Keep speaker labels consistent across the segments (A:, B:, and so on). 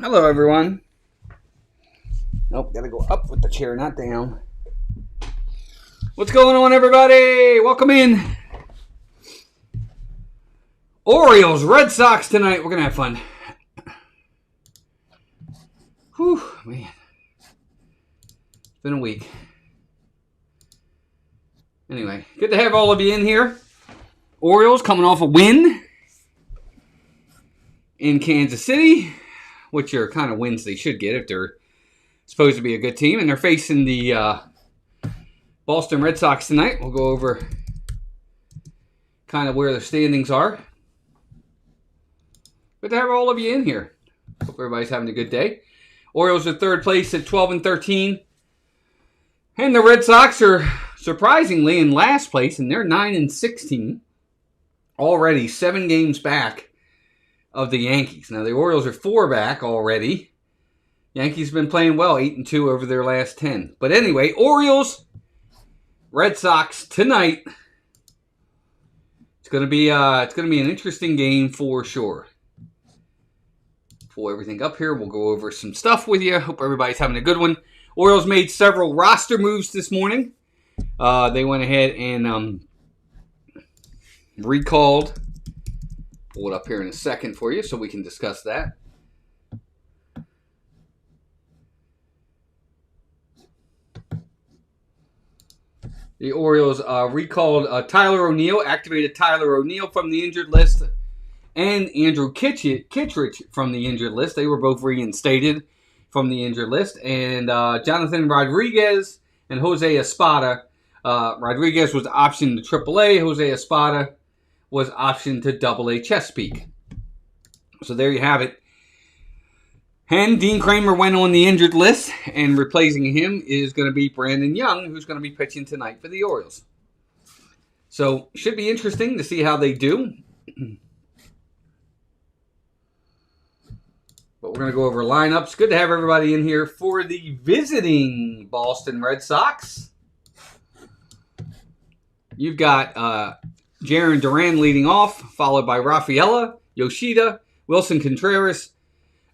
A: Hello, everyone. Nope, gotta go up with the chair, not down. What's going on, everybody? Welcome in. Orioles, Red Sox tonight. We're gonna have fun. Whew, man. It's been a week. Anyway, good to have all of you in here. Orioles coming off a win in Kansas City, which are kind of wins they should get if they're supposed to be a good team. And they're facing the Boston Red Sox tonight. We'll go over kind of where the standings are. Good to have all of you in here. Hope everybody's having a good day. Orioles are third place at 12-13. And the Red Sox are surprisingly in last place, and they're 9-16. Already 7 games back of the Yankees. Now, the Orioles are 4 back already. Yankees have been playing well, 8-2 over their last 10. But anyway, Orioles, Red Sox tonight. It's gonna be an interesting game for sure. Pull everything up here. We'll go over some stuff with you. Hope everybody's having a good one. Orioles made several roster moves this morning. They went ahead and recalled. Pull it up here in a second for you so we can discuss that. The Orioles recalled Tyler O'Neill, activated Tyler O'Neill from the injured list, and Andrew Kittredge from the injured list. They were both reinstated from the injured list. And Jonathan Rodriguez and Jose Espada. Rodriguez was optioned to AAA. Jose Espada was optioned to AA Chesapeake. So there you have it. And Dean Kramer went on the injured list, and replacing him is going to be Brandon Young, who's going to be pitching tonight for the Orioles. So should be interesting to see how they do. But we're going to go over lineups. Good to have everybody in here for the visiting Boston Red Sox. You've got Jarren Duran leading off, followed by Rafaela, Yoshida, Wilson Contreras,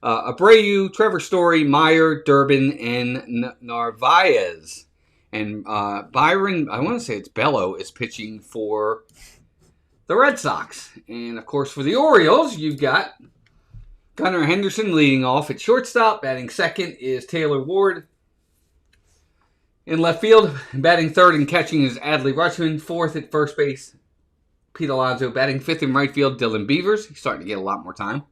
A: Abreu, Trevor Story, Meyer, Durbin, and Narvaez. And Byron, I want to say it's Bello, is pitching for the Red Sox. And, of course, for the Orioles, you've got Gunnar Henderson leading off at shortstop. Batting second is Taylor Ward. In left field, batting third and catching is Adley Rutschman. Fourth at first base, Pete Alonso. Batting fifth in right field, Dylan Beavers. He's starting to get a lot more time.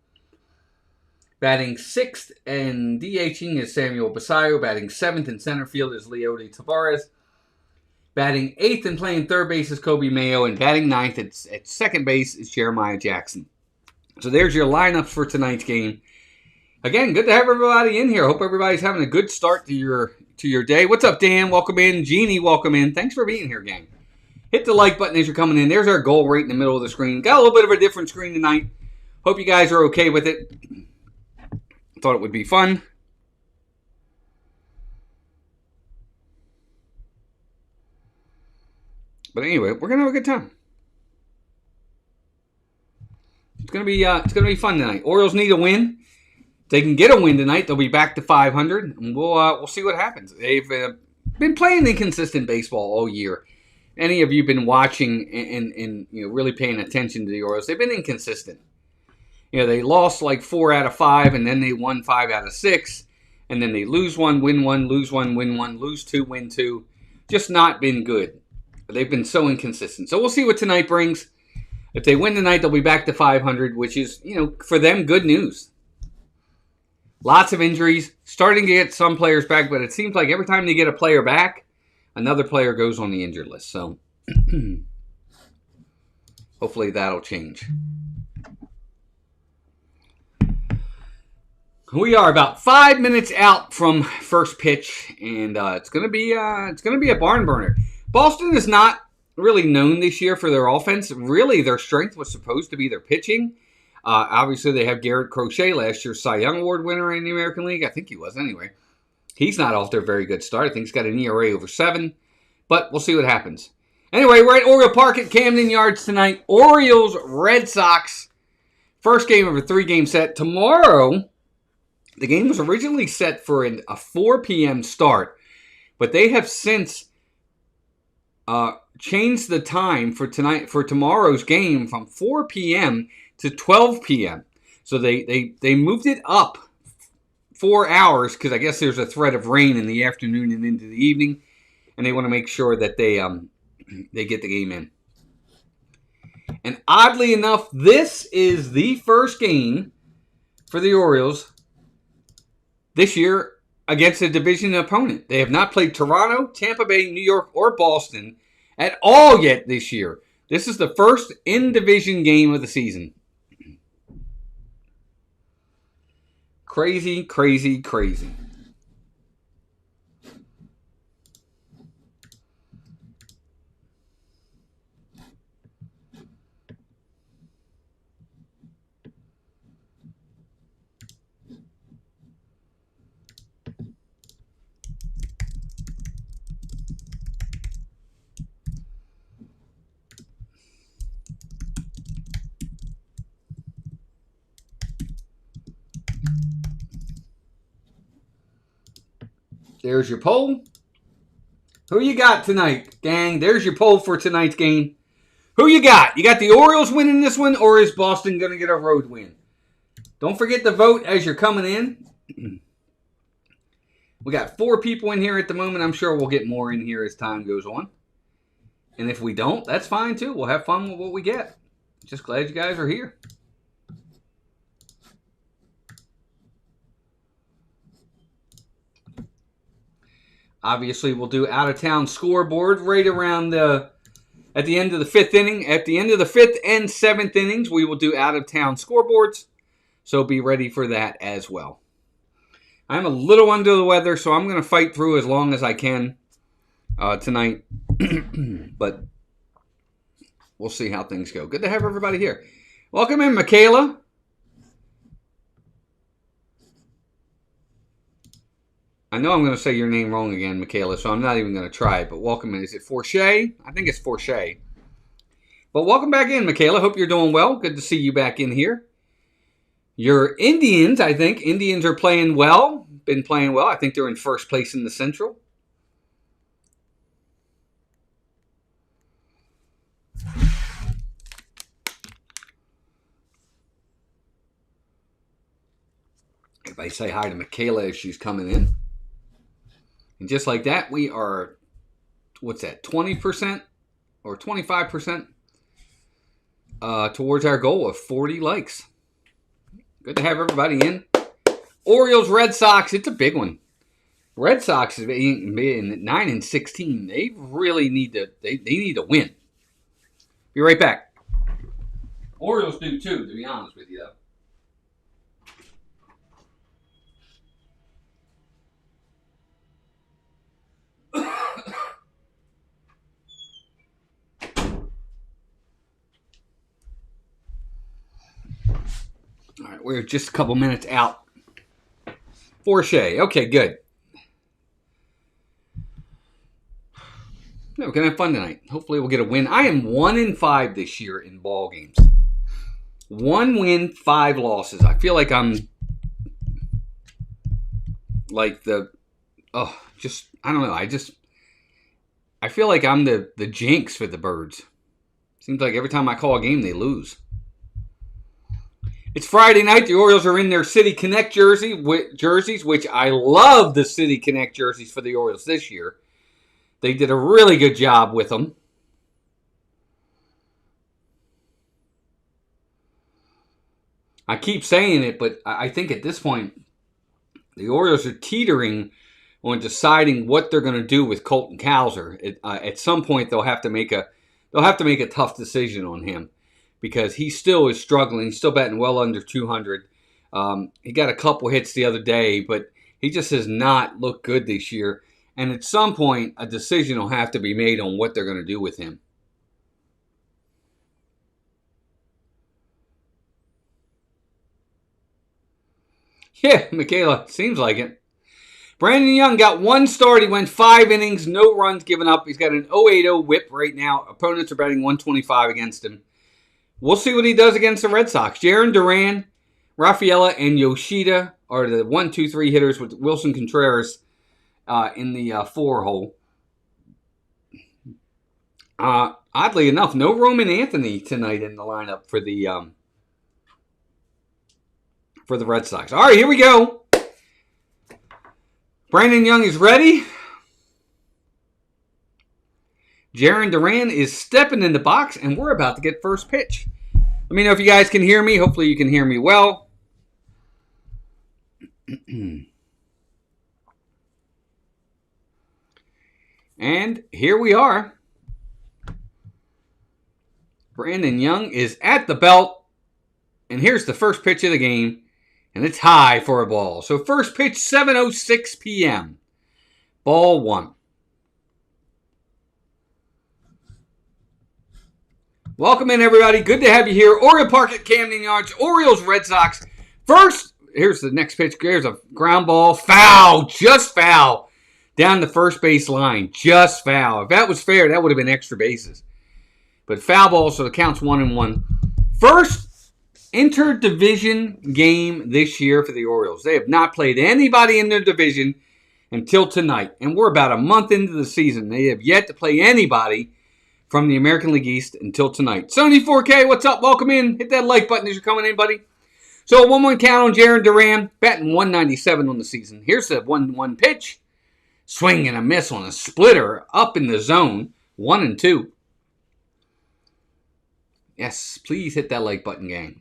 A: Batting sixth and DHing is Samuel Basayo. Batting seventh in center field is Leody Tavares. Batting eighth and playing third base is Kobe Mayo. And batting ninth at second base is Jeremiah Jackson. So there's your lineups for tonight's game. Again, good to have everybody in here. Hope everybody's having a good start to your day. What's up, Dan? Welcome in. Jeannie, welcome in. Thanks for being here, gang. Hit the like button as you're coming in. There's our goal right in the middle of the screen. Got a little bit of a different screen tonight. Hope you guys are okay with it. Thought it would be fun. But anyway, we're gonna have a good time. It's gonna be fun tonight. Orioles need a win. If they can get a win tonight, they'll be back to 500, and we'll see what happens. They've been playing inconsistent baseball all year. Any of you been watching and really paying attention to the Orioles? They've been inconsistent. They lost like 4 out of 5, and then they won 5 out of 6, and then they lose 1, win 1, lose 1, win 1, lose 2, win 2. Just not been good. They've been so inconsistent. So we'll see what tonight brings. If they win tonight, they'll be back to 500, which is, for them, good news. Lots of injuries. Starting to get some players back, but it seems like every time they get a player back, another player goes on the injured list. So hopefully that'll change. We are about 5 minutes out from first pitch, and it's gonna be a barn burner. Boston is not really known this year for their offense. Really, their strength was supposed to be their pitching. Obviously, they have Garrett Crochet, last year's Cy Young Award winner in the American League. I think he was anyway. He's not off to a very good start. I think he's got an ERA over 7, but we'll see what happens. Anyway, we're at Oriole Park at Camden Yards tonight. Orioles, Red Sox. First game of a 3-game set. Tomorrow, The game was originally set for a 4 p.m. start, but they have since changed the time for tomorrow's game from 4 p.m. to 12 p.m. So they moved it up 4 hours because I guess there's a threat of rain in the afternoon and into the evening, and they want to make sure that they get the game in. And oddly enough, this is the first game for the Orioles this year against a division opponent. They have not played Toronto, Tampa Bay, New York, or Boston at all yet this year. This is the first in-division game of the season. Crazy, crazy, crazy. There's your poll. Who you got tonight, gang? There's your poll for tonight's game. Who you got? You got the Orioles winning this one, or is Boston going to get a road win? Don't forget to vote as you're coming in. We got 4 people in here at the moment. I'm sure we'll get more in here as time goes on. And if we don't, that's fine too. We'll have fun with what we get. Just glad you guys are here. Obviously, we'll do out-of-town scoreboard right around at the end of the 5th inning. At the end of the 5th and 7th innings, we will do out-of-town scoreboards. So be ready for that as well. I'm a little under the weather, so I'm going to fight through as long as I can tonight. But we'll see how things go. Good to have everybody here. Welcome in, Michaela. I know I'm going to say your name wrong again, Michaela, so I'm not even going to try it. But welcome in. Is it Forche? I think it's Forche. But welcome back in, Michaela. Hope you're doing well. Good to see you back in here. Your Indians, I think. Indians are playing well. Been playing well. I think they're in first place in the Central. Everybody say hi to Michaela as she's coming in. And just like that, we are, what's that, 20% or 25% towards our goal of 40 likes. Good to have everybody in. Orioles, Red Sox, it's a big one. Red Sox is being 9-16. They really need to, they need to win. Be right back. Orioles do too, to be honest with you, though. All right, we're just a couple minutes out. Forche. Okay, good. No, we're going to have fun tonight. Hopefully we'll get a win. I am 1-5 this year in ball games. 1 win, 5 losses. I feel like I'm like I don't know. I feel like I'm the jinx for the Birds. Seems like every time I call a game, they lose. It's Friday night. The Orioles are in their City Connect jerseys, which I love the City Connect jerseys for the Orioles this year. They did a really good job with them. I keep saying it, but I think at this point, the Orioles are teetering on deciding what they're going to do with Colton Cowser. At some point, they'll have to make a tough decision on him. Because he still is struggling. He's still batting well under 200. He got a couple hits the other day, but he just has not looked good this year. And at some point, a decision will have to be made on what they're going to do with him. Yeah, Michaela, seems like it. Brandon Young got 1 start. He went 5 innings, no runs given up. He's got an 0.80 whip right now. Opponents are batting 125 against him. We'll see what he does against the Red Sox. Jarren Duran, Rafaela, and Yoshida are the 1, 2, 3 hitters with Wilson Contreras in the 4 hole. Oddly enough, no Roman Anthony tonight in the lineup for the Red Sox. All right, here we go. Brandon Young is ready. Jarren Duran is stepping in the box, and we're about to get first pitch. Let me know if you guys can hear me. Hopefully you can hear me well. And here we are. Brandon Young is at the belt. And here's the first pitch of the game. And it's high for a ball. So first pitch, 7:06 p.m. Ball 1. Welcome in, everybody. Good to have you here. Oriole Park at Camden Yards. Orioles, Red Sox. First, here's the next pitch. There's a ground ball. Foul. Just foul. Down the first base line. Just foul. If that was fair, that would have been extra bases. But foul ball, so the count's 1-1. First interdivision game this year for the Orioles. They have not played anybody in their division until tonight. And we're about a month into the season. They have yet to play anybody from the American League East until tonight. Sony 4K, what's up? Welcome in. Hit that like button as you're coming in, buddy. So a 1-1 count on Jarren Duran, batting 197 on the season. Here's the 1-1 pitch. Swing and a miss on a splitter up in the zone. 1-2. Yes, please hit that like button, gang.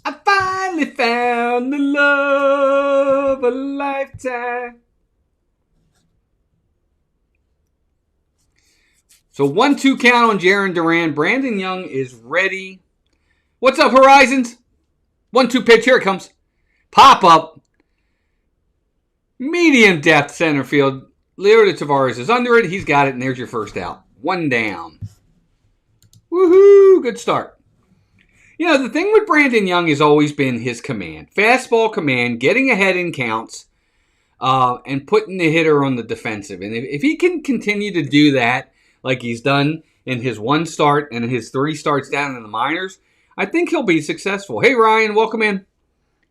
A: I finally found the love of a lifetime. So 1-2 count on Jarren Duran. Brandon Young is ready. What's up, Horizons? 1-2 pitch. Here it comes. Pop up. Medium depth center field. Leo Tavares is under it. He's got it, and there's your first out. 1 down. Woohoo! Good start. You know, the thing with Brandon Young has always been his command. Fastball command, getting ahead in counts, and putting the hitter on the defensive. And if he can continue to do that, like he's done in his 1 start and his 3 starts down in the minors, I think he'll be successful. Hey, Ryan, welcome in.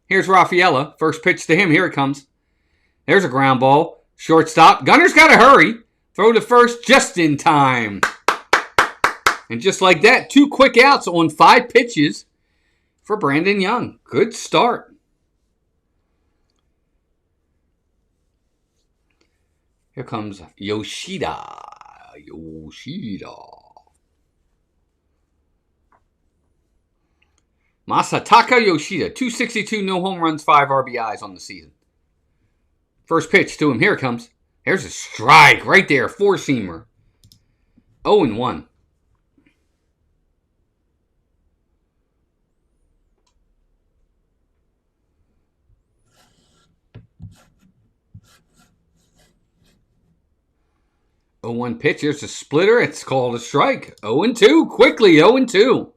A: Here's Rafaela. First pitch to him. Here it comes. There's a ground ball. Shortstop. Gunnar's got to hurry. Throw to first just in time. And just like that, 2 quick outs on 5 pitches for Brandon Young. Good start. Here comes Yoshida. Masataka Yoshida, 262, no home runs, 5 RBIs on the season. First pitch to him. Here it comes. There's a strike right there. 4-seamer. 0-1. Oh, 1 pitch. Here's a splitter. It's called a strike. 0-2. Quickly, 0-2.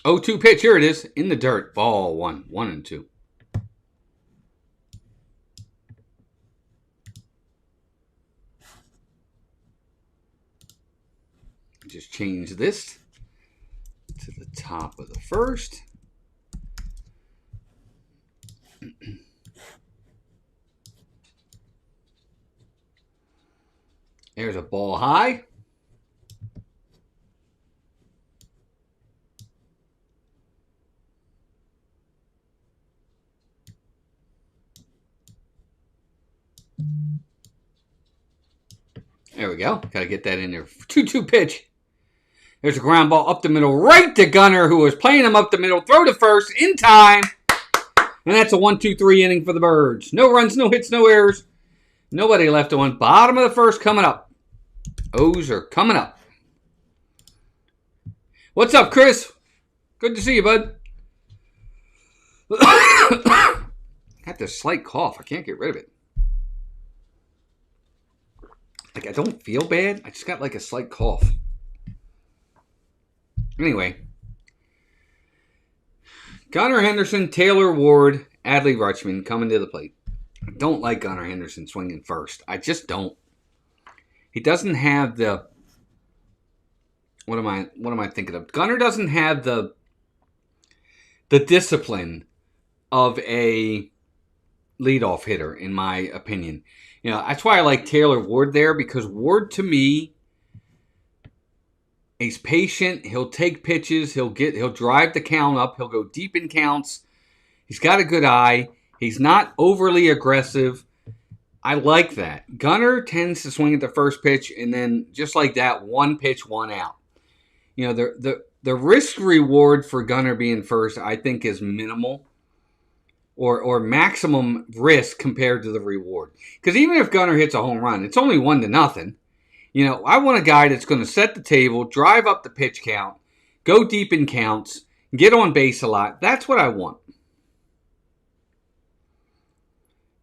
A: Oh, 2 pitch. Here it is. In the dirt. Ball 1. 1-2. Just change this to the top of the first. There's a ball high. There we go. Got to get that in there. 2-2 pitch. There's a ground ball up the middle, right to Gunnar, who was playing him up the middle. Throw to first in time. And that's a 1-2-3 inning for the Birds. No runs, no hits, no errors. Nobody left on. Bottom of the first coming up. O's are coming up. What's up, Chris? Good to see you, bud. Got this slight cough. I can't get rid of it. Like, I don't feel bad. I just got like a slight cough. Anyway. Gunnar, Henderson, Taylor, Ward, Adley, Rutschman coming to the plate. I don't like Gunnar Henderson swinging first. I just don't. He doesn't have the. What am I thinking of? Gunnar doesn't have the discipline of a leadoff hitter, in my opinion. You know, that's why I like Taylor Ward there, because Ward, to me, he's patient. He'll take pitches. He'll drive the count up. He'll go deep in counts. He's got a good eye. He's not overly aggressive. I like that. Gunnar tends to swing at the first pitch, and then just like that, one pitch, one out. You know, the risk reward for Gunnar being first, I think, is minimal, or maximum risk compared to the reward. Because even if Gunnar hits a home run, it's only 1-0. You know, I want a guy that's going to set the table, drive up the pitch count, go deep in counts, get on base a lot. That's what I want.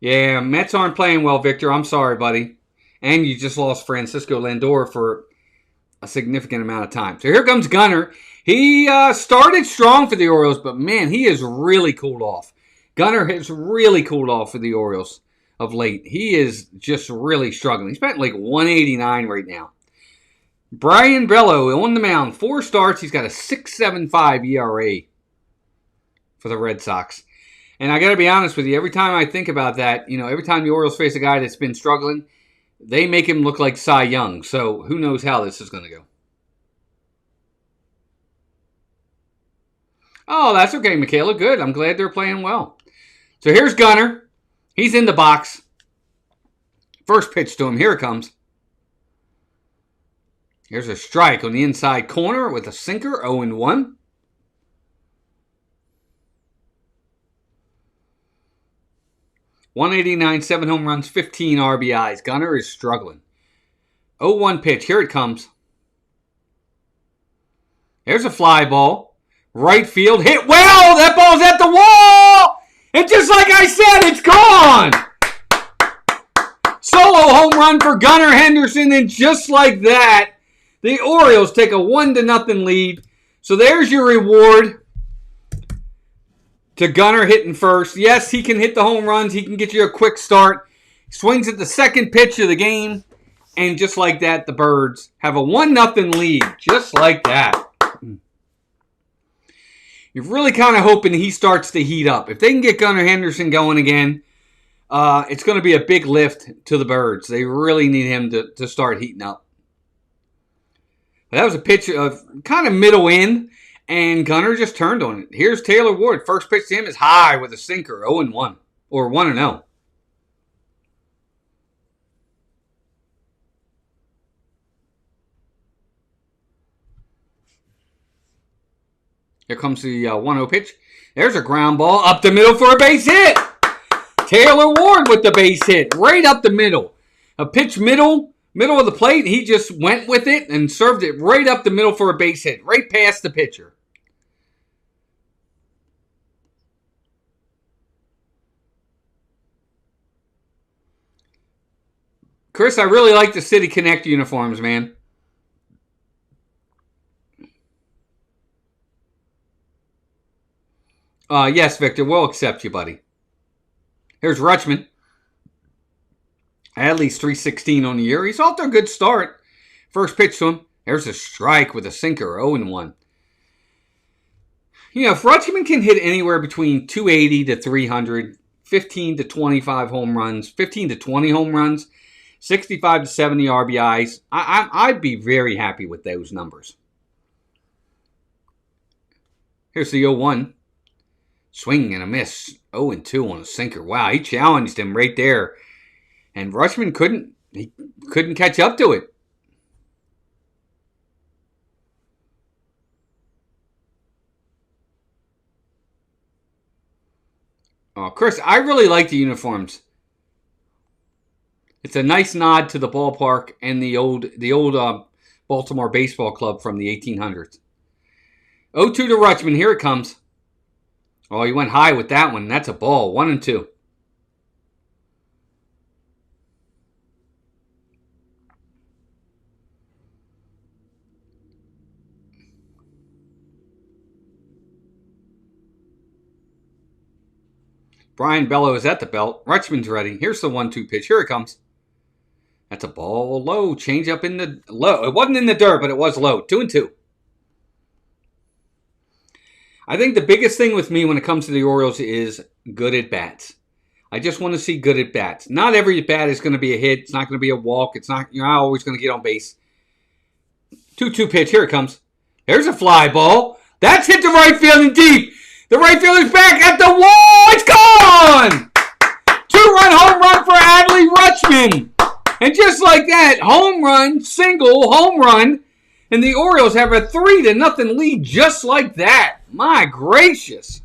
A: Yeah, Mets aren't playing well, Victor. I'm sorry, buddy. And you just lost Francisco Lindor for a significant amount of time. So here comes Gunnar. He started strong for the Orioles, but man, he has really cooled off. Gunnar has really cooled off for the Orioles of late. He is just really struggling. He's batting like 189 right now. Brian Bello on the mound. 4 starts. He's got a 6.75 ERA for the Red Sox. And I got to be honest with you, every time I think about that, you know, every time the Orioles face a guy that's been struggling, they make him look like Cy Young. So who knows how this is going to go. Oh, that's okay, Michaela. Good. I'm glad they're playing well. So here's Gunnar. He's in the box. First pitch to him. Here it comes. Here's a strike on the inside corner with a sinker, 0-1. .189, 7 home runs, 15 RBIs. Gunnar is struggling. 0-1 pitch. Here it comes. There's a fly ball. Right field. Hit well. That ball's at the wall. And just like I said, it's gone. Solo home run for Gunnar Henderson. And just like that, the Orioles take a 1-0 lead. So there's your reward to Gunnar hitting first. Yes, he can hit the home runs. He can get you a quick start. Swings at the second pitch of the game. And just like that, the Birds have a 1-0 lead. Just like that. You're really kind of hoping he starts to heat up. If they can get Gunnar Henderson going again, it's going to be a big lift to the Birds. They really need him to start heating up. That was a pitch of kind of middle in. And Gunnar just turned on it. Here's Taylor Ward. First pitch to him is high with a sinker. 0-1. Or 1-0. Here comes the 1-0 pitch. There's a ground ball up the middle for a base hit. Taylor Ward with the base hit. Right up the middle. A pitch middle of the plate. He just went with it and served it right up the middle for a base hit. Right past the pitcher. Chris, I really like the City Connect uniforms, man. Yes, Victor, we'll accept you, buddy. Here's Rutschman. Adley's 316 on the year. He's off to a good start. First pitch to him. There's a strike with a sinker, 0-1. You know, if Rutschman can hit anywhere between 280 to 300, 15 to 25 home runs, 15 to 20 home runs, 65 to 70 RBIs, I'd be very happy with those numbers. Here's the 0-1. Swing and a miss. 0-2 on a sinker. Wow, he challenged him right there. And Rutschman couldn't catch up to it. Oh, Chris, I really like the uniforms. It's a nice nod to the ballpark and the old Baltimore baseball club from the 1800s. 0-2 to Rutschman. Here it comes. Oh, he went high with that one. That's a ball. 1-2. Brian Bello is at the belt. Rutschman's ready. Here's the 1-2 pitch. Here it comes. That's a ball low. Change up in the low. It wasn't in the dirt, but it was low. 2-2. I think the biggest thing with me when it comes to the Orioles is good at bats. I just want to see good at bats. Not every at bat is going to be a hit. It's not going to be a walk. You're not always going to get on base. 2-2 pitch. Here it comes. There's a fly ball. That's hit the right field and deep. The right fielder's back at the wall. It's gone! 2-run home run for Adley Rutschman. And just like that, home run, single, home run. And the Orioles have a 3-0 lead just like that. My gracious.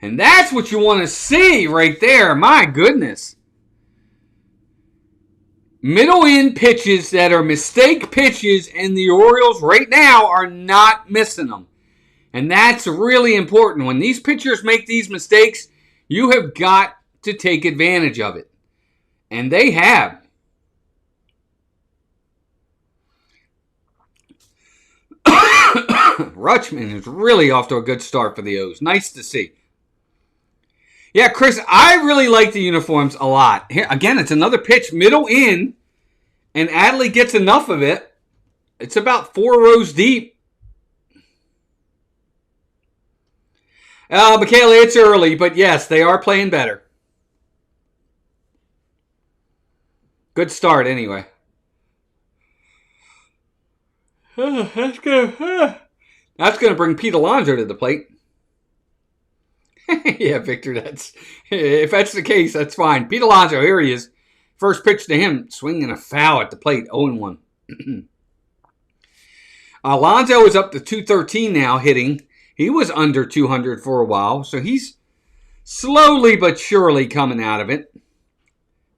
A: And that's what you want to see right there. My goodness. Middle in pitches that are mistake pitches, and the Orioles right now are not missing them. And that's really important. When these pitchers make these mistakes, you have got to take advantage of it. And they have. Rutschman is really off to a good start for the O's. Nice to see. Yeah, Chris, I really like the uniforms a lot. Here, again, it's another pitch, middle in, and Adley gets enough of it. It's about 4 rows deep. Michaela, it's early, but yes, they are playing better. Good start, anyway. That's gonna bring Pete Alonso to the plate. Yeah, Victor, if that's the case, that's fine. Pete Alonso, here he is. First pitch to him, swinging a foul at the plate, 0-1. Alonso is up to 213 now, hitting. He was under 200 for a while, so he's slowly but surely coming out of it.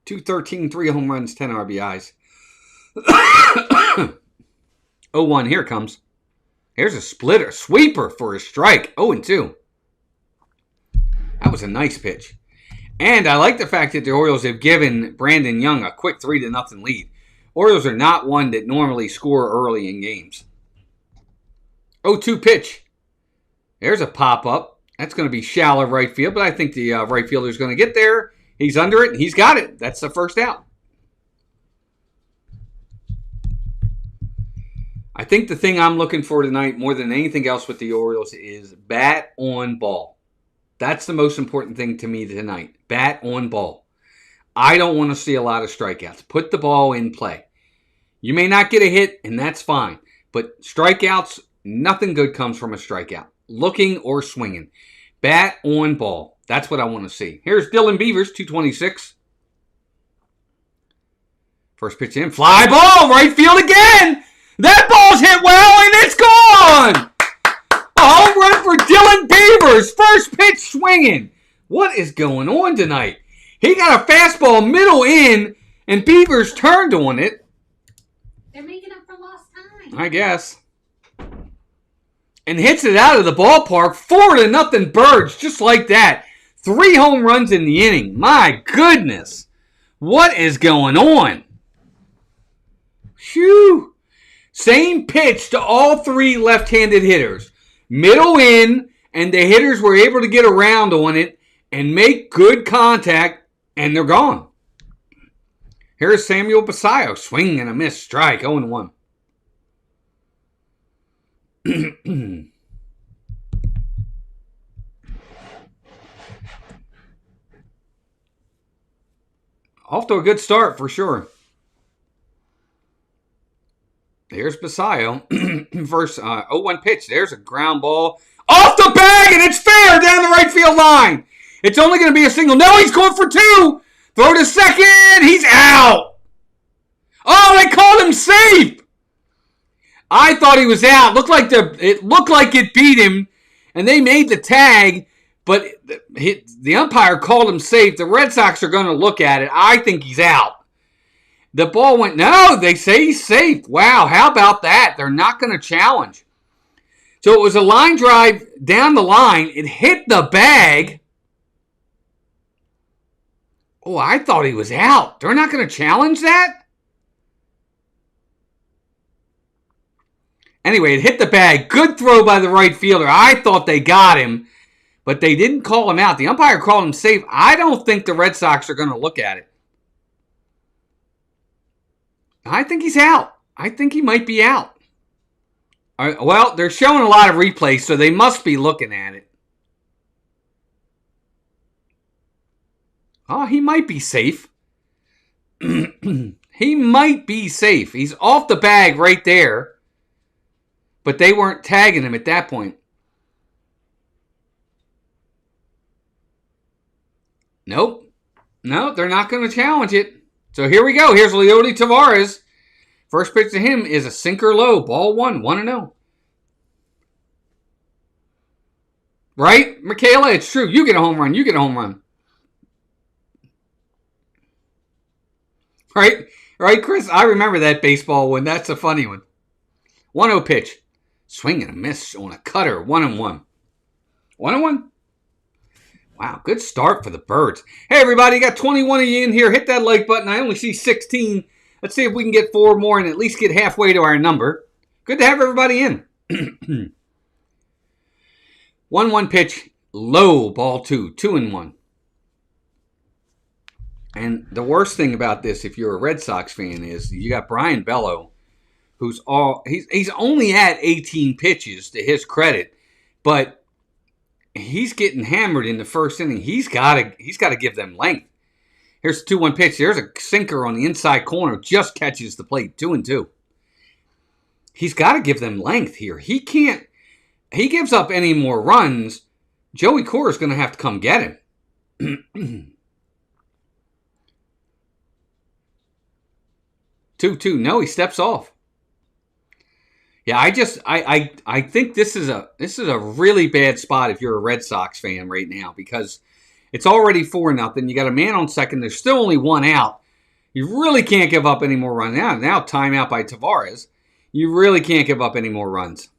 A: 213, 3 home runs, 10 RBIs. 0-1, here it comes. Here's a splitter, sweeper for a strike, 0-2. That was a nice pitch. And I like the fact that the Orioles have given Brandon Young a quick 3-0 lead. Orioles are not one that normally score early in games. 0-2 pitch. There's a pop-up. That's going to be shallow right field, but I think the right fielder is going to get there. He's under it, and he's got it. That's the first out. I think the thing I'm looking for tonight more than anything else with the Orioles is bat on ball. That's the most important thing to me tonight. Bat on ball. I don't want to see a lot of strikeouts. Put the ball in play. You may not get a hit, and that's fine. But strikeouts, nothing good comes from a strikeout. Looking or swinging. Bat on ball. That's what I want to see. Here's Dylan Beavers, 226. First pitch in. Fly ball, right field again. That ball's hit well, and it's gone. A home run for Dylan Beavers. First pitch swinging. What is going on tonight? He got a fastball middle in, and Beavers turned on it.
B: They're making up for lost time.
A: I guess. And hits it out of the ballpark. 4-0 Birds, just like that. 3 home runs in the inning. My goodness. What is going on? Phew. Same pitch to all 3 left-handed hitters. Middle in, and the hitters were able to get around on it and make good contact, and they're gone. Here's Samuel Basayo. Swing and a miss. Strike. 0-1. Off to a good start for sure. There's Basayo. First 0-1 pitch. There's a ground ball. Off the bag, and it's fair down the right field line. It's only going to be a single. No, he's going for 2. Throw to second. He's out. Oh, they called him safe. I thought he was out. It looked like it beat him, and they made the tag, but the umpire called him safe. The Red Sox are going to look at it. I think he's out. The ball went, no, they say he's safe. Wow, how about that? They're not going to challenge. So it was a line drive down the line. It hit the bag. Oh, I thought he was out. They're not going to challenge that? Anyway, it hit the bag. Good throw by the right fielder. I thought they got him, but they didn't call him out. The umpire called him safe. I don't think the Red Sox are going to look at it. I think he's out. I think he might be out. Well, they're showing a lot of replays, so they must be looking at it. Oh, he might be safe. He might be safe. He's off the bag right there. But they weren't tagging him at that point. Nope. No, they're not going to challenge it. So here we go. Here's Leody Tavares. First pitch to him is a sinker low. Ball 1, 1-0. Right, Michaela? It's true. You get a home run. You get a home run. Right, Chris? I remember that baseball one. That's a funny one. 1-0 pitch. Swing and a miss on a cutter. 1-1. 1-1? Wow, good start for the Birds. Hey, everybody, got 21 of you in here. Hit that like button. I only see 16. Let's see if we can get 4 more and at least get halfway to our number. Good to have everybody in. 1-1 pitch. Low. Ball 2. 2-1. And the worst thing about this, if you're a Red Sox fan, is you got Brian Bello, who's he's only at 18 pitches to his credit, but he's getting hammered in the first inning. He's got to give them length. Here's a 2-1 pitch. There's a sinker on the inside corner, just catches the plate. 2-2. He's got to give them length here. He can't. He gives up any more runs, Joey Cora is going to have to come get him. 2-2. No, he steps off. Yeah, I think this is a really bad spot if you're a Red Sox fan right now, because it's already 4-0. You got a man on second. There's still only 1 out. You really can't give up any more runs. Now timeout by Tavares. You really can't give up any more runs.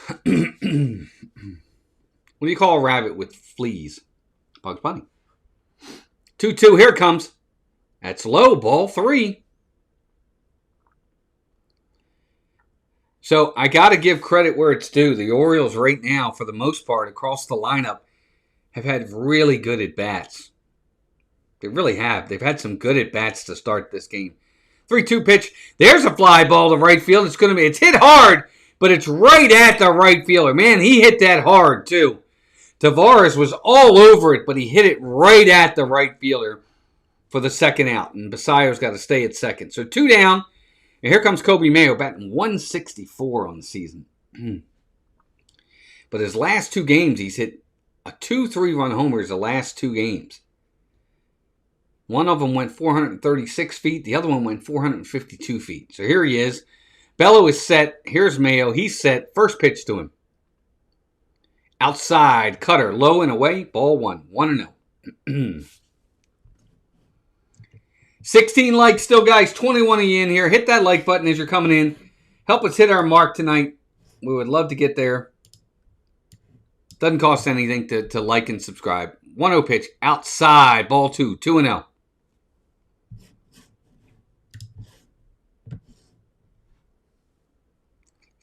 A: What do you call a rabbit with fleas? Bugs Bunny. 2-2. Here it comes. That's low. Ball 3. So I got to give credit where it's due. The Orioles right now, for the most part, across the lineup, have had really good at-bats. They really have. They've had some good at-bats to start this game. 3-2 pitch. There's a fly ball to right field. It's hit hard, but it's right at the right fielder. Man, he hit that hard, too. Tavares was all over it, but he hit it right at the right fielder for the second out. And Basayo's got to stay at second. So 2 down. And here comes Kobe Mayo batting 164 on the season. But his last 2 games, he's hit a 2-3-run homers the last 2 games. One of them went 436 feet. The other one went 452 feet. So here he is. Bello is set. Here's Mayo. He's set. First pitch to him. Outside. Cutter. Low and away. Ball 1. 1-0. 16 likes still, guys. 21 of you in here. Hit that like button as you're coming in. Help us hit our mark tonight. We would love to get there. Doesn't cost anything to like and subscribe. 1-0 pitch. Outside. Ball 2. 2-0.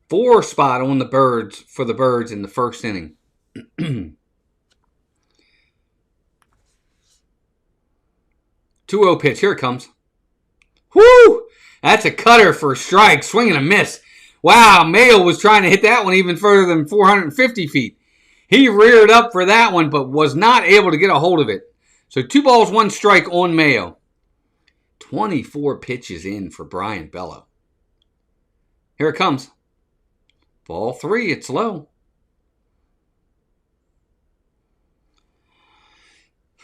A: Four spot on the Birds for the Birds in the first inning. 2-0 pitch. Here it comes. Whoo! That's a cutter for a strike. Swing and a miss. Wow, Mayo was trying to hit that one even further than 450 feet. He reared up for that one, but was not able to get a hold of it. So 2 balls, 1 strike on Mayo. 24 pitches in for Brian Bello. Here it comes. Ball 3. It's low.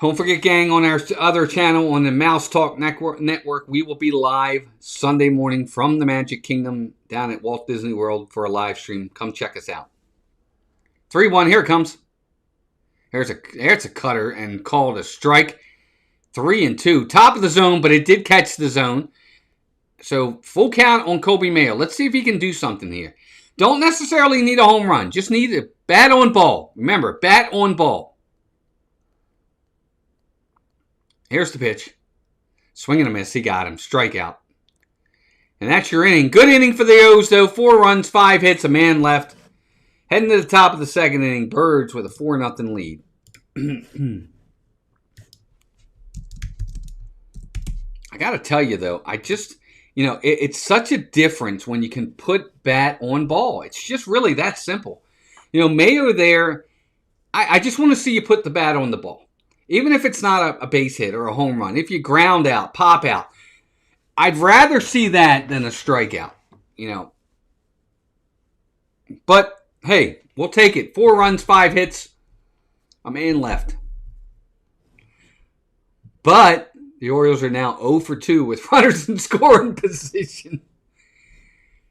A: Don't forget, gang, on our other channel, on the Mouse Talk Network, we will be live Sunday morning from the Magic Kingdom down at Walt Disney World for a live stream. Come check us out. 3-1. Here it comes. There's a cutter and called a strike. 3-2. Top of the zone, but it did catch the zone. So full count on Kobe Mayo. Let's see if he can do something here. Don't necessarily need a home run. Just need a bat on ball. Remember, bat on ball. Here's the pitch. Swing and a miss. He got him. Strikeout. And that's your inning. Good inning for the O's, though. 4 runs, 5 hits, a man left. Heading to the top of the second inning. Birds with a 4-0 lead. I got to tell you, though, it's such a difference when you can put bat on ball. It's just really that simple. Mayo there, I just want to see you put the bat on the ball. Even if it's not a base hit or a home run. If you ground out, pop out. I'd rather see that than a strikeout, But, hey, we'll take it. 4 runs, 5 hits, a man left. But the Orioles are now 0 for 2 with runners in scoring position.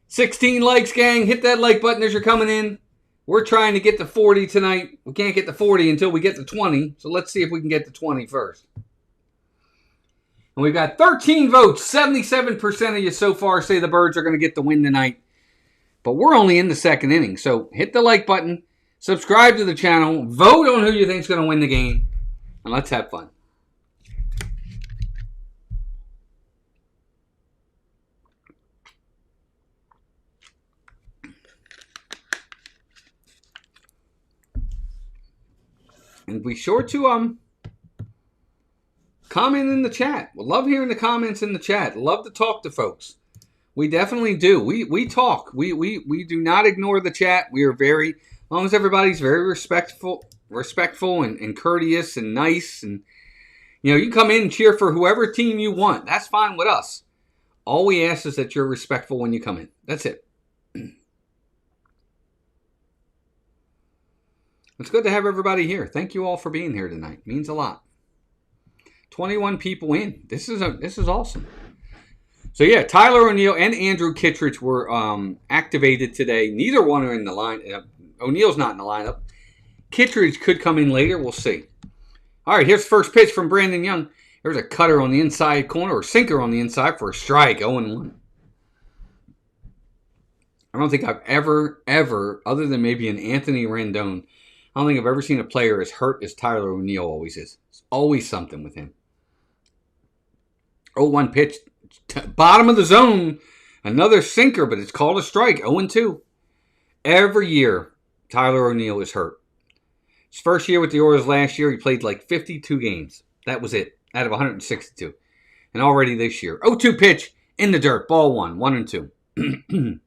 A: 16 likes, gang. Hit that like button as you're coming in. We're trying to get to 40 tonight. We can't get to 40 until we get to 20. So let's see if we can get to 20 first. And we've got 13 votes. 77% of you so far say the Birds are going to get the win tonight. But we're only in the second inning. So hit the like button. Subscribe to the channel. Vote on who you think is going to win the game. And let's have fun. And be sure to comment in the chat. We love hearing the comments in the chat. Love to talk to folks. We definitely do. We talk. We do not ignore the chat. We are as long as everybody's very respectful and courteous and nice. And, you can come in and cheer for whoever team you want. That's fine with us. All we ask is that you're respectful when you come in. That's it. It's good to have everybody here. Thank you all for being here tonight. It means a lot. 21 people in. This is awesome. So yeah, Tyler O'Neill and Andrew Kittredge were activated today. Neither one are in the line. O'Neill's not in the lineup. Kittredge could come in later. We'll see. All right, here's the first pitch from Brandon Young. There's a cutter on the inside corner or sinker on the inside for a strike. 0-1. I don't think I've ever, other than maybe an Anthony Rendon, I don't think I've ever seen a player as hurt as Tyler O'Neill always is. It's always something with him. 0-1 pitch. Bottom of the zone. Another sinker, but it's called a strike. 0-2. Every year, Tyler O'Neill is hurt. His first year with the Orioles last year, he played like 52 games. That was it, out of 162. And already this year. 0-2 pitch in the dirt. Ball 1. 1-2.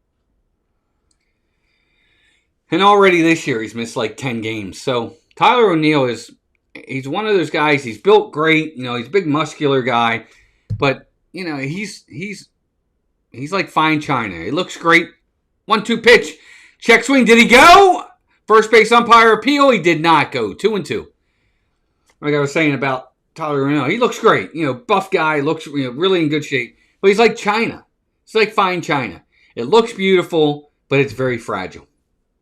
A: And already this year, he's missed like 10 games. So Tyler O'Neill he's one of those guys. He's built great. He's a big muscular guy. But, he's like fine china. He looks great. 1-2 pitch. Check swing. Did he go? First base umpire appeal. He did not go. 2-2. Like I was saying about Tyler O'Neill. He looks great. Buff guy. Looks really in good shape. But he's like china. It's like fine china. It looks beautiful, but it's very fragile.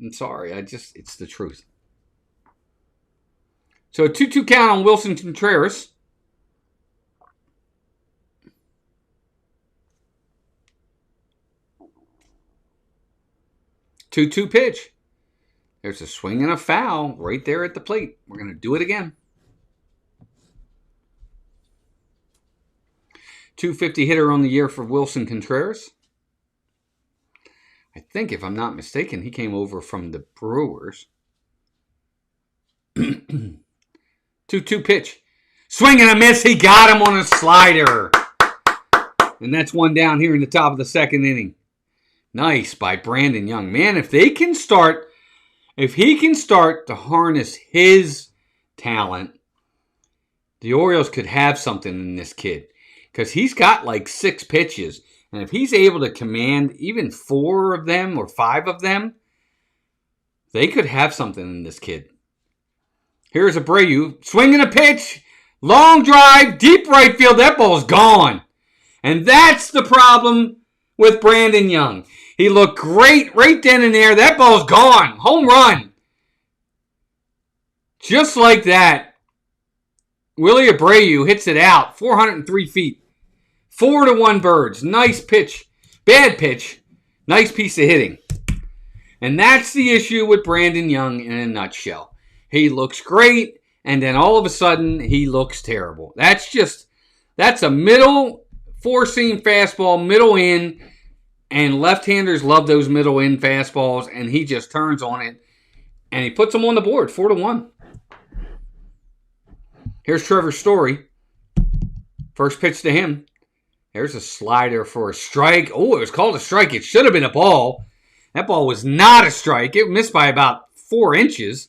A: I'm sorry. It's the truth. So a 2-2 count on Wilson Contreras. Two-two pitch. There's a swing and a foul right there at the plate. We're going to do it again. 250 hitter on the year for Wilson Contreras. I think, if I'm not mistaken, he came over from the Brewers. 2-2 pitch. Swing and a miss. He got him on a slider. And that's one down here in the top of the second inning. Nice by Brandon Young. Man, if he can start to harness his talent, the Orioles could have something in this kid. Because he's got like 6 pitches. And if he's able to command even 4 of them or 5 of them, they could have something in this kid. Here's Abreu. Swinging a pitch. Long drive. Deep right field. That ball's gone. And that's the problem with Brandon Young. He looked great right then and there. That ball's gone. Home run. Just like that. Willie Abreu hits it out. 403 feet. 4-1 Birds. Nice pitch. Bad pitch. Nice piece of hitting. And that's the issue with Brandon Young in a nutshell. He looks great, and then all of a sudden, he looks terrible. That's That's a middle four-seam fastball, middle in, and left-handers love those middle in fastballs, and he just turns on it, and he puts them on the board, 4-1. Here's Trevor Story. First pitch to him. There's a slider for a strike. Oh, it was called a strike. It should have been a ball. That ball was not a strike. It missed by about 4 inches,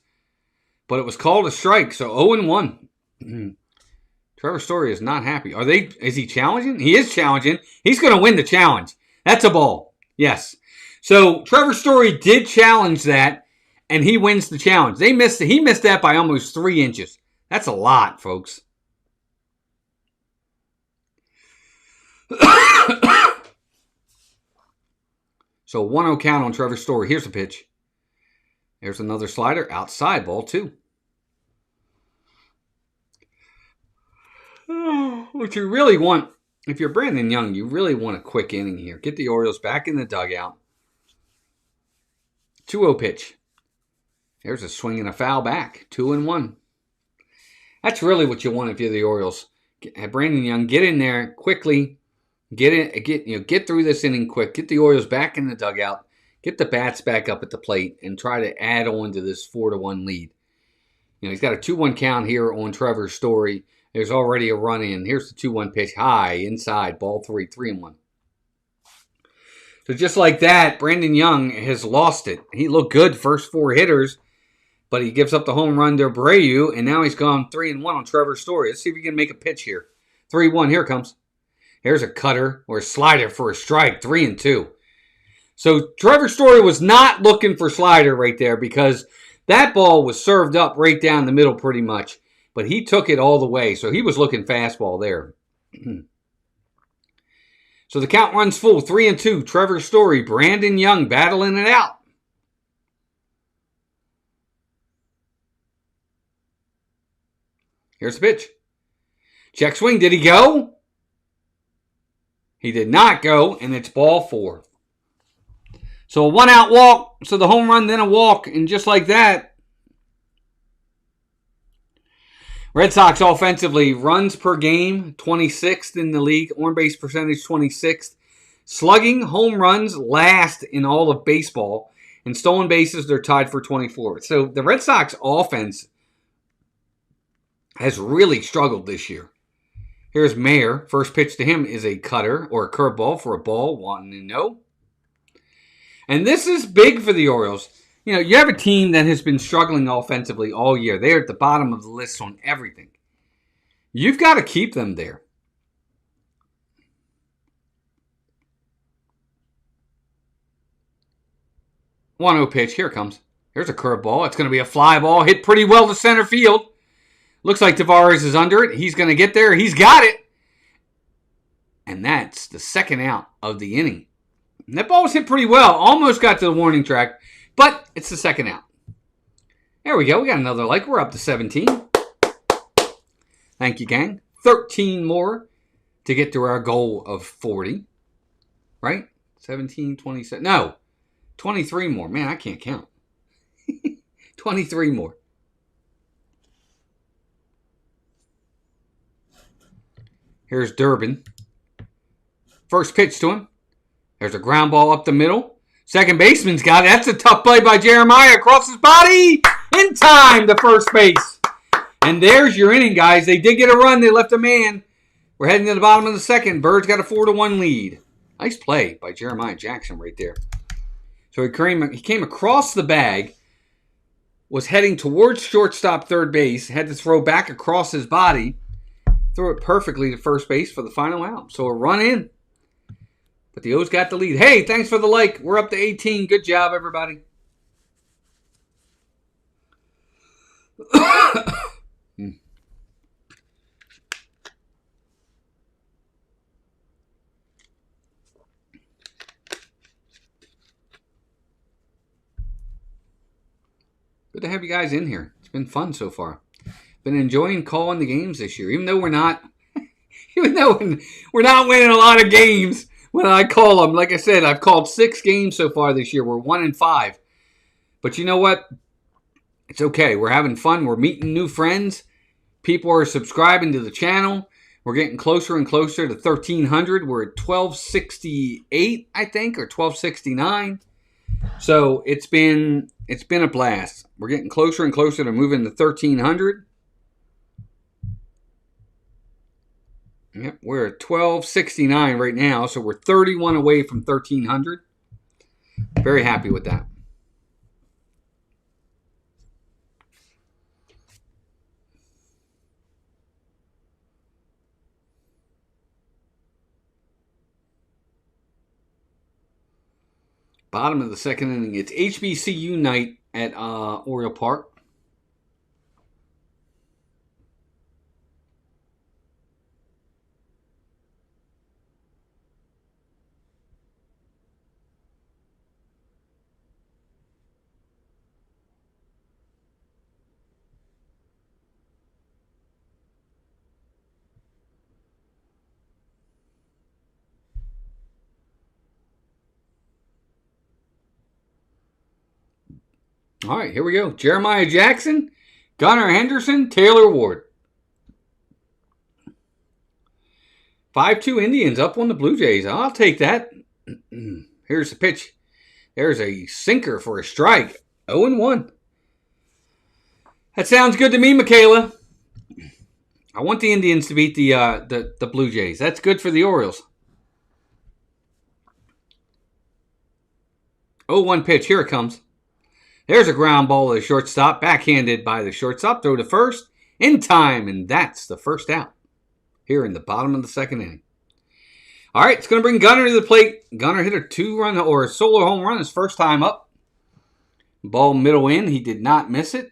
A: but it was called a strike, so 0-1. Trevor Story is not happy. Is he challenging? He is challenging. He's going to win the challenge. That's a ball. Yes. So Trevor Story did challenge that, and he wins the challenge. He missed that by almost 3 inches. That's a lot, folks. So 1-0 count on Trevor Story. Here's the pitch. There's another slider. Outside, ball 2. What you really want, if you're Brandon Young, you really want a quick inning here. Get the Orioles back in the dugout. 2-0 pitch. There's a swing and a foul back. 2-1. That's really what you want if you're the Orioles. Have Brandon Young get in there quickly. Get through this inning quick. Get the Orioles back in the dugout. Get the bats back up at the plate and try to add on to this 4-1 lead. He's got a 2-1 count here on Trevor Story. There's already a run in. Here's the 2-1 pitch. High, inside, ball 3, 3-1. So just like that, Brandon Young has lost it. He looked good first 4 hitters, but he gives up the home run to Abreu, and now he's gone 3-1 on Trevor Story. Let's see if he can make a pitch here. 3-1, here it comes. Here's a cutter or a slider for a strike, 3-2. So Trevor Story was not looking for slider right there because that ball was served up right down the middle pretty much. But he took it all the way, so he was looking fastball there. So the count runs full, 3-2. Trevor Story, Brandon Young battling it out. Here's the pitch. Check swing, did he go? He did not go, and it's ball 4. So a 1-out walk, so the home run, then a walk, and just like that, Red Sox offensively, runs per game, 26th in the league. On-base percentage, 26th. Slugging, home runs, last in all of baseball. And stolen bases, they're tied for 24th. So the Red Sox offense has really struggled this year. Here's Mayer. First pitch to him is a cutter or a curveball for a ball, 1-0. And this is big for the Orioles. You have a team that has been struggling offensively all year. They're at the bottom of the list on everything. You've got to keep them there. 1-0 pitch. Here it comes. There's a curveball. It's going to be a fly ball. Hit pretty well to center field. Looks like Tavares is under it. He's going to get there. He's got it. And that's the second out of the inning. And that ball was hit pretty well. Almost got to the warning track. But it's the second out. There we go. We got another like. We're up to 17. Thank you, gang. 13 more to get to our goal of 40. Right? 17, 27. No. 23 more. Man, I can't count. 23 more. Here's Durbin. First pitch to him. There's a ground ball up the middle. Second baseman's got it. That's a tough play by Jeremiah. Across his body. In time to first base. And there's your inning, guys. They did get a run. They left a man. We're heading to the bottom of the second. Birds got a 4-1 lead. Nice play by Jeremiah Jackson right there. So he came across the bag. Was heading towards shortstop third base. Had to throw back across his body. Threw it perfectly to first base for the final out. So a run in. But the O's got the lead. Hey, thanks for the like. We're up to 18. Good job, everybody. Good to have you guys in here. It's been fun so far. Been enjoying calling the games this year, even though we're not winning a lot of games. When I call them, like I said, I've called 6 games so far this year. We're 1-5. But you know what? It's okay. We're having fun. We're meeting new friends. People are subscribing to the channel. We're getting closer and closer to 1,300. We're at 1,268, I think, or 1,269. So it's been a blast. We're getting closer and closer to moving to 1,300. Yep, we're at 1,269 right now, so we're 31 away from 1,300. Very happy with that. Bottom of the second inning. It's HBCU night at Oriole Park. All right, here we go. Jeremiah Jackson, Gunnar Henderson, Taylor Ward. 5-2 Indians up on the Blue Jays. I'll take that. Here's the pitch. There's a sinker for a strike. 0-1. That sounds good to me, Michaela. I want the Indians to beat the Blue Jays. That's good for the Orioles. 0-1 pitch. Here it comes. There's a ground ball to the shortstop. Backhanded by the shortstop. Throw to first. In time. And that's the first out. Here in the bottom of the second inning. All right. It's going to bring Gunnar to the plate. Gunnar hit a 2-run or a solo home run his first time up. Ball middle in. He did not miss it.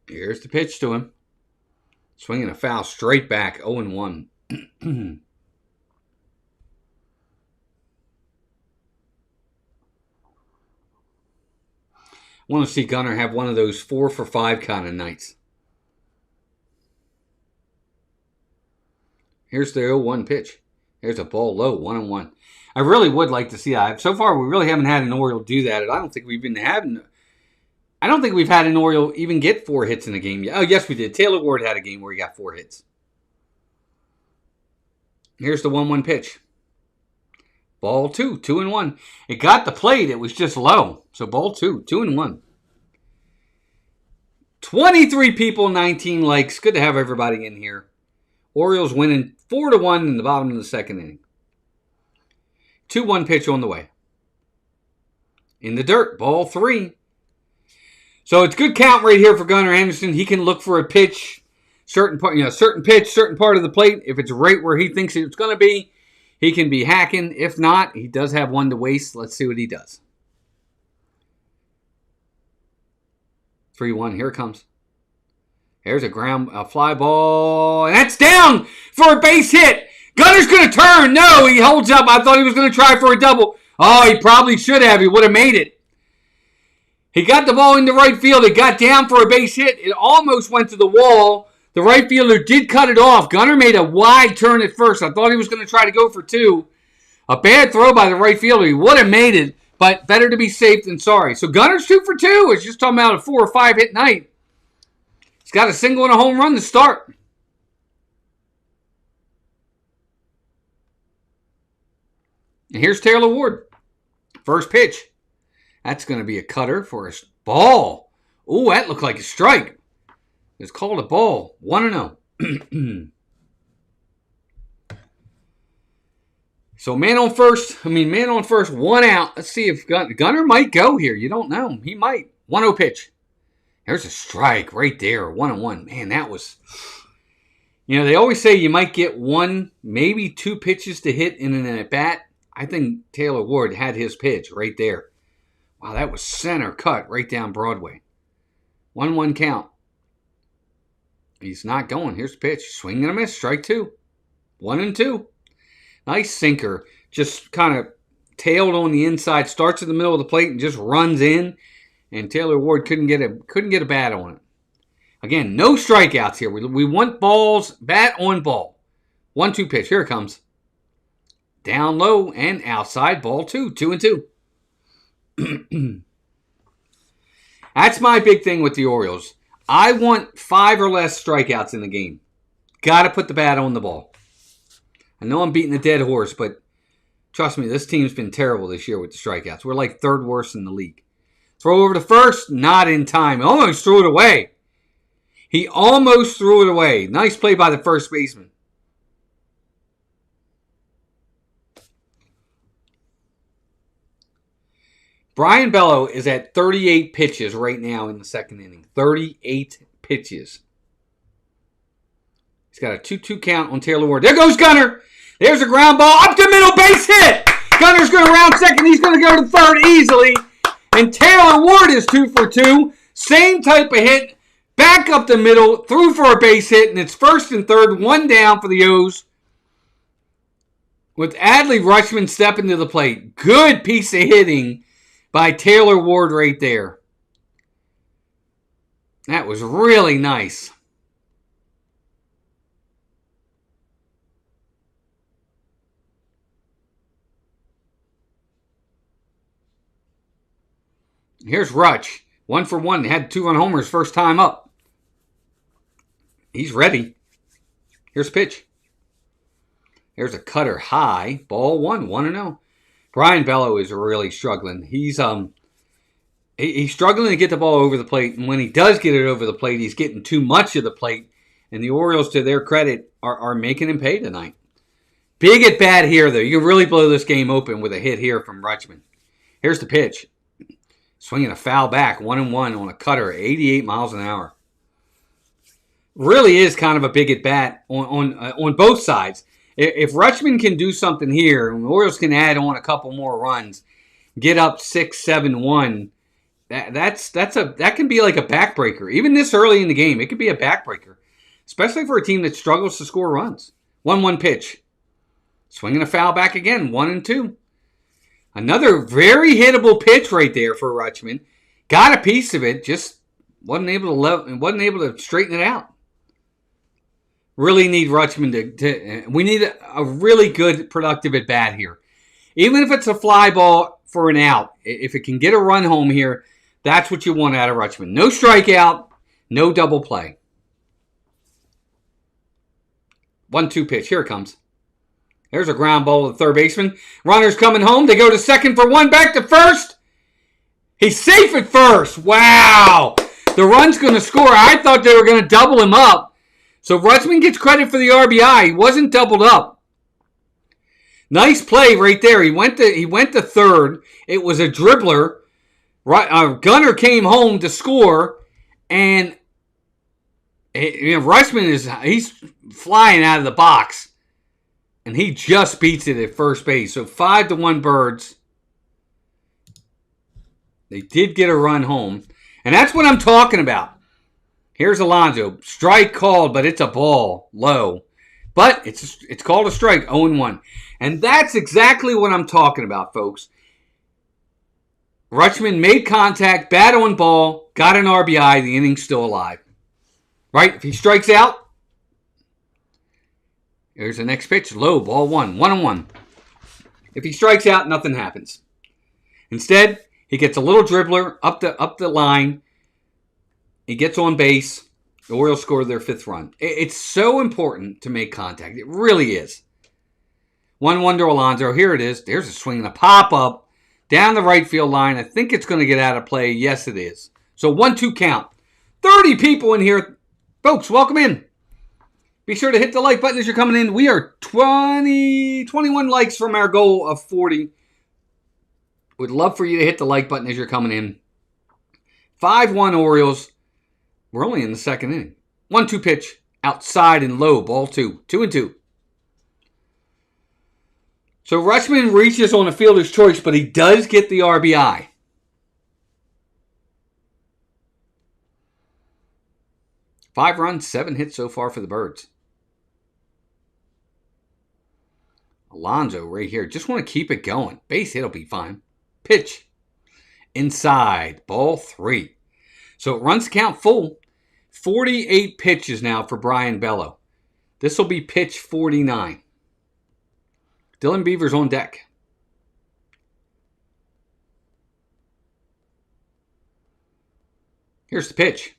A: Here's the pitch to him. Swinging a foul straight back, 0-1. I want to see Gunnar have one of those 4-for-5 kind of nights. Here's the 0-1 pitch. There's a ball low, 1-1. I really would like to see that. So far, we really haven't had an Oriole do that. I don't think we've had an Oriole even get 4 hits in a game yet. Oh, yes, we did. Taylor Ward had a game where he got 4 hits. Here's the 1-1 pitch. Ball 2, 2-1. It got the plate. It was just low. So ball 2, 2-1. 23 people, 19 likes. Good to have everybody in here. Orioles winning 4-1 in the bottom of the second inning. 2-1 pitch on the way. In the dirt, ball 3. So it's good count right here for Gunnar Henderson. He can look for a pitch, certain part of the plate. If it's right where he thinks it's going to be, he can be hacking. If not, he does have one to waste. Let's see what he does. 3-1. Here it comes. There's a fly ball, and that's down for a base hit. Gunnar's going to turn. No, he holds up. I thought he was going to try for a double. Oh, he probably should have. He would have made it. He got the ball into right field. It got down for a base hit. It almost went to the wall. The right fielder did cut it off. Gunnar made a wide turn at first. I thought he was going to try to go for 2. A bad throw by the right fielder. He would have made it, but better to be safe than sorry. So Gunnar's 2 for 2. It's just talking about a 4 or 5 hit night. He's got a single and a home run to start. And here's Taylor Ward. First pitch. That's going to be a cutter for a ball. Ooh, that looked like a strike. It's called a ball. 1-0. So man on first, 1 out. Let's see if Gunnar might go here. You don't know. He might. 1-0 pitch. There's a strike right there. 1-1. Man, that was... they always say you might get 1, maybe 2 pitches to hit in an at-bat. I think Taylor Ward had his pitch right there. Wow, that was center cut right down Broadway. 1-1 count. He's not going. Here's the pitch. Swing and a miss. Strike 2. 1-2. Nice sinker. Just kind of tailed on the inside. Starts in the middle of the plate and just runs in. And Taylor Ward couldn't get a bat on it. Again, no strikeouts here. We want balls, bat on ball. 1-2 pitch. Here it comes. Down low and outside, ball 2. 2-2. That's my big thing with the Orioles. I want 5 or less strikeouts in the game. Got to put the bat on the ball. I know I'm beating a dead horse, but trust me, this team's been terrible this year with the strikeouts. We're like 3rd worst in the league. Throw over to first, not in time. Almost threw it away. He almost threw it away. Nice play by the first baseman. Brian Bello is at 38 pitches right now in the 2nd inning. 38 pitches. He's got a 2-2 count on Taylor Ward. There goes Gunnar. There's a ground ball up the middle, base hit. Gunner's going to round second. He's going to go to third easily. And Taylor Ward is 2 for 2. Same type of hit. Back up the middle. Through for a base hit. And it's first and third. 1 down for the O's. With Adley Rutschman stepping to the plate. Good piece of hitting by Taylor Ward right there. That was really nice. Here's Rutsch. 1 for 1. Had 2-run homers first time up. He's ready. Here's a pitch. There's a cutter high. Ball 1. 1-0. Brian Bello is really struggling. He's struggling to get the ball over the plate. And when he does get it over the plate, he's getting too much of the plate. And the Orioles, to their credit, are making him pay tonight. Big at bat here, though. You can really blow this game open with a hit here from Rutschman. Here's the pitch. Swinging a foul back, 1-1 on a cutter, 88 miles an hour. Really is kind of a big at bat on both sides. If Rutschman can do something here, and the Orioles can add on a couple more runs, get up 6-7-1, that can be like a backbreaker. Even this early in the game, it could be a backbreaker, especially for a team that struggles to score runs. 1-1 pitch. Swinging a foul back again, 1-2. Another very hittable pitch right there for Rutschman. Got a piece of it, just wasn't able to straighten it out. Really need Rutschman we need a really good productive at bat here. Even if it's a fly ball for an out, if it can get a run home here, that's what you want out of Rutschman. No strikeout, no double play. 1-2 pitch. Here it comes. There's a ground ball to the third baseman. Runner's coming home. They go to second for 1. Back to first. He's safe at first. Wow. The run's going to score. I thought they were going to double him up. So Rutschman gets credit for the RBI. He wasn't doubled up. Nice play right there. He went to third. It was a dribbler. Gunnar came home to score, and Rutschman he's flying out of the box, and he just beats it at first base. So 5-1 Birds. They did get a run home, and that's what I'm talking about. Here's Alonso. Strike called, but it's a ball. Low. But it's called a strike. 0-1. And that's exactly what I'm talking about, folks. Rutschman made contact, bat on ball, got an RBI, the inning's still alive. Right? If he strikes out, here's the next pitch. Low, ball 1. 1-1. If he strikes out, nothing happens. Instead, he gets a little dribbler up the line. He gets on base. The Orioles score their 5th run. It's so important to make contact. It really is. 1-1 to Alonso. Here it is. There's a swing and a pop-up down the right field line. I think it's going to get out of play. Yes, it is. So 1-2 count. 30 people in here. Folks, welcome in. Be sure to hit the like button as you're coming in. We are 21 likes from our goal of 40. Would love for you to hit the like button as you're coming in. 5-1 Orioles. We're only in the 2nd inning. 1-2 pitch. Outside and low. Ball 2. 2-2. So Rutschman reaches on a fielder's choice, but he does get the RBI. Five runs, 7 hits so far for the Birds. Alonso right here. Just want to keep it going. Base hit will be fine. Pitch. Inside. Ball 3. So it runs the count full. 48 pitches now for Brian Bello. This will be pitch 49. Dylan Beaver's on deck. Here's the pitch.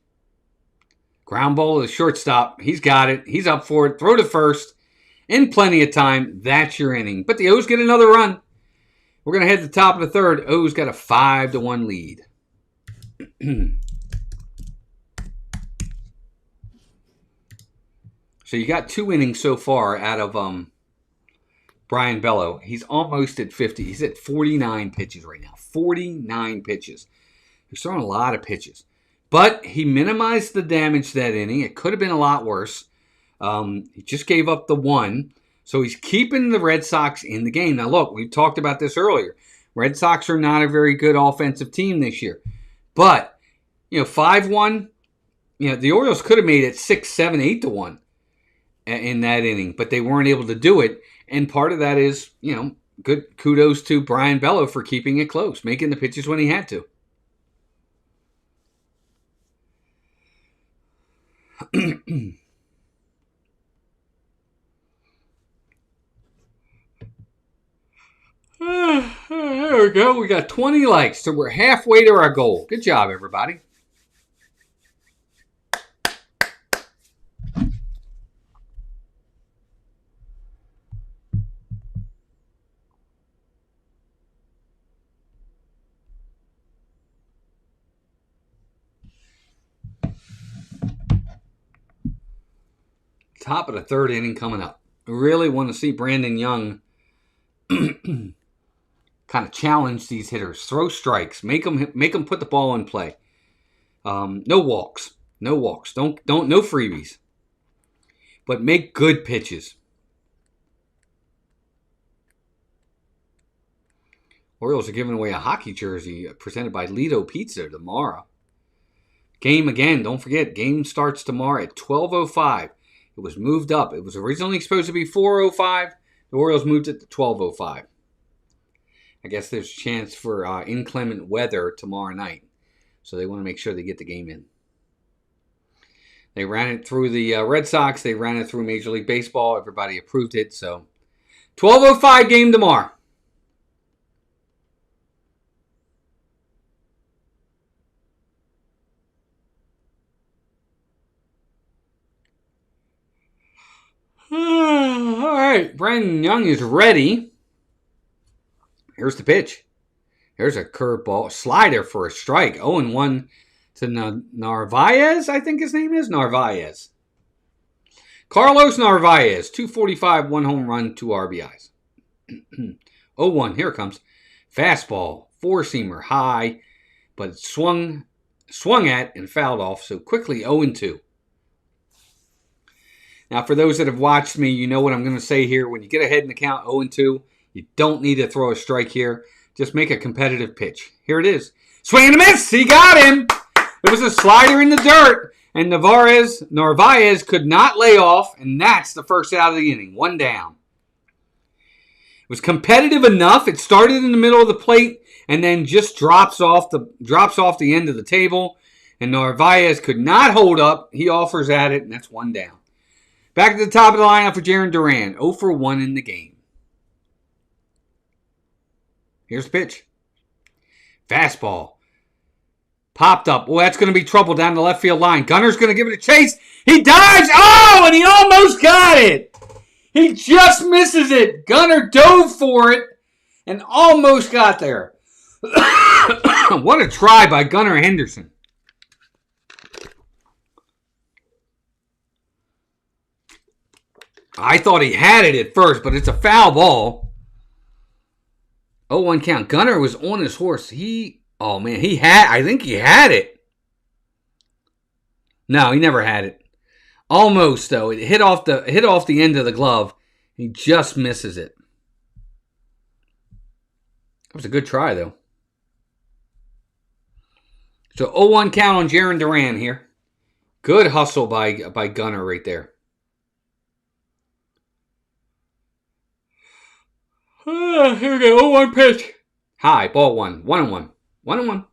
A: Ground ball to the shortstop. He's got it. He's up for it. Throw to first. In plenty of time. That's your inning. But the O's get another run. We're going to head to the top of the third. O's got a 5-1 lead. So you got 2 innings so far out of Brian Bello. He's almost at 50. He's at 49 pitches right now. 49 pitches. He's throwing a lot of pitches. But he minimized the damage that inning. It could have been a lot worse. He just gave up the 1. So he's keeping the Red Sox in the game. Now look, we talked about this earlier. Red Sox are not a very good offensive team this year. But, 5-1, the Orioles could have made it 6, 7, 8-1 in that inning. But they weren't able to do it. And part of that is, good kudos to Brian Bello for keeping it close, making the pitches when he had to. There we go. We got 20 likes, so we're halfway to our goal. Good job, everybody. Top of the third inning coming up. I really want to see Brandon Young kind of challenge these hitters. Throw strikes. Make them put the ball in play. No walks. No walks. Don't no freebies. But make good pitches. Orioles are giving away a hockey jersey presented by Lido Pizza tomorrow. Game again. Don't forget, game starts tomorrow at 12:05. It was moved up. It was originally supposed to be 4:05. The Orioles moved it to 12:05. I guess there's a chance for inclement weather tomorrow night. So they want to make sure they get the game in. They ran it through the Red Sox. They ran it through Major League Baseball. Everybody approved it. So 12:05 game tomorrow. All right, Brandon Young is ready. Here's the pitch. Here's a curveball. Slider for a strike. 0-1 to Narvaez, I think his name is. Narvaez. Carlos Narvaez. 245, 1 home run, 2 RBIs. 0-1, here it comes. Fastball, 4-seamer, high, but swung at and fouled off, so quickly 0-2. Now, for those that have watched me, you know what I'm going to say here. When you get ahead in the count 0-2, you don't need to throw a strike here. Just make a competitive pitch. Here it is. Swing and a miss. He got him. It was a slider in the dirt. And Narvaez could not lay off. And that's the first out of the inning. 1 down. It was competitive enough. It started in the middle of the plate and then just drops off the end of the table. And Narvaez could not hold up. He offers at it, and that's 1 down. Back at the top of the lineup for Jarren Duran. 0 for 1 in the game. Here's the pitch. Fastball. Popped up. Well, that's going to be trouble down the left field line. Gunnar's going to give it a chase. He dives. Oh, and he almost got it. He just misses it. Gunnar dove for it and almost got there. What a try by Gunnar Henderson. I thought he had it at first, but it's a foul ball. 0-1 count. Gunnar was on his horse. I think he had it. No, he never had it. Almost, though. It hit off the end of the glove. He just misses it. That was a good try, though. So 0-1 count on Jarren Duran here. Good hustle by Gunnar right there. Here we go. 0-1 pitch. High. Ball 1. 1-1. 1-1.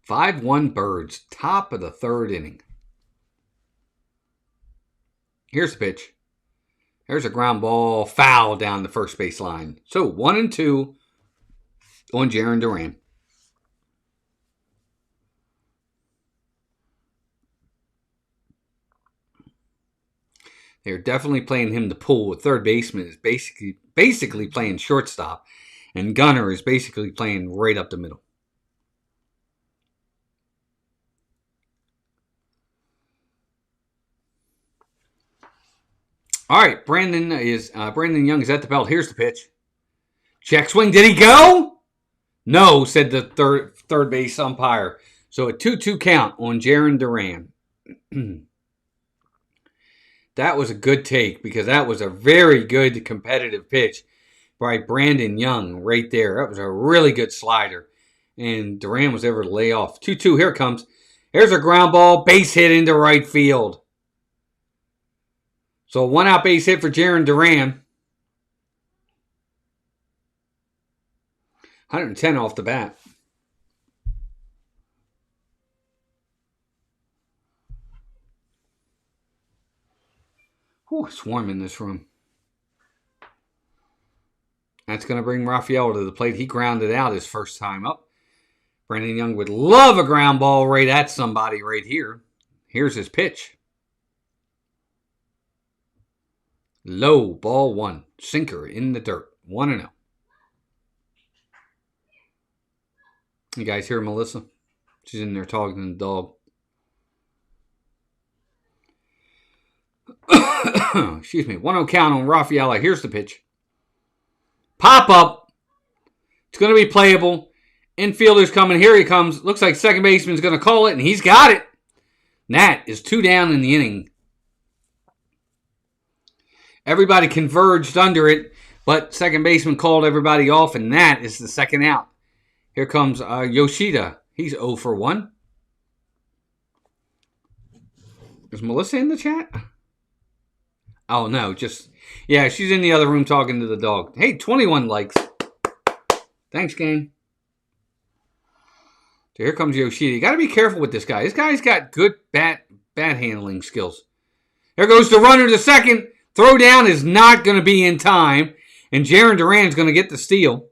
A: Five-1 Birds. Top of the third inning. Here's the pitch. There's a ground ball, foul down the first base line. So 1-2 on Jarren Duran. They're definitely playing him to pull. A third baseman is basically playing shortstop, and Gunnar is basically playing right up the middle. All right, Brandon Young is at the belt. Here's the pitch. Check swing. Did he go? No, said the third base umpire. So a 2-2 count on Jarren Duran. That was a good take because that was a very good competitive pitch by Brandon Young right there. That was a really good slider. And Duran was able to lay off. 2-2, here it comes. Here's a ground ball, base hit into right field. So a 1-out base hit for Jarren Duran. 110 off the bat. Whew, it's warm in this room. That's going to bring Rafael to the plate. He grounded out his first time up. Brandon Young would love a ground ball right at somebody right here. Here's his pitch. Low, ball one. Sinker in the dirt. 1-0. You guys hear Melissa? She's in there talking to the dog. Excuse me. 1-0 count on Rafael. Here's the pitch. Pop up. It's going to be playable. Infielder's coming. Here he comes. Looks like second baseman's going to call it, and he's got it. Nat is 2 down in the inning. Everybody converged under it, but second baseman called everybody off, and that is the second out. Here comes Yoshida. He's 0 for 1. Is Melissa in the chat? Oh, no, yeah, she's in the other room talking to the dog. Hey, 21 likes. Thanks, gang. So here comes Yoshida. You got to be careful with this guy. This guy's got good bat handling skills. There goes the runner to second. Throw down is not going to be in time. And Jarren Duran's going to get the steal.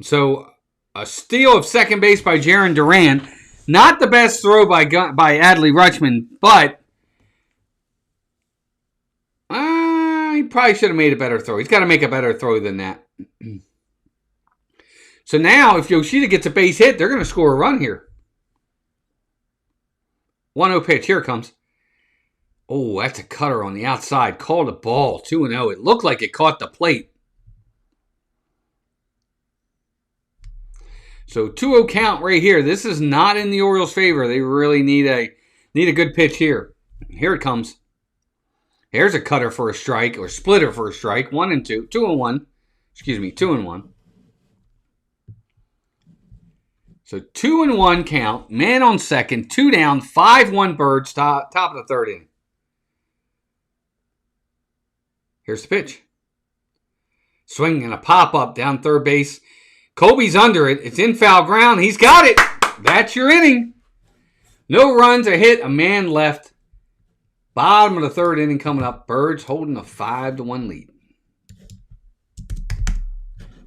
A: So a steal of second base by Jarren Duran. Not the best throw by Adley Rutschman, but he probably should have made a better throw. He's got to make a better throw than that. So now if Yoshida gets a base hit, they're going to score a run here. 1-0 pitch. Here it comes. Oh, that's a cutter on the outside. Called a ball. 2-0. It looked like it caught the plate. So 2-0 count right here. This is not in the Orioles' favor. They really need a good pitch here. Here it comes. Here's a cutter for a strike, or splitter for a strike. 1-2. 2-1. Excuse me, 2-1. So 2-1 count. Man on second. 2 down. 5-1 Birds. Top of the third inning. Here's the pitch. Swing and a pop-up down third base. Kobe's under it. It's in foul ground. He's got it. That's your inning. No runs, a hit, a man left. Bottom of the third inning coming up. Birds holding a 5-1 lead.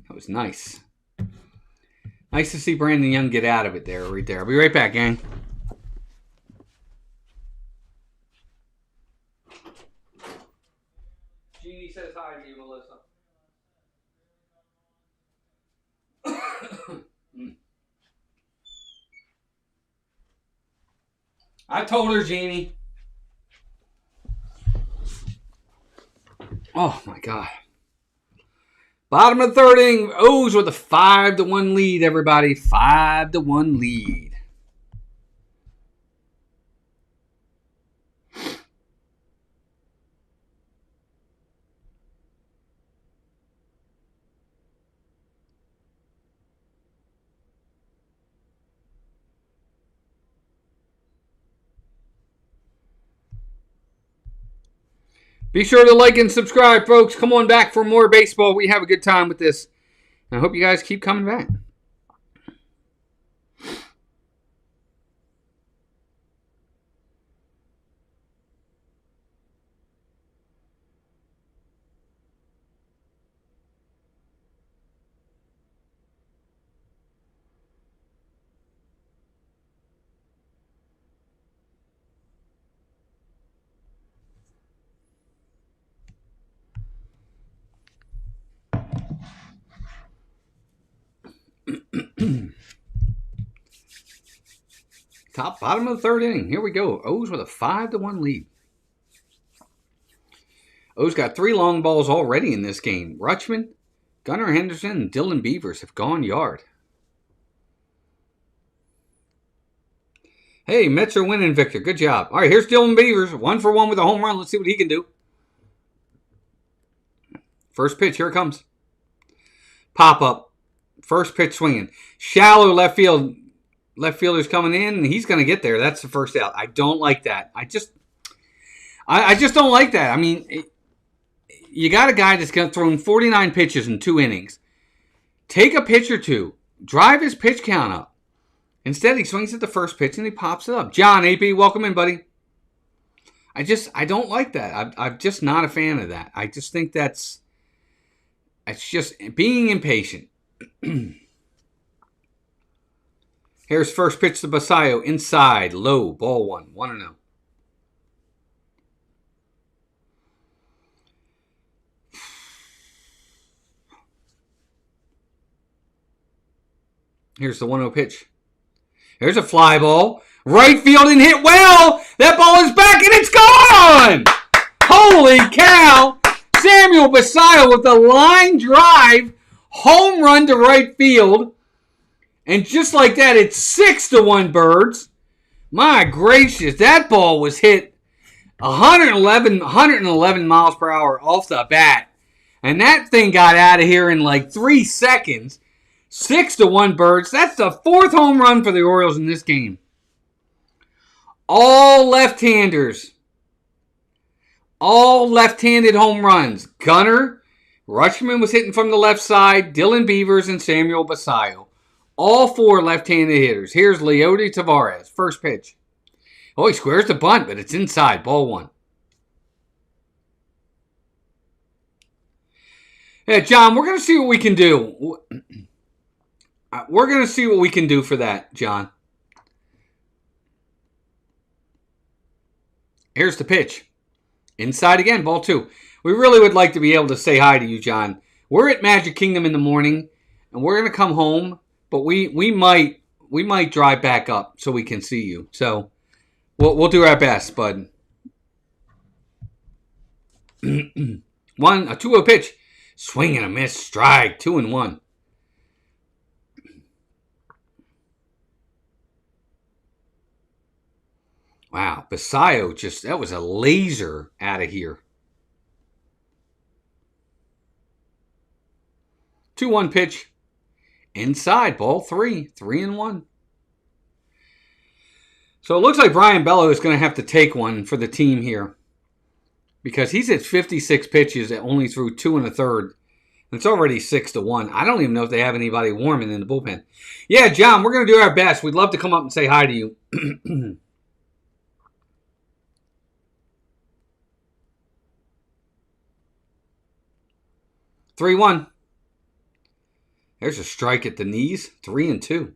A: That was nice. Nice to see Brandon Young get out of it there, right there. I'll be right back, gang. Jeannie says hi to you, Melissa. I told her, Jeannie. Oh, my God. Bottom of the third inning. O's with a 5-1 lead, everybody. 5-1 lead. Be sure to like and subscribe, folks. Come on back for more baseball. We have a good time with this. And I hope you guys keep coming back. Bottom of the third inning. Here we go. O's with a 5-1 lead. O's got 3 long balls already in this game. Rutschman, Gunnar, Henderson, and Dylan Beavers have gone yard. Hey, Mets are winning, Victor. Good job. All right, here's Dylan Beavers. 1 for 1 with a home run. Let's see what he can do. First pitch. Here it comes. Pop up. First pitch swinging. Shallow left field. Left fielder's coming in, and he's going to get there. That's the first out. I don't like that. I just don't like that. I mean, you got a guy that's thrown 49 pitches in 2 innings. Take a pitch or two. Drive his pitch count up. Instead, he swings at the first pitch and he pops it up. John, AP, welcome in, buddy. I don't like that. I'm just not a fan of that. I just think it's just being impatient. Here's first pitch to Basayo. Inside, low, ball 1. 1-0. Here's the 1-0 pitch. There's a fly ball. Right field and hit well. That ball is back and it's gone. Holy cow. Samuel Basayo with the line drive. Home run to right field. And just like that, it's 6-1 Birds. My gracious, that ball was hit 111 miles per hour off the bat. And that thing got out of here in like 3 seconds. 6-1 Birds. That's the 4th home run for the Orioles in this game. All left-handers. All left-handed home runs. Gunnar, Rutschman was hitting from the left side. Dylan Beavers and Samuel Basayo. All 4 left-handed hitters. Here's Leody Tavares. First pitch. Oh, he squares the bunt, but it's inside. Ball 1. Yeah, John, we're going to see what we can do. We're going to see what we can do for that, John. Here's the pitch. Inside again, ball 2. We really would like to be able to say hi to you, John. We're at Magic Kingdom in the morning, and we're going to come home, but we might drive back up so we can see you. So we'll do our best, bud. A 2-0 pitch. Swing and a miss. Strike. 2-1. Wow, Basayo that was a laser out of here. 2-1 pitch. Inside, ball 3. 3-1. So it looks like Brian Bello is going to have to take one for the team here. Because he's at 56 pitches that only threw 2 1/3. It's already 6-1. I don't even know if they have anybody warming in the bullpen. Yeah, John, we're going to do our best. We'd love to come up and say hi to you. 3-1. There's a strike at the knees. 3-2.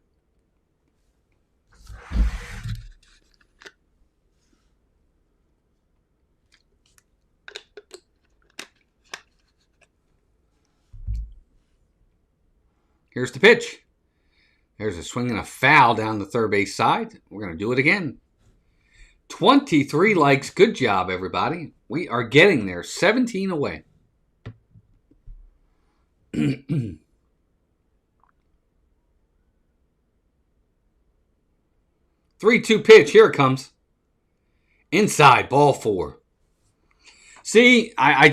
A: Here's the pitch. There's a swing and a foul down the third base side. We're going to do it again. 23 likes. Good job, everybody. We are getting there. 17 away. 3-2 pitch. Here it comes. Inside, ball 4. See, I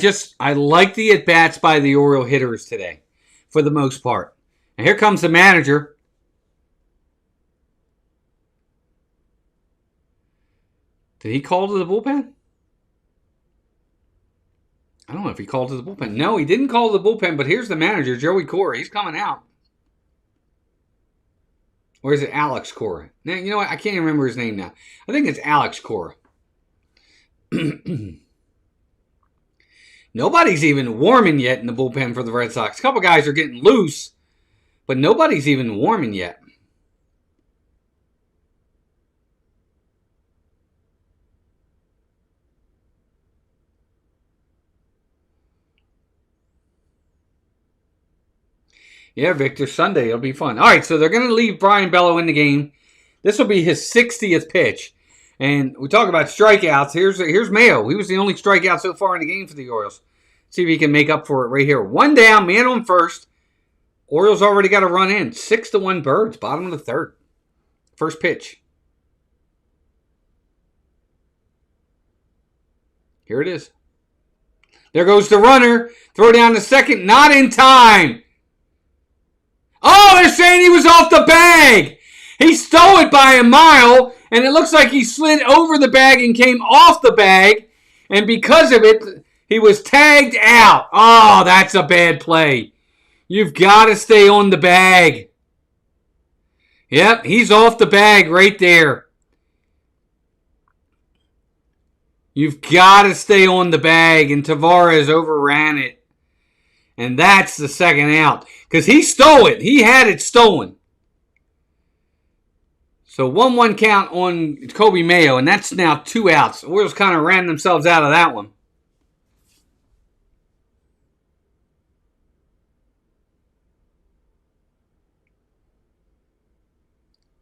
A: like the at-bats by the Oriole hitters today, for the most part. And here comes the manager. Did he call to the bullpen? I don't know if he called to the bullpen. No, he didn't call to the bullpen, but here's the manager, Joey Cora. He's coming out. Or is it Alex Cora? Now, you know what? I can't even remember his name now. I think it's Alex Cora. Nobody's even warming yet in the bullpen for the Red Sox. A couple guys are getting loose, but nobody's even warming yet. Yeah, Victor, Sunday. It'll be fun. All right, so they're going to leave Brian Bello in the game. This will be his 60th pitch. And we talk about strikeouts. Here's Mayo. He was the only strikeout so far in the game for the Orioles. See if he can make up for it right here. One down, man on first. Orioles already got a run in. 6-1 Birds, bottom of the third. First pitch. Here it is. There goes the runner. Throw down the second. Not in time. Oh, they're saying he was off the bag. He stole it by a mile, and it looks like he slid over the bag and came off the bag. And because of it, he was tagged out. Oh, that's a bad play. You've got to stay on the bag. Yep, he's off the bag right there. You've got to stay on the bag, and Tavares overran it. And that's the second out. Because he stole it. He had it stolen. So 1-1 count on Kobe Mayo. And that's now 2 outs. The Orioles kind of ran themselves out of that one.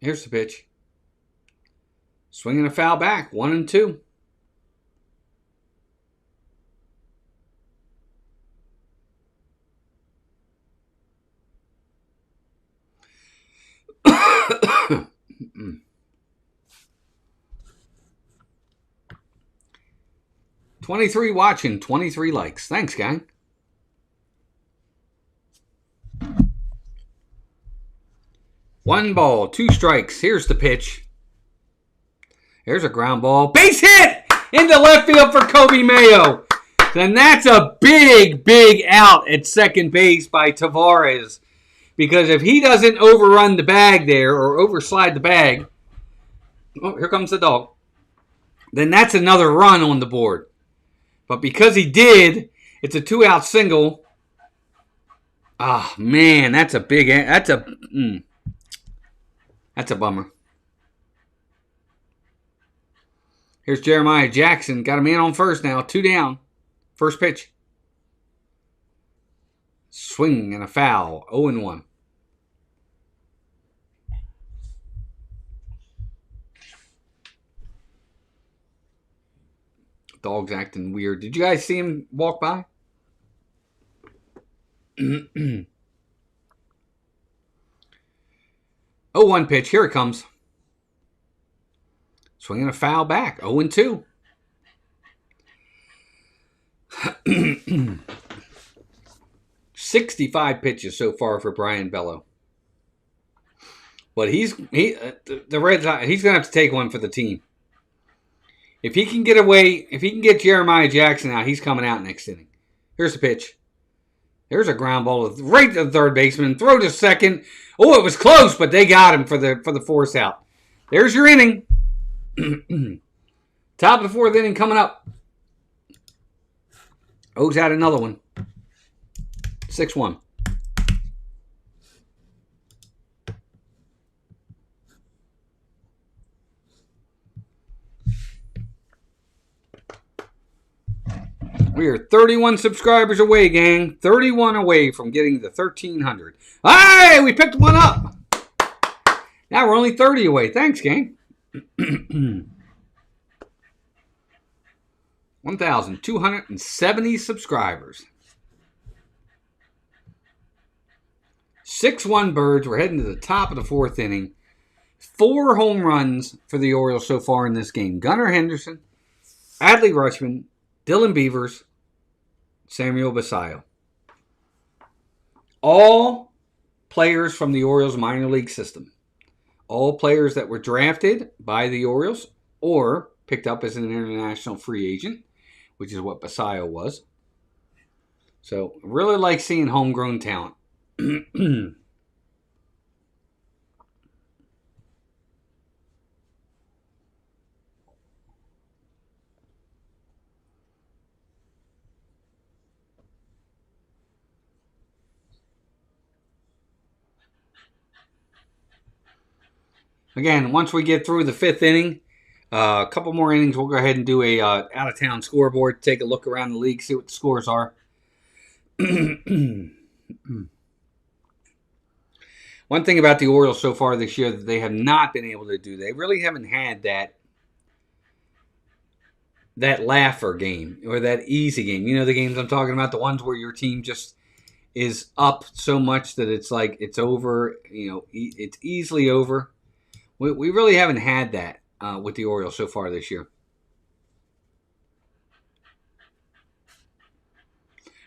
A: Here's the pitch. Swinging a foul back. 1-2. Mm. 23 watching, 23 likes. Thanks, gang. One ball, 2 strikes. Here's the pitch. Here's a ground ball. Base hit into left field for Kobe Mayo. Then that's a big, big out at second base by Tavares. Because if he doesn't overrun the bag there or overslide the bag, oh, here comes the dog, then that's another run on the board. But because he did, it's a 2-out single. Ah, man, that's a big, that's a bummer. Here's Jeremiah Jackson. Got a man on first now. 2 down. First pitch. Swing and a foul. 0-1. Dog's acting weird. Did you guys see him walk by? 0-1 pitch. Here it comes. Swinging a foul back. 0-2. 65 pitches so far for Brian Bello. But the Red Sox, he's going to have to take one for the team. If he can get Jeremiah Jackson out, he's coming out next inning. Here's the pitch. There's a ground ball right to the third baseman. Throw to second. Oh, it was close, but they got him for the force out. There's your inning. Top of the 4th inning coming up. O's had another one. 6-1. We are 31 subscribers away, gang. 31 away from getting the 1,300. Hey, we picked one up. Now we're only 30 away. Thanks, gang. 1,270 subscribers. 6-1 Birds. We're heading to the top of the 4th inning. 4 home runs for the Orioles so far in this game. Gunnar Henderson, Adley Rutschman, Dylan Beavers, Samuel Basayo. All players from the Orioles minor league system. All players that were drafted by the Orioles or picked up as an international free agent, which is what Basayo was. So, really like seeing homegrown talent. Again, once we get through the 5th inning, a couple more innings, we'll go ahead and do a out-of-town scoreboard, take a look around the league, see what the scores are. One thing about the Orioles so far this year that they have not been able to do, they really haven't had that laugher game or that easy game. You know the games I'm talking about, the ones where your team just is up so much that it's like it's over. It's easily over. We really haven't had that with the Orioles so far this year.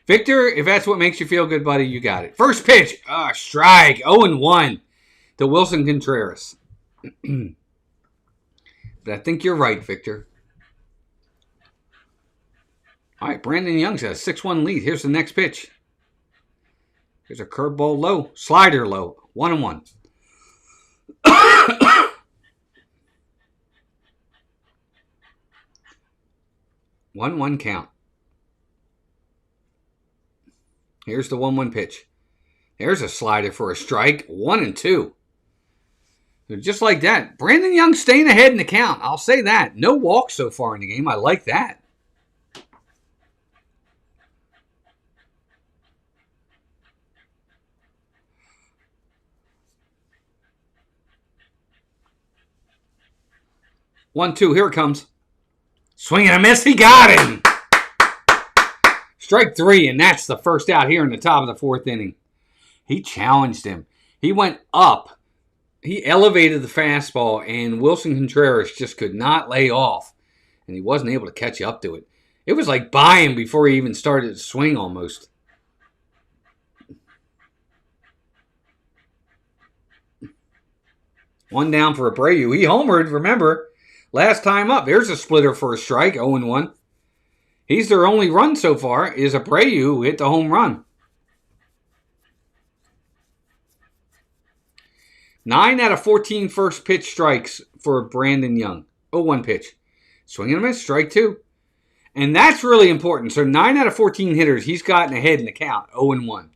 A: Victor, if that's what makes you feel good, buddy, you got it. First pitch, strike, 0-1 to Wilson Contreras. But I think you're right, Victor. All right, Brandon Young's got a 6-1 lead. Here's the next pitch. Here's a curveball low, slider low, 1-1. 1-1 count. Here's the 1-1 pitch. There's a slider for a strike. 1-2. Just like that. Brandon Young staying ahead in the count. I'll say that. No walks so far in the game. I like that. One, two. Here it comes. Swing and a miss. He got him. Strike 3, and that's the first out here in the top of the 4th inning. He challenged him. He went up. He elevated the fastball, and Wilson Contreras just could not lay off, and he wasn't able to catch up to it. It was like by him before he even started to swing almost. One down for Abreu. He homered, remember, last time up. There's a splitter for a strike, 0-1. He's their only run so far, is Abreu who hit the home run. 9 out of 14 first pitch strikes for Brandon Young. 0-1 pitch. Swing and a miss, strike 2. And that's really important. So 9 out of 14 hitters, he's gotten ahead in the count, 0-1.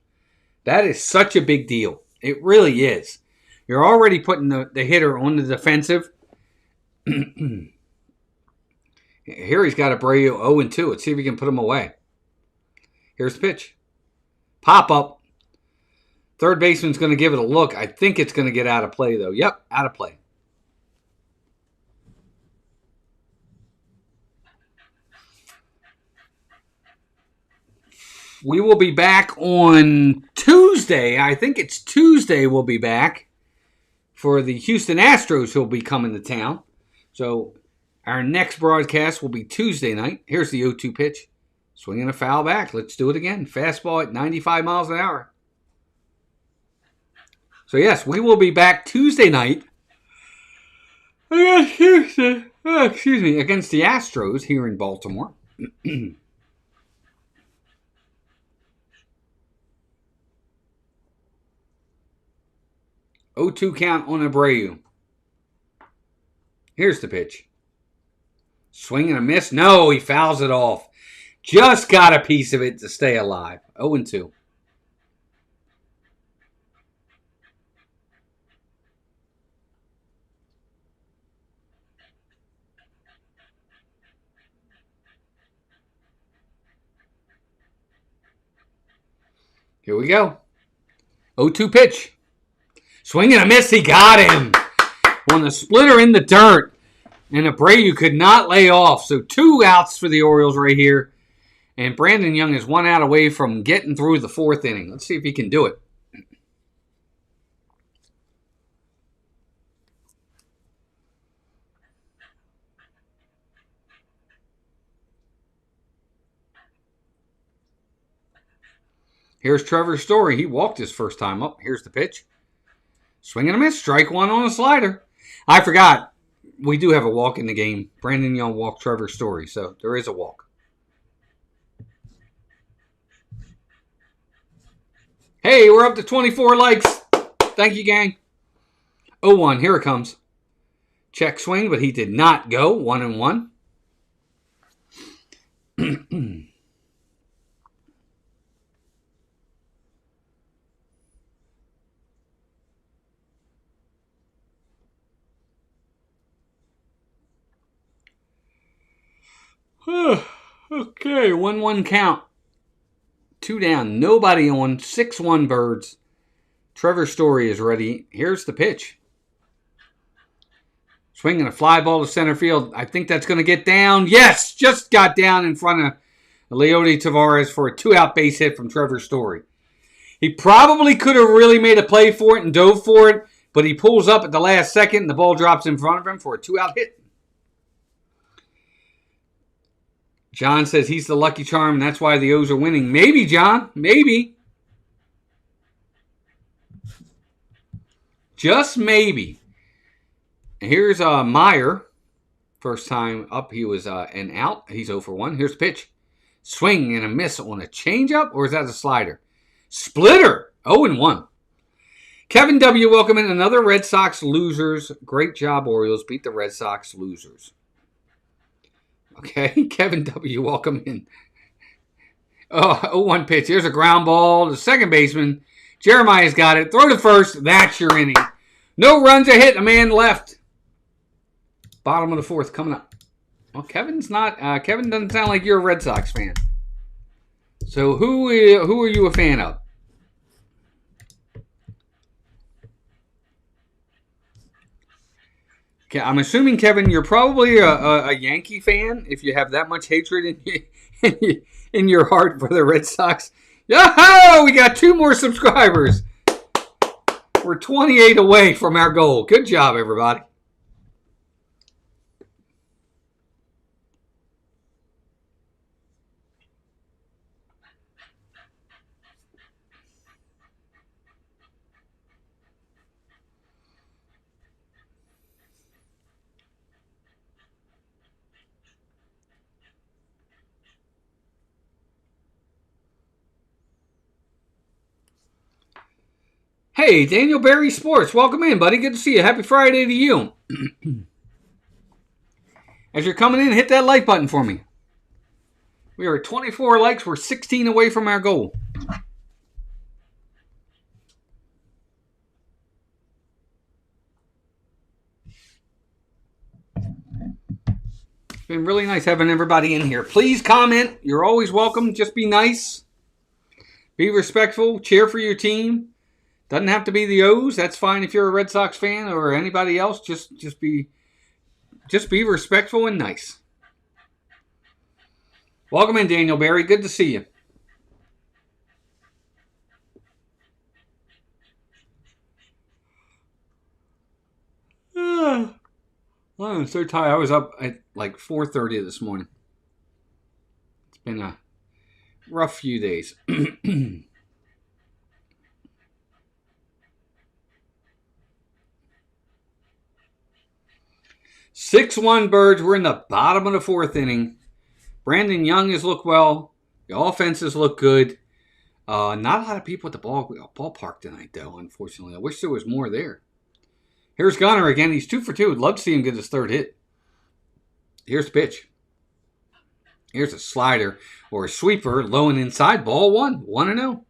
A: That is such a big deal. It really is. You're already putting the hitter on the defensive. Here he's got Abreu 0-2. Let's see if we can put him away. Here's the pitch. Pop up. Third baseman's going to give it a look. I think it's going to get out of play, though. Yep, out of play. We will be back on Tuesday. I think it's Tuesday we'll be back for the Houston Astros who will be coming to town. So our next broadcast will be Tuesday night. Here's the 0-2 pitch. Swinging a foul back. Let's do it again. Fastball at 95 miles an hour. So, yes, we will be back Tuesday night against the Astros here in Baltimore. 0-2 count on Abreu. Here's the pitch. Swing and a miss. No, he fouls it off. Just got a piece of it to stay alive. 0-2. Here we go. 0-2 pitch. Swing and a miss. He got him. On the splitter in the dirt. And Abreu could not lay off. So 2 outs for the Orioles right here. And Brandon Young is 1 out away from getting through the 4th inning. Let's see if he can do it. Here's Trevor Story. He walked his first time up. Here's the pitch. Swing and a miss. Strike 1 on a slider. I forgot. We do have a walk in the game. Brandon Young walked Trevor Story, so there is a walk. Hey, we're up to 24 likes. Thank you, gang. 0-1. Here it comes. Check swing, but he did not go. 1-1. Okay, 1-1 count. 2 down. Nobody on. 6-1 Birds. Trevor Story is ready. Here's the pitch. Swinging a fly ball to center field. I think that's going to get down. Yes! Just got down in front of Leody Taveras for a 2-out base hit from Trevor Story. He probably could have really made a play for it and dove for it, but he pulls up at the last second and the ball drops in front of him for a 2-out hit. John says he's the lucky charm and that's why the O's are winning. Maybe, John. Maybe. Just maybe. Here's Meyer. First time up, he was an out. He's 0 for 1. Here's the pitch. Swing and a miss on a changeup, or is that a slider? Splitter. 0 and 1. Kevin W. welcome in another Red Sox losers. Great job, Orioles. Beat the Red Sox losers. Okay, Kevin W. welcome in. Oh, 0-1 pitch. Here's a ground ball. The second baseman. Jeremiah's got it. Throw to first. That's your inning. No runs, a hit, a man left. Bottom of the fourth coming up. Well, Kevin's not. Kevin doesn't sound like you're a Red Sox fan. So who are you a fan of? Okay, I'm assuming, Kevin, you're probably a Yankee fan if you have that much hatred in your heart for the Red Sox. Yo-ho! We got 2 more subscribers. We're 28 away from our goal. Good job, everybody. Hey, Daniel Barry Sports. Welcome in, buddy. Good to see you. Happy Friday to you. As you're coming in, hit that like button for me. We are at 24 likes. We're 16 away from our goal. It's been really nice having everybody in here. Please comment. You're always welcome. Just be nice. Be respectful. Cheer for your team. Doesn't have to be the O's. That's fine if you're a Red Sox fan or anybody else. Just be respectful and nice. Welcome in, Daniel Barry. Good to see you. I'm so tired. I was up at like 4:30 this morning. It's been a rough few days. 6-1 Birds. We're in the bottom of the 4th inning. Brandon Young has looked well. The offenses look good. Not a lot of people at the ballpark tonight, though, unfortunately. I wish there was more there. Here's Gunnar again. He's 2 for 2. Would love to see him get his 3rd hit. Here's the pitch. Here's a slider or a sweeper, low and inside. Ball 1. 1-0.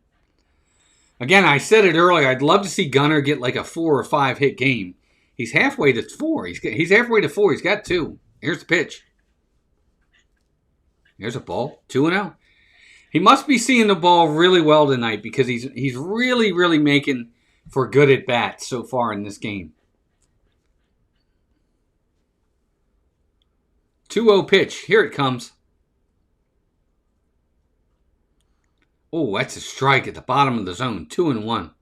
A: Again, I said it earlier. I'd love to see Gunnar get like a 4 or 5 hit game. He's halfway to 4. He's halfway to 4. He's got 2. Here's the pitch. Here's a ball. 2-0. He must be seeing the ball really well tonight because he's really, really making for good at bats so far in this game. 2-0 pitch. Here it comes. Oh, that's a strike at the bottom of the zone. 2-1.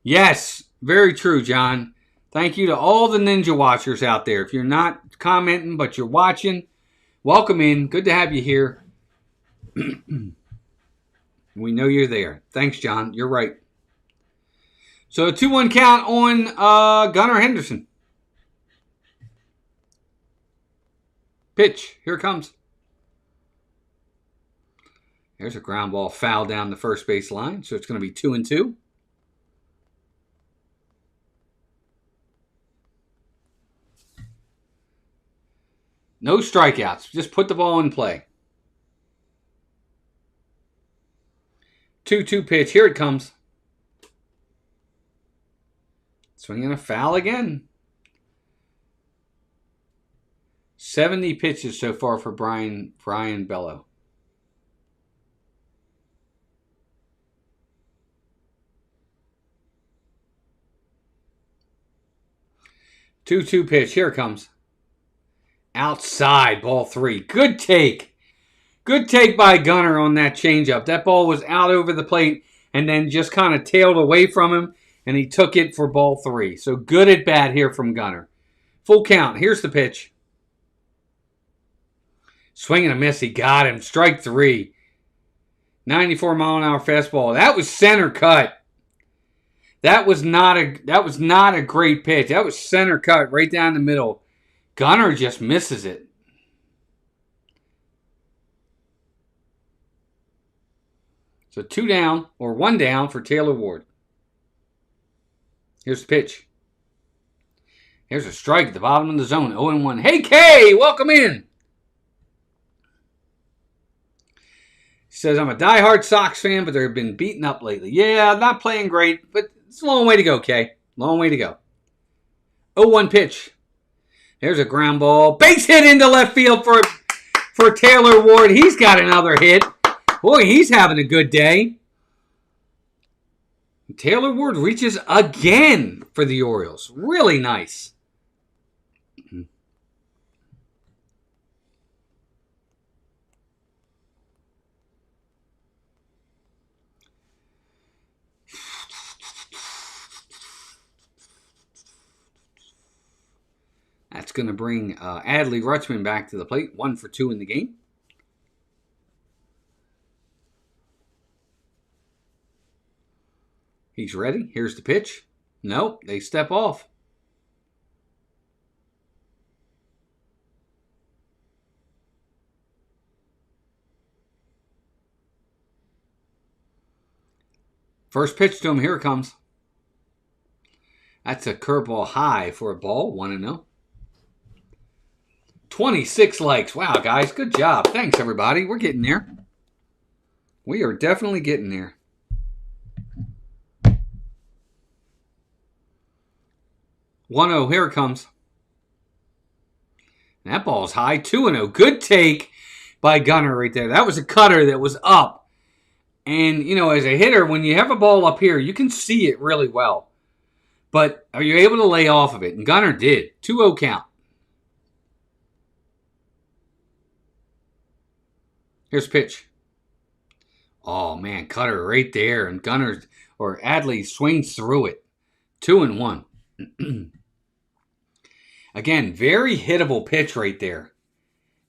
A: Yes, very true, John. Thank you to all the Ninja Watchers out there. If you're not commenting, but you're watching, welcome in. Good to have you here. We know you're there. Thanks, John. You're right. So, 2-1 count on Gunnar Henderson. Pitch. Here it comes. There's a ground ball foul down the first base line. So, it's going to be 2-2. No strikeouts. Just put the ball in play. 2-2 pitch. Here it comes. Swinging a foul again. 70 pitches so far for Brian Bello. 2-2 pitch. Here it comes. Outside, ball 3. Good take. Good take by Gunnar on that changeup. That ball was out over the plate and then just kind of tailed away from him, and he took it for ball 3. So good at bat here from Gunnar. Full count. Here's the pitch. Swing and a miss. He got him. Strike 3. 94-mile-an-hour fastball. That was center cut. That was not a great pitch. That was center cut right down the middle. Gunnar just misses it. So 2 down, or 1 down for Taylor Ward. Here's the pitch. Here's a strike at the bottom of the zone. 0-1. Hey, Kay, welcome in. He says, I'm a diehard Sox fan, but they've been beaten up lately. Yeah, not playing great, but it's a long way to go, Kay. Long way to go. 0-1 pitch. There's a ground ball. Base hit into left field for Taylor Ward. He's got another hit. Boy, he's having a good day. Taylor Ward reaches again for the Orioles. Really nice. That's going to bring Adley Rutschman back to the plate. 1 for 2 in the game. He's ready. Here's the pitch. Nope, they step off. First pitch to him. Here it comes. That's a curveball high for a ball. 1-0. 26 likes. Wow, guys. Good job. Thanks, everybody. We're getting there. We are definitely getting there. 1-0. Here it comes. And that ball's high. 2-0. Good take by Gunnar right there. That was a cutter that was up. And, you know, as a hitter, when you have a ball up here, you can see it really well. But are you able to lay off of it? And Gunnar did. 2-0 count. Here's pitch. Oh, man. Cutter right there. And Gunnar, or Adley, swings through it. 2-1. Again, very hittable pitch right there.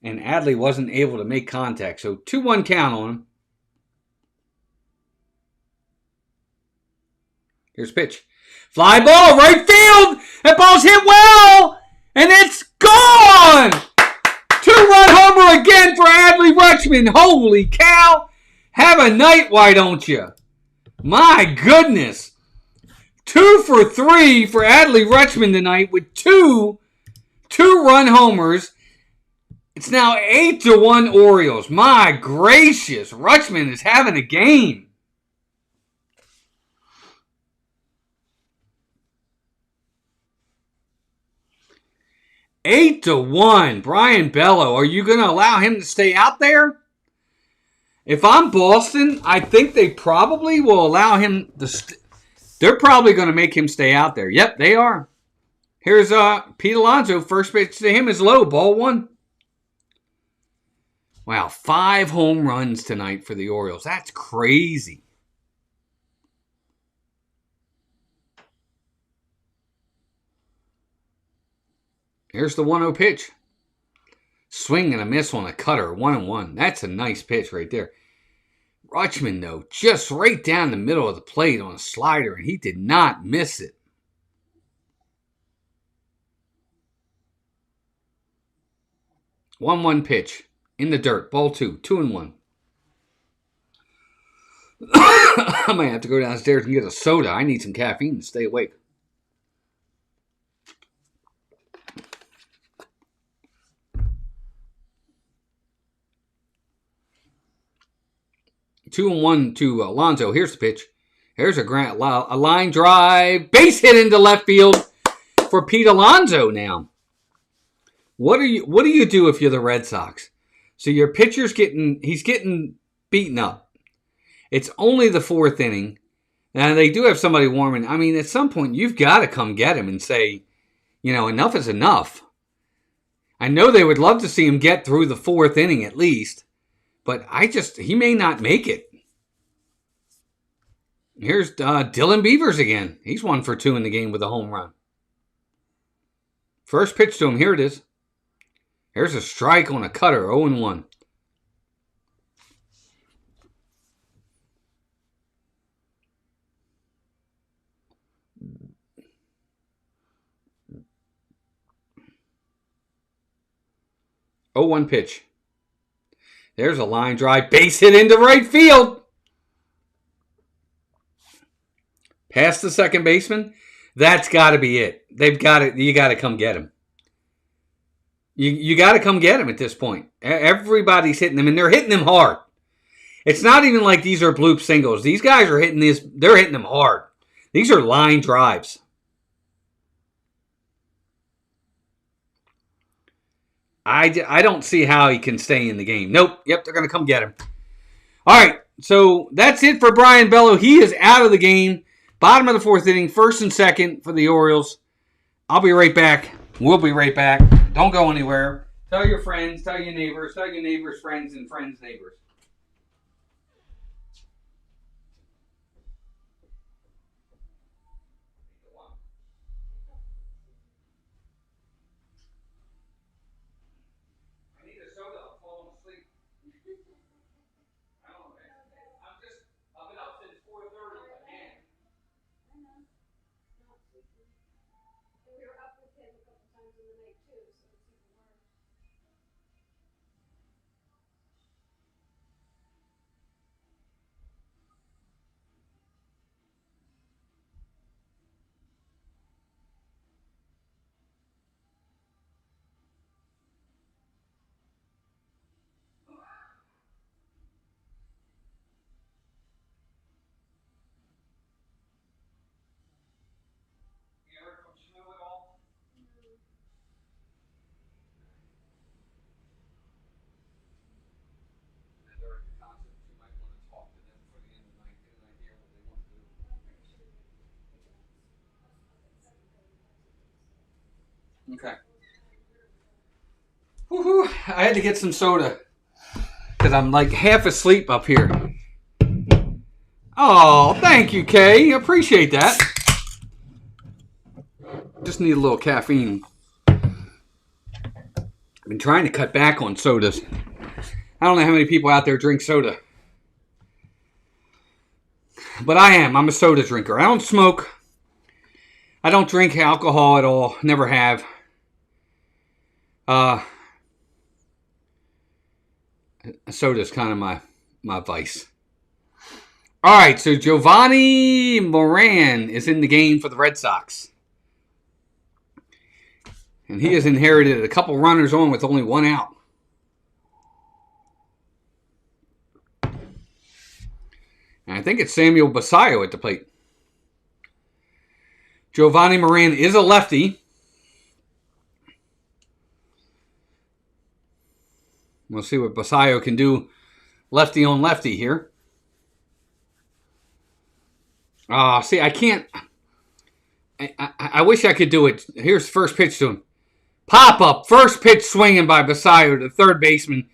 A: And Adley wasn't able to make contact. So 2-1 count on him. Here's pitch. Fly ball, right field. That ball's hit well. And it's gone. 2-run homer again for Adley Rutschman. Holy cow. Have a night, why don't you? My goodness. 2 for 3 for Adley Rutschman tonight with two-run homers. It's now 8-1 Orioles. My gracious. Rutschman is having a game. Eight to 1. Brian Bello, are you going to allow him to stay out there? If I'm Boston, I think they probably will allow him to they're probably going to make him stay out there. Yep, they are. Here's Pete Alonso. First pitch to him is low. Ball 1. Wow, 5 home runs tonight for the Orioles. That's crazy. Here's the 1-0 pitch. Swing and a miss on a cutter. 1-1. That's a nice pitch right there. Rutschman, though, just right down the middle of the plate on a slider, and he did not miss it. One pitch in the dirt. Ball 2. 2-1. I might have to go downstairs and get a soda. I need some caffeine to stay awake. Two and 1 to Alonso. Here's the pitch. Here's a line drive. Base hit into left field for Pete Alonso now. What do you do if you're the Red Sox? So your pitcher's he's getting beaten up. It's only the 4th inning. Now they do have somebody warming. I mean, at some point you've got to come get him and say, enough is enough. I know they would love to see him get through the 4th inning at least, but he may not make it. Here's Dylan Beavers again. He's 1 for 2 in the game with a home run. First pitch to him. Here it is. Here's a strike on a cutter. 0-1. Oh, 1 pitch. There's a line drive. Base hit into right field. Past the second baseman. That's got to be it. They've got it. You got to come get him. You got to come get him at this point. Everybody's hitting him, and they're hitting him hard. It's not even like these are bloop singles. These guys are hitting this. They're hitting them hard. These are line drives. I don't see how he can stay in the game. Nope. Yep, they're going to come get him. All right, so that's it for Brian Bello. He is out of the game. Bottom of the 4th inning, 1st and 2nd for the Orioles. I'll be right back. We'll be right back. Don't go anywhere. Tell your friends, tell your neighbors, friends, and friends' neighbors. Okay. Woo-hoo. I had to get some soda because I'm like half asleep up here. Oh, thank you, Kay. Appreciate that. Just need a little caffeine. I've been trying to cut back on sodas. I don't know how many people out there drink soda. But I am. I'm a soda drinker. I don't smoke. I don't drink alcohol at all. Never have. Soda's kind of my vice. All right, so Giovanni Moran is in the game for the Red Sox. And he has inherited a couple runners on with only 1 out. And I think it's Samuel Basayo at the plate. Giovanni Moran is a lefty. We'll see what Basayo can do lefty on lefty here. See, I can't. I wish I could do it. Here's the first pitch to him. Pop up. First pitch swinging by Basayo, the third baseman.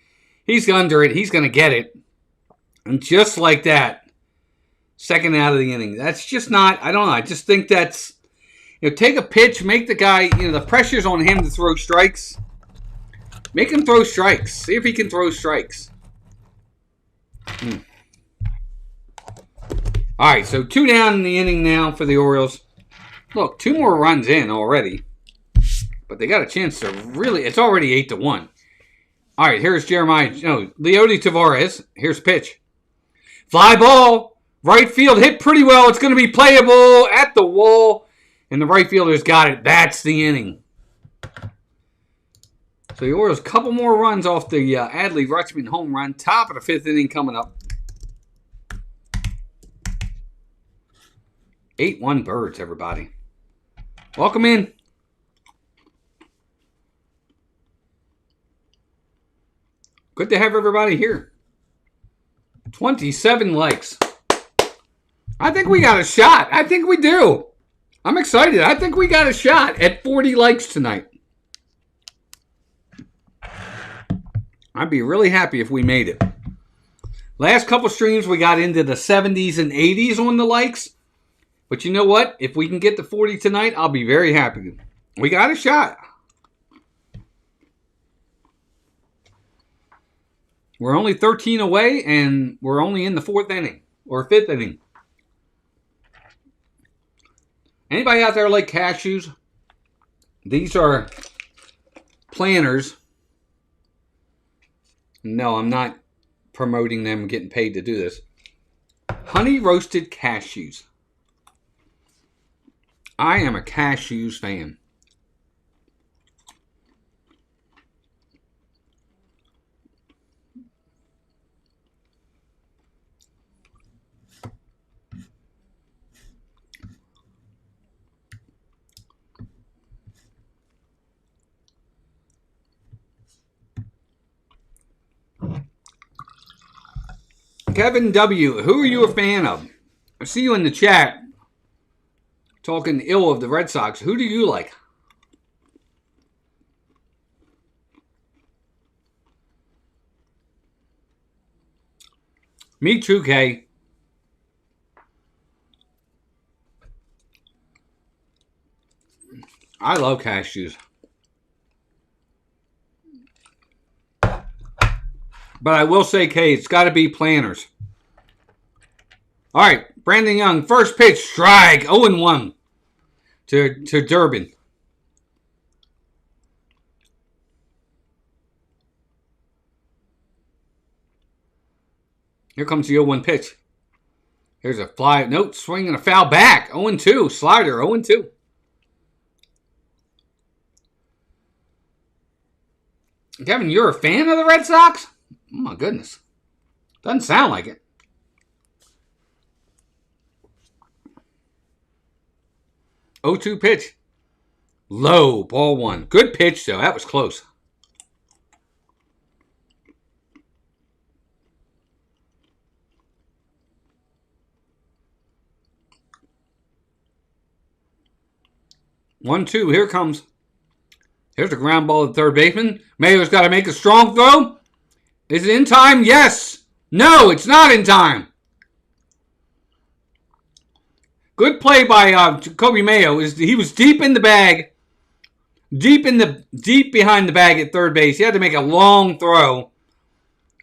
A: He's under it. He's going to get it. And just like that, second out of the inning. That's just not, I don't know. I just think that's, take a pitch, make the guy, the pressure's on him to throw strikes. Make him throw strikes. See if he can throw strikes. All right, so 2 down in the inning now for the Orioles. Look, 2 more runs in already. But they got a chance to really, it's already 8-1. All right, here's Leody Tavares. Here's pitch. Fly ball. Right field hit pretty well. It's going to be playable at the wall. And the right fielder's got it. That's the inning. So the Orioles, a couple more runs off the Adley Rutschman home run. Top of the 5th inning coming up. 8-1 Birds, everybody. Welcome in. Good to have everybody here. 27 likes. I think we got a shot. I think we do. I'm excited. I think we got a shot at 40 likes tonight. I'd be really happy if we made it. Last couple streams, we got into the 70s and 80s on the likes. But you know what? If we can get to 40 tonight, I'll be very happy. We got a shot. We're only 13 away, and we're only in the 4th inning or 5th inning. Anybody out there like cashews? These are planters. No, I'm not promoting them getting paid to do this. Honey roasted cashews. I am a cashews fan. Kevin W., who are you a fan of? I see you in the chat talking ill of the Red Sox. Who do you like? Me too, Kay. I love cashews. But I will say, Kay, it's got to be planters. All right, Brandon Young, first pitch, strike, 0-1 to Durbin. Here comes the 0-1 pitch. Here's a fly, nope, swing and a foul back, 0-2, slider, 0-2. Kevin, you're a fan of the Red Sox? Oh, my goodness. Doesn't sound like it. Oh, 2 pitch. Low, ball 1. Good pitch, though. That was close. One, two. Here comes. Here's a ground ball to third baseman. Mayo's got to make a strong throw. Is it in time? Yes. No, it's not in time. Good play by Jacoby Mayo. He was deep in the bag, deep behind the bag at third base. He had to make a long throw,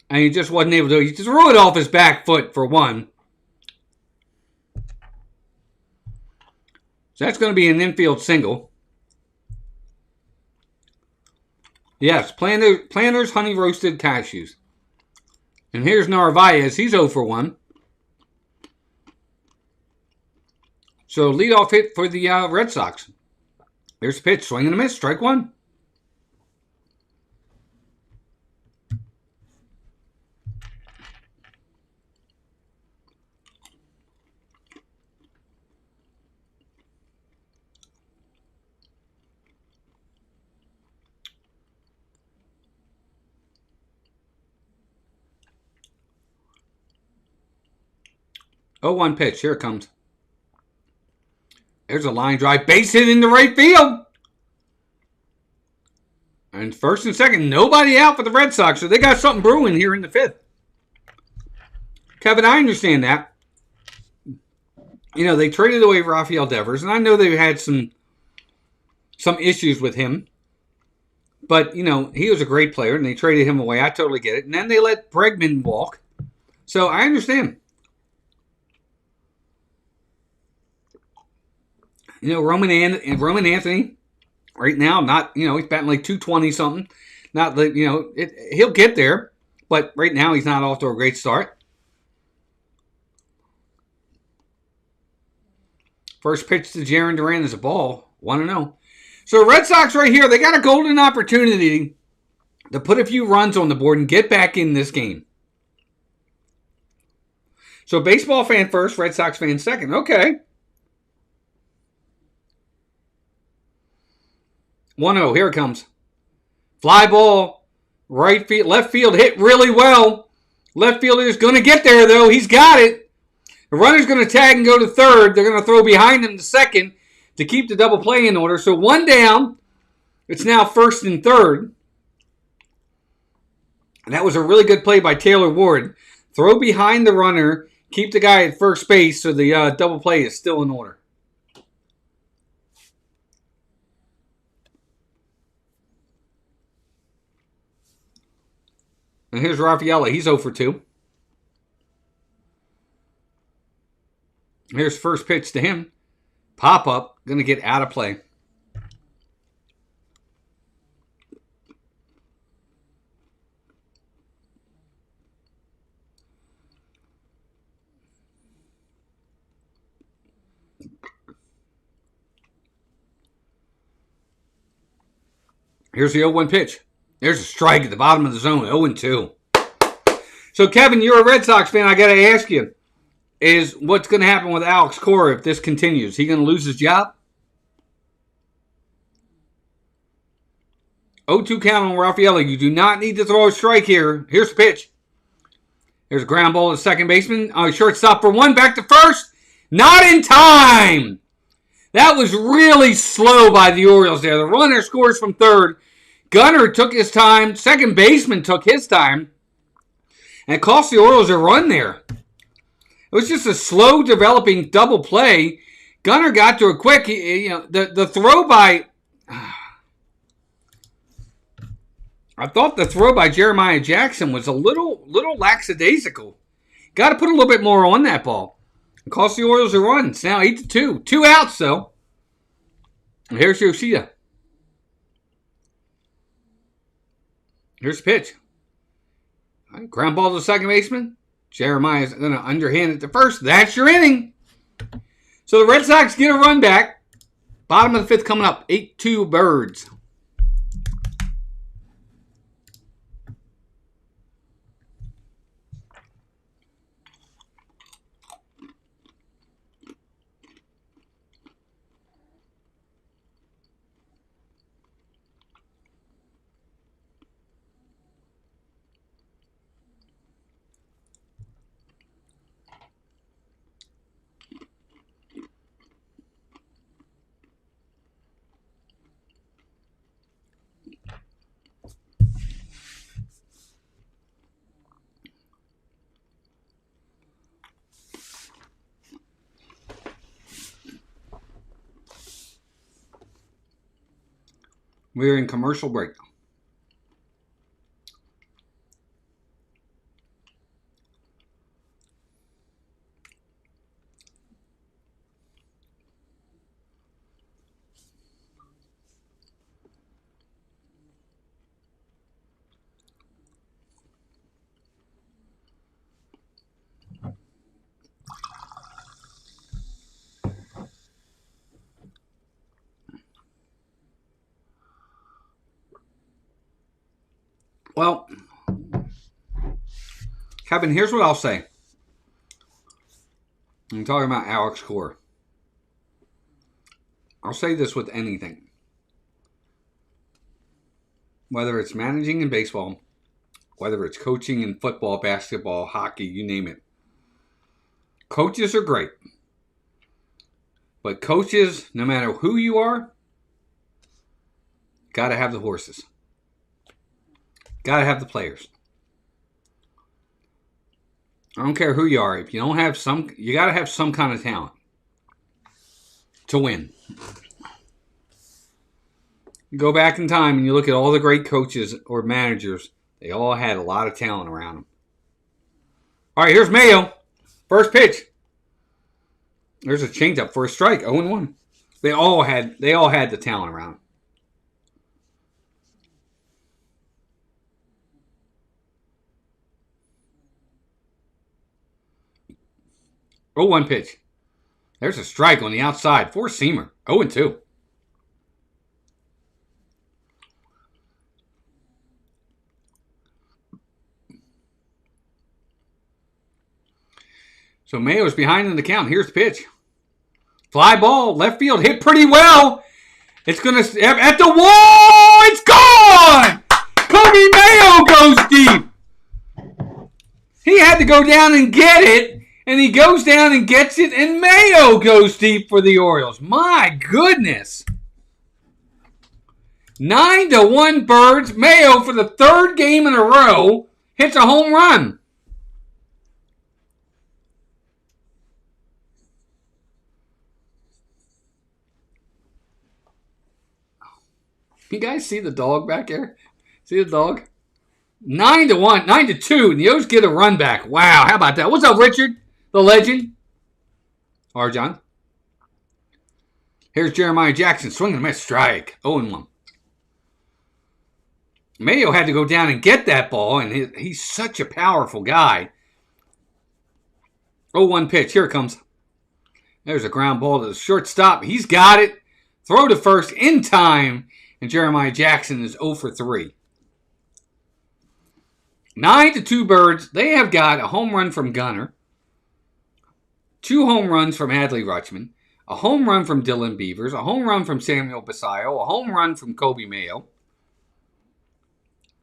A: and he just wasn't able to. He just threw it off his back foot for one. So that's going to be an infield single. Yes, planters, honey roasted cashews. And here's Narvaez. He's 0 for 1. So leadoff hit for the Red Sox. There's a pitch, swing and a miss, strike 1. Oh, 1 pitch. Here it comes. There's a line drive. Base hit into right field. And first and second, nobody out for the Red Sox. So they got something brewing here in the 5th. Kevin, I understand that. You know, they traded away Rafael Devers. And I know they've had some issues with him. But, you know, he was a great player. And they traded him away. I totally get it. And then they let Bregman walk. So I understand. You know, Roman Anthony, right now, not, you know, he's batting like 220 something. Not, you know, he'll get there, but right now he's not off to a great start. First pitch to Jarren Duran is a ball, 1-0. So Red Sox right here, they got a golden opportunity to put a few runs on the board and get back in this game. So baseball fan first, Red Sox fan second. Okay. 1-0, here it comes. Fly ball, right field, left field hit really well. Left fielder is going to get there, though. He's got it. The runner's going to tag and go to third. They're going to throw behind him to second. to keep the double play in order. So 1 down. It's now 1st and 3rd. And that was a really good play by Taylor Ward. Throw behind the runner. Keep the guy at first base so the double play is still in order. And here's Rafaela. He's 0 for 2. Here's first pitch to him. Pop up. Going to get out of play. Here's the 0-1 pitch. There's a strike at the bottom of the zone, 0-2. So, Kevin, you're a Red Sox fan. I got to ask you, is what's going to happen with Alex Cora if this continues? He going to lose his job? 0-2 count on Rafaela. You do not need to throw a strike here. Here's the pitch. There's a ground ball to second baseman. Shortstop for 1. Back to first. Not in time. That was really slow by the Orioles there. The runner scores from 3rd. Gunnar took his time. Second baseman took his time. And it cost the Orioles a run there. It was just a slow developing double play. Gunnar got to it quick. The throw by... I thought the throw by Jeremiah Jackson was a little lackadaisical. Got to put a little bit more on that ball. It cost the Orioles a run. It's now 8-2. 2 outs, though. And here's Yoshida. Here's the pitch. Right, ground ball to the second baseman. Jeremiah's going to underhand it to first. That's your inning. So the Red Sox get a run back. Bottom of the 5th coming up. 8-2 Birds. We're in commercial break. Well, Kevin, here's what I'll say. I'm talking about Alex Cora. I'll say this with anything. Whether it's managing in baseball, whether it's coaching in football, basketball, hockey, you name it. Coaches are great. But coaches, no matter who you are, got to have the horses. Got to have the players. I don't care who you are. If you don't have you got to have some kind of talent to win. You go back in time and you look at all the great coaches or managers. They all had a lot of talent around them. All right, here's Mayo. First pitch. There's a changeup for a strike. 0-1. They all had the talent around them. 0-1 pitch. There's a strike on the outside. Four-seamer. 0-2. So Mayo's behind in the count. Here's the pitch. Fly ball. Left field. Hit pretty well. It's going to... At the wall! It's gone! Kobe Mayo goes deep. He had to go down and get it. And he goes down and gets it, and Mayo goes deep for the Orioles. My goodness. 9-1 Birds. Mayo, for the third game in a row, hits a home run. You guys see the dog back there? See the dog? 9-1, 9-2, and the O's get a run back. Wow, how about that? What's up, Richard, the legend? Arjon. Here's Jeremiah Jackson swinging a miss, strike. 0-1. Mayo had to go down and get that ball, and he's such a powerful guy. 0-1 pitch. Here it comes. There's a ground ball to the shortstop. He's got it. Throw to first in time, and Jeremiah Jackson is 0 for 3. 9-2 Birds. They have got a home run from Gunnar, 2 home runs from Adley Rutschman, a home run from Dylan Beavers, a home run from Samuel Basayo, a home run from Kobe Mayo.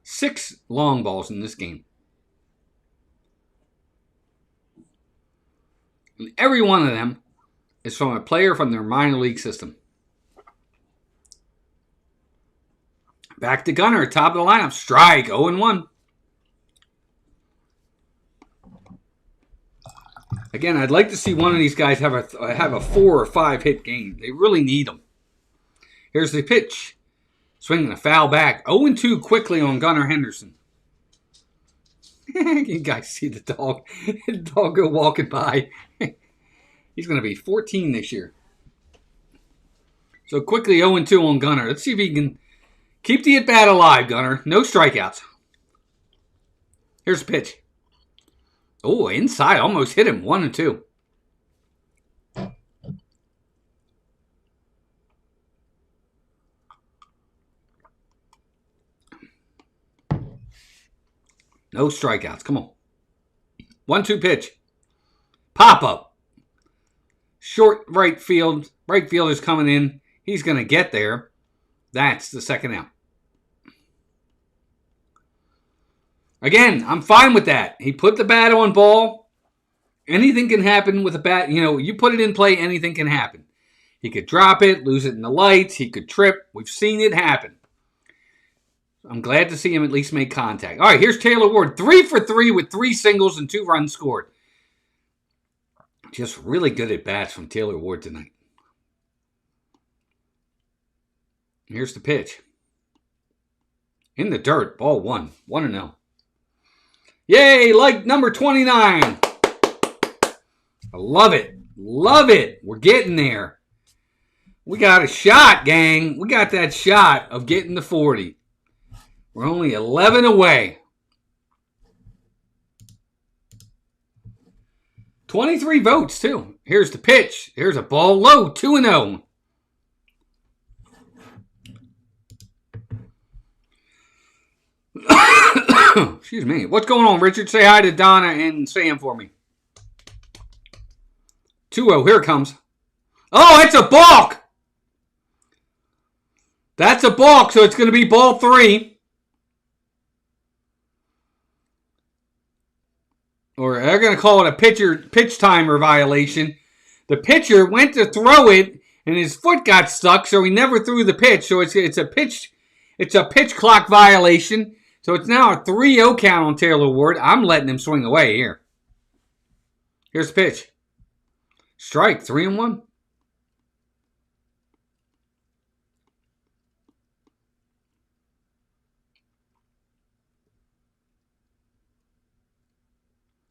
A: 6 long balls in this game. And every one of them is from a player from their minor league system. Back to Gunnar, top of the lineup. Strike, 0-1. Again, I'd like to see one of these guys have a 4 or 5 hit game. They really need them. Here's the pitch. Swinging a foul back. 0-2 quickly on Gunnar Henderson. You guys see the dog. The dog go walking by. He's going to be 14 this year. So quickly 0-2 on Gunnar. Let's see if he can keep the at-bat alive, Gunnar. No strikeouts. Here's the pitch. Oh, inside. Almost hit him. 1-2. No strikeouts. Come on. 1-2 pitch. Pop up. Short right field. Right fielder's coming in. He's going to get there. That's the second out. Again, I'm fine with that. He put the bat on ball. Anything can happen with a bat. You know, you put it in play, anything can happen. He could drop it, lose it in the lights. He could trip. We've seen it happen. I'm glad to see him at least make contact. All right, here's Taylor Ward. 3 for 3 with 3 singles and 2 runs scored. Just really good at bats from Taylor Ward tonight. Here's the pitch. In the dirt. Ball 1. 1-0. Yay, like number 29. I love it. Love it. We're getting there. We got a shot, gang. We got that shot of getting to 40. We're only 11 away. 23 votes, too. Here's the pitch. Here's a ball low. 2-0. Excuse me. What's going on, Richard? Say hi to Donna and Sam for me. 2-0. Here it comes. Oh, it's a balk. That's a balk, so it's going to be ball 3. Or they're going to call it a pitch timer violation. The pitcher went to throw it, and his foot got stuck, so he never threw the pitch. So it's a pitch clock violation. So it's now a 3-0 count on Taylor Ward. I'm letting him swing away here. Here's the pitch. Strike, 3-1.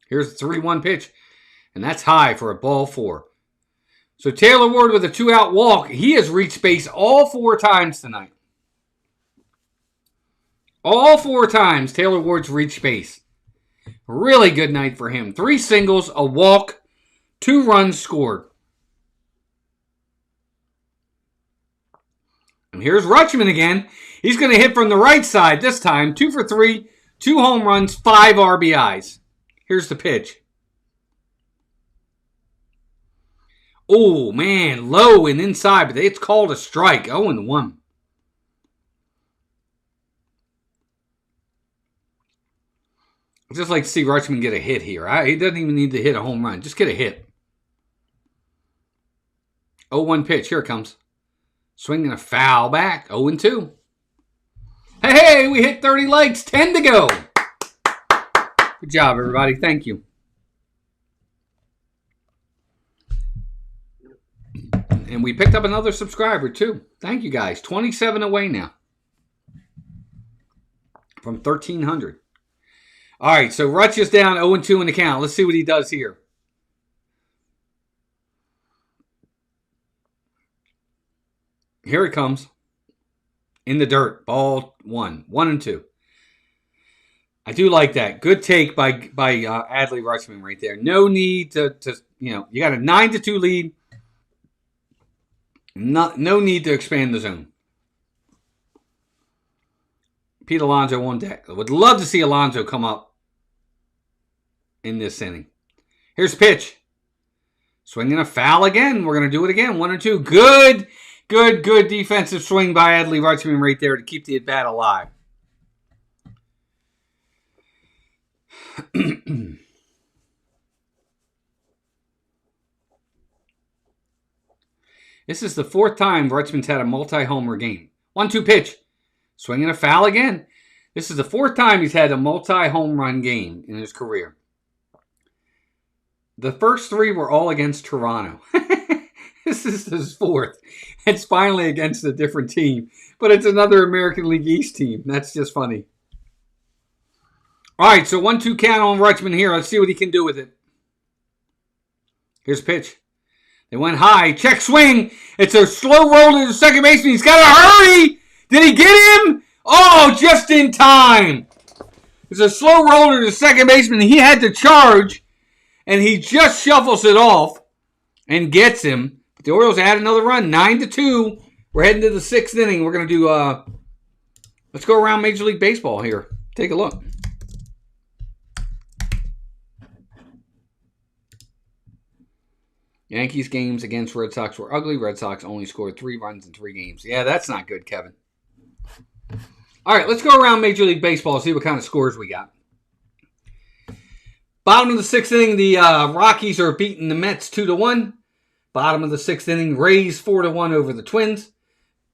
A: Here's the 3-1 pitch, and that's high for a ball 4. So Taylor Ward with a 2-out walk. He has reached base all 4 times tonight. All 4 times Taylor Ward's reached base. Really good night for him. 3 singles, a walk, 2 runs scored. And here's Rutschman again. He's going to hit from the right side this time. 2 for 3, 2 home runs, 5 RBIs. Here's the pitch. Oh, man, low and inside, but it's called a strike. 0-1. I'd just like to see Rutschman get a hit here. He doesn't even need to hit a home run. Just get a hit. 0-1 pitch. Here it comes. Swinging a foul back. 0-2. Hey, we hit 30 likes. 10 to go. Good job, everybody. Thank you. And we picked up another subscriber, too. Thank you, guys. 27 away now. From 1,300. All right, so Rutsch is down 0-2 in the count. Let's see what he does here. Here it comes. In the dirt. Ball 1. 1-2. I do like that. Good take by Adley Rutschman right there. No need to you got a 9-2 lead. No need to expand the zone. Pete Alonso on deck. I would love to see Alonso come up in this inning. Here's pitch. Swinging a foul again. We're going to do it again. 1-2. Good defensive swing by Adley Rutschman right there to keep the at-bat alive. This is the fourth time Rutschman's had a multi-homer game. 1-2 pitch. Swinging a foul again. This is the fourth time he's had a multi-home run game in his career. The first three were all against Toronto. This is his fourth. It's finally against a different team. But it's another American League East team. That's just funny. All right, so 1-2 count on Rutschman here. Let's see what he can do with it. Here's a pitch. They went high. Check swing. It's a slow roll to the second baseman. He's got to hurry. Did he get him? Oh, just in time. It's a slow roll to the second baseman. He had to charge, and he just shuffles it off and gets him. But the Orioles add another run, 9-2. We're heading to the sixth inning. We're going to do, let's go around Major League Baseball here. Take a look. Yankees games against Red Sox were ugly. Red Sox only scored 3 runs in 3 games. Yeah, that's not good, Kevin. All right, let's go around Major League Baseball and see what kind of scores we got. Bottom of the sixth inning, the Rockies are beating the Mets 2-1. Bottom of the sixth inning, Rays 4-1 over the Twins.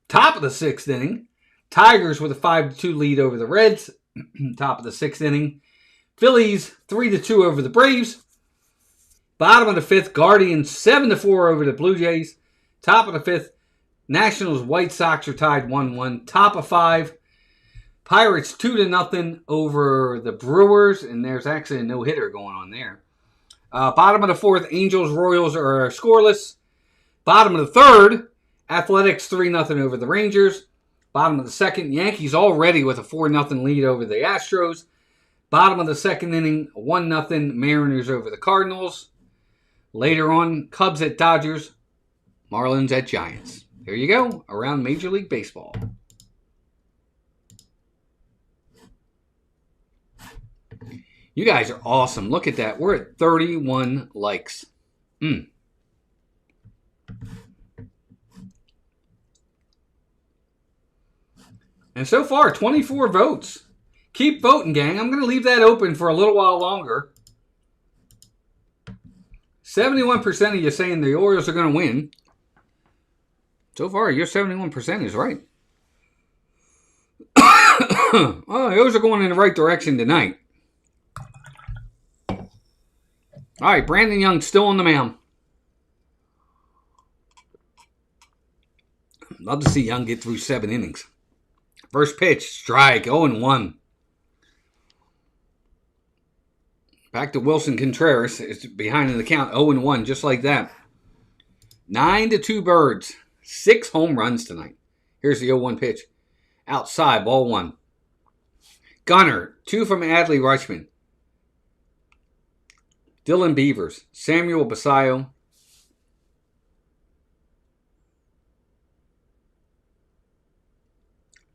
A: Top of the sixth inning, Tigers with a 5-2 lead over the Reds. Top of the sixth inning, Phillies 3-2 over the Braves. Bottom of the fifth, Guardians 7-4 over the Blue Jays. Top of the fifth, Nationals, White Sox are tied 1-1. Top of 5, Pirates 2-0 over the Brewers, and there's actually a no-hitter going on there. Bottom of the fourth, Angels, Royals are scoreless. Bottom of the third, Athletics 3-0 over the Rangers. Bottom of the second, Yankees already with a 4-0 lead over the Astros. Bottom of the second inning, 1-0 Mariners over the Cardinals. Later on, Cubs at Dodgers, Marlins at Giants. There you go, around Major League Baseball. You guys are awesome. Look at that. We're at 31 likes. And so far, 24 votes. Keep voting, gang. I'm going to leave that open for a little while longer. 71% of you saying the Orioles are going to win. So far, your 71% is right. Oh, those are going in the right direction tonight. All right, Brandon Young still on the mound. Love to see Young get through 7 innings. First pitch, strike, 0-1. Back to Wilson Contreras. It's behind in the count, 0-1, just like that. 9-2 Birds. 6 home runs tonight. Here's the 0-1 pitch. Outside, ball 1. Gunnar, 2 from Adley Rutschman. Dylan Beavers, Samuel Basayo,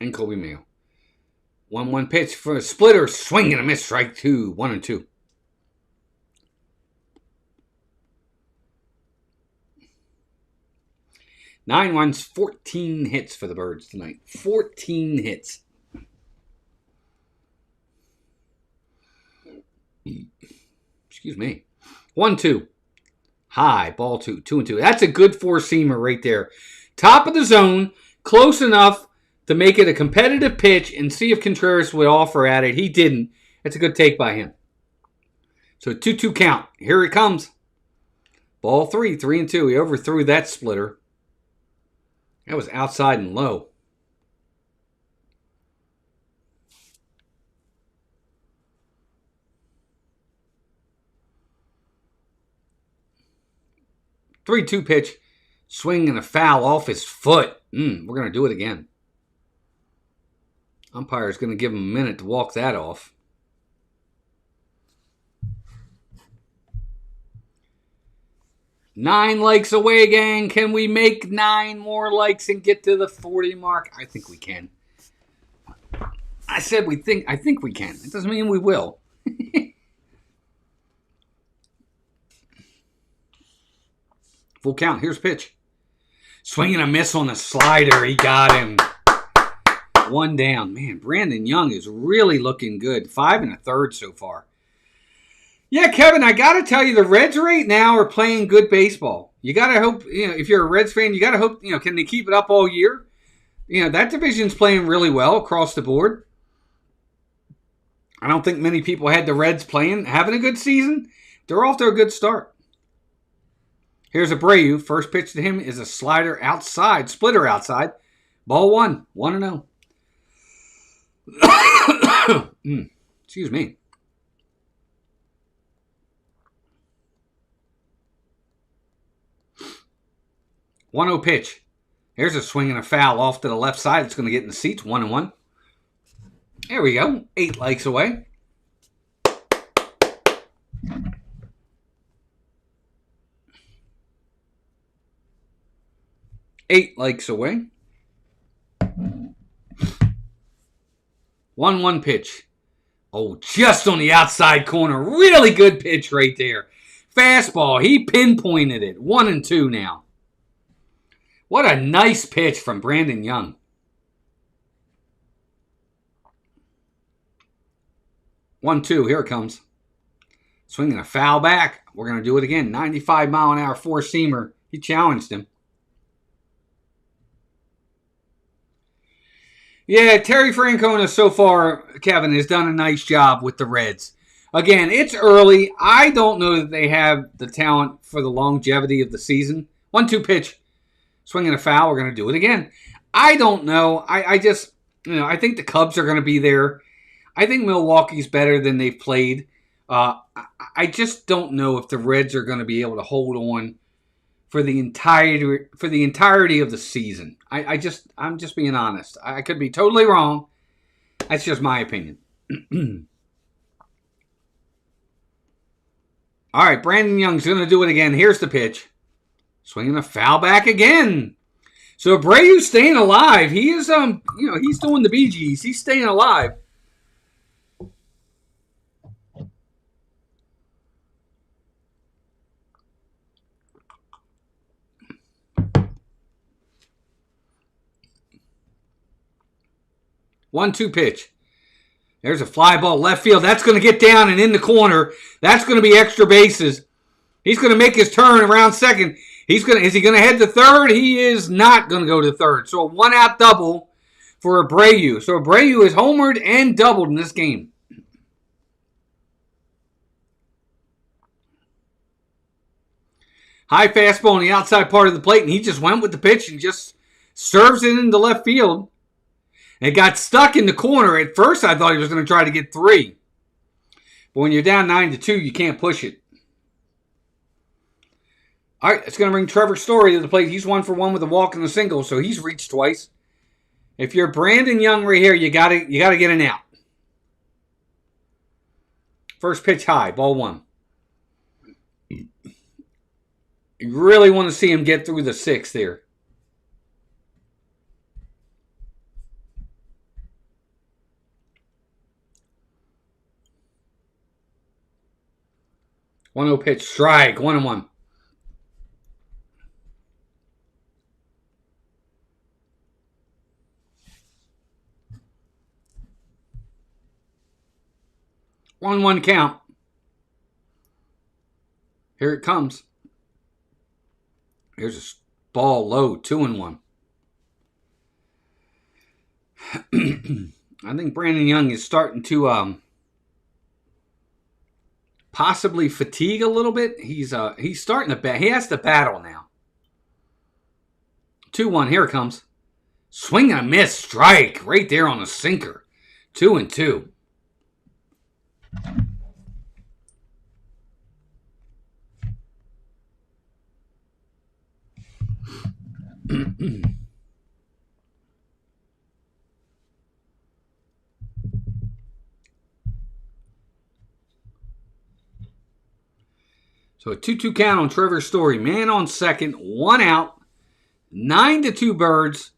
A: and Kobe Mayo. 1-1 pitch for a splitter, swing and a miss, strike 2, 1-2. Nine runs, 14 hits for the Birds tonight. 14 hits. Excuse me. 1-2. High, ball 2, 2-2. That's a good four-seamer right there. Top of the zone, close enough to make it a competitive pitch and see if Contreras would offer at it. He didn't. It's a good take by him. So 2-2 count. Here it comes. Ball 3, 3-2. He overthrew that splitter. That was outside and low. Three-two pitch. Swing and a foul off his foot. We're going to do it again. Umpire's going to give him a minute to walk that off. Nine likes away, gang. Can we make 9 more likes and get to the 40 mark? I think we can. I said we think. I think we can. It doesn't mean we will. Full count. Here's pitch. Swing and a miss on the slider. He got him. 1 down. Man, Brandon Young is really looking good. 5 1/3 so far. Yeah, Kevin, I got to tell you, the Reds right now are playing good baseball. You got to hope, if you're a Reds fan, you got to hope, can they keep it up all year? That division's playing really well across the board. I don't think many people had the Reds having a good season. They're off to a good start. Here's Abreu. First pitch to him is a slider outside, splitter outside. Ball 1, 1-0. Excuse me. 1-0 pitch. Here's a swing and a foul off to the left side. It's going to get in the seats. 1-1. There we go. 8 likes away. Eight likes away. 1-1 pitch. Oh, just on the outside corner. Really good pitch right there. Fastball. He pinpointed it. 1-2 now. What a nice pitch from Brandon Young. One, two. Here it comes. Swinging a foul back. We're going to do it again. 95-mile-an-hour four-seamer. He challenged him. Yeah, Terry Francona so far, Kevin, has done a nice job with the Reds. Again, it's early. I don't know that they have the talent for the longevity of the season. 1-2 pitch. Swinging a foul. We're going to do it again. I don't know. I just, I think the Cubs are going to be there. I think Milwaukee's better than they've played. I just don't know if the Reds are going to be able to hold on for the entirety of the season. I'm just being honest. I could be totally wrong. That's just my opinion. All right, Brandon Young's going to do it again. Here's the pitch. Swinging a foul back again. So Abreu's staying alive. He is, he's doing the Bee Gees. He's staying alive. One-two pitch. There's a fly ball left field. That's going to get down and in the corner. That's going to be extra bases. He's going to make his turn around second. Is he going to head to third? He is not going to go to third. So a one-out double for Abreu. So Abreu is homered and doubled in this game. High fastball on the outside part of the plate, and he just went with the pitch and just serves it into left field. It got stuck in the corner. At first, I thought he was going to try to get 3. But when you're down 9-2, you can't push it. All right, it's going to bring Trevor Story to the plate. He's 1 for 1 with a walk and a single, so he's reached twice. If you're Brandon Young right here, you got to get an out. First pitch high, ball 1. You really want to see him get through the 6th there. One-zero pitch, strike, 1-1. One count. Here it comes. Here's a ball low, 2-1. I think Brandon Young is starting to possibly fatigue a little bit. He's starting to bat. He has to battle now. 2-1. Here it comes. Swing and a miss. Strike right there on the sinker. 2-2. So a 2-2 count on Trevor Story. Man on second. 1 out. 9-2 Birds.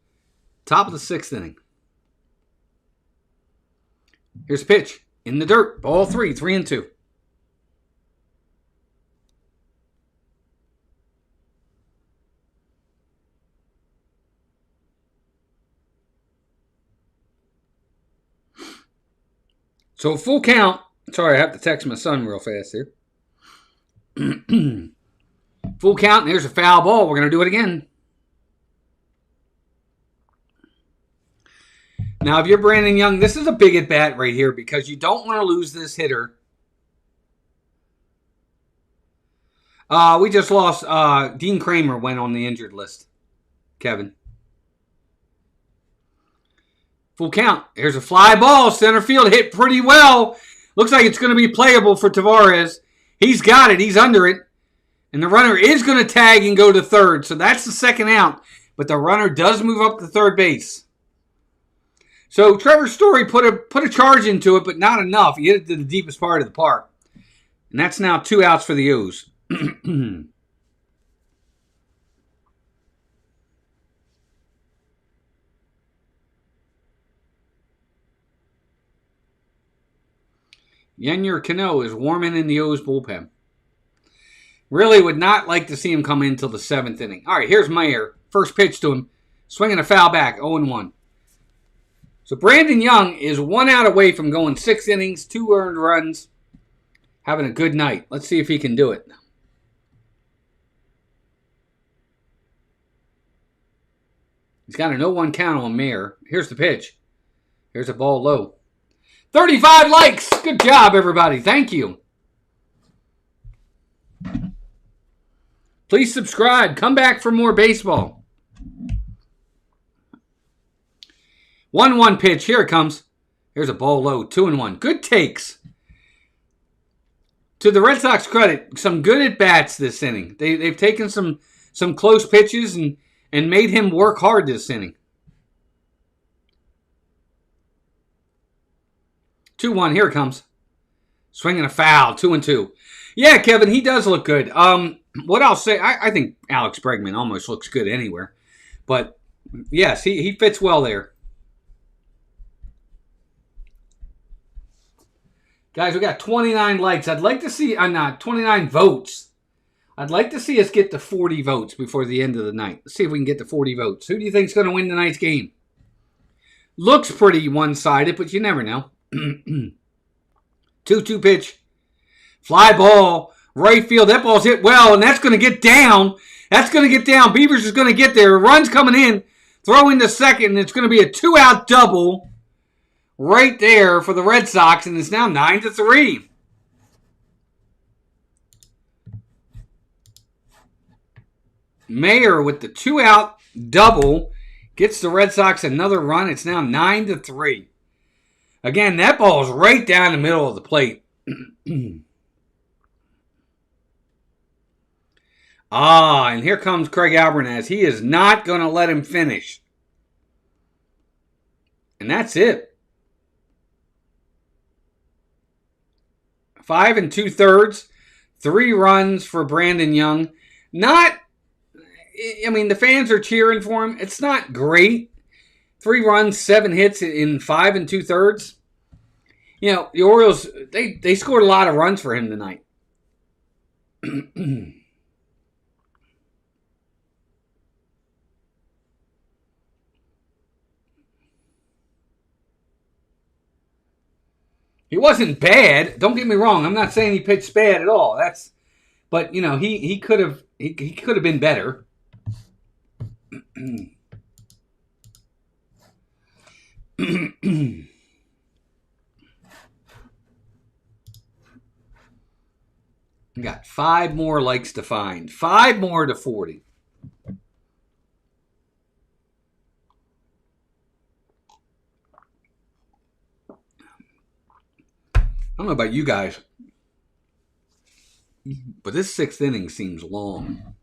A: Top of the 6th inning. Here's a pitch. In the dirt. Ball 3. 3-2. So full count. Sorry, I have to text my son real fast here. Full count, and there's a foul ball. We're going to do it again. Now, if you're Brandon Young, this is a big at-bat right here because you don't want to lose this hitter. We just lost. Dean Kramer went on the injured list. Kevin. Full count. Here's a fly ball. Center field hit pretty well. Looks like it's going to be playable for Tavares. He's got it. He's under it. And the runner is going to tag and go to third. So that's the second out. But the runner does move up to third base. So Trevor Story put a charge into it, but not enough. He hit it to the deepest part of the park. And that's now 2 outs for the O's. Yennier Cano is warming in the O's bullpen. Really would not like to see him come in until the 7th inning. All right, here's Mayer. First pitch to him. Swinging a foul back, 0-1. So Brandon Young is 1 out away from going 6 innings, 2 earned runs, having a good night. Let's see if he can do it. He's got a 0-1 count on Mayer. Here's the pitch. Here's a ball low. 35 likes. Good job, everybody. Thank you. Please subscribe. Come back for more baseball. 1-1 pitch. Here it comes. Here's a ball low. 2-1. Good takes. To the Red Sox credit, some good at-bats this inning. They've taken some close pitches and made him work hard this inning. 2-1. Here it comes. Swinging a foul. 2-2. Yeah, Kevin, he does look good. What I'll say, I think Alex Bregman almost looks good anywhere. But, yes, he fits well there. Guys, we got 29 likes. I'd like to see, 29 votes. I'd like to see us get to 40 votes before the end of the night. Let's see if we can get to 40 votes. Who do you think is going to win tonight's game? Looks pretty one-sided, but you never know. 2-2 pitch. Fly ball. Right field. That ball's hit well, and that's going to get down. That's going to get down. Beavers is going to get there. Run's coming in. Throw into second, and it's going to be a 2-out double right there for the Red Sox, and it's now 9-3. Mayer with the 2-out double gets the Red Sox another run. It's now 9-3. Again, that ball's right down the middle of the plate. And here comes Craig Albernaz. He is not going to let him finish. And that's it. 5 2/3. 3 runs for Brandon Young. The fans are cheering for him. It's not great. 3 runs, 7 hits in 5 2/3. You know, the Orioles, they scored a lot of runs for him tonight. He wasn't bad. Don't get me wrong. I'm not saying he pitched bad at all. But he could have been better. We got 5 more likes to find. 5 more to 40. I don't know about you guys, but this 6th inning seems long.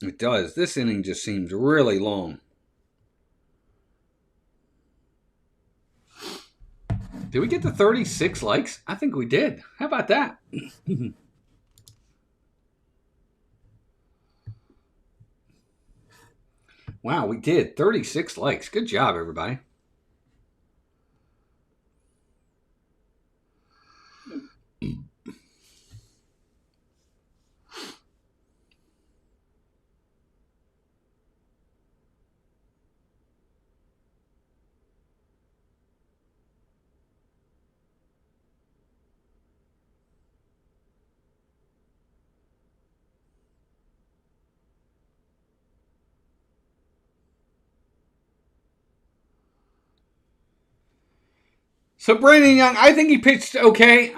A: It does. This inning just seems really long. Did we get to 36 likes? I think we did. How about that? Wow, we did. 36 likes. Good job, everybody. So Brandon Young, I think he pitched okay.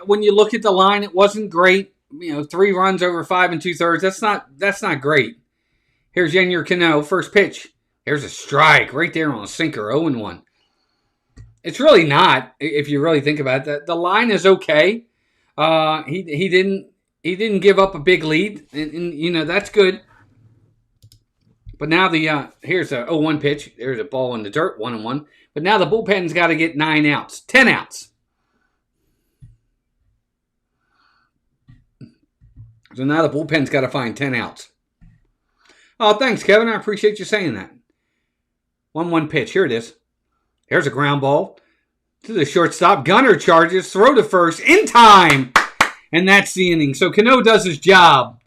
A: When you look at the line, it wasn't great. 3 runs over 5 2/3. That's not great. Here's Yennier Cano, first pitch. There's a strike right there on a sinker, 0-1. It's really not, if you really think about it. The line is okay. He didn't give up a big lead, and that's good. But now here's a 0-1 pitch. There's a ball in the dirt, 1-1. But now the bullpen's got to get 9 outs, 10 outs. So now the bullpen's got to find 10 outs. Oh, thanks, Kevin. I appreciate you saying that. 1-1 pitch. Here it is. Here's a ground ball to the shortstop. Gunnar charges, throw to first in time. And that's the inning. So Cano does his job.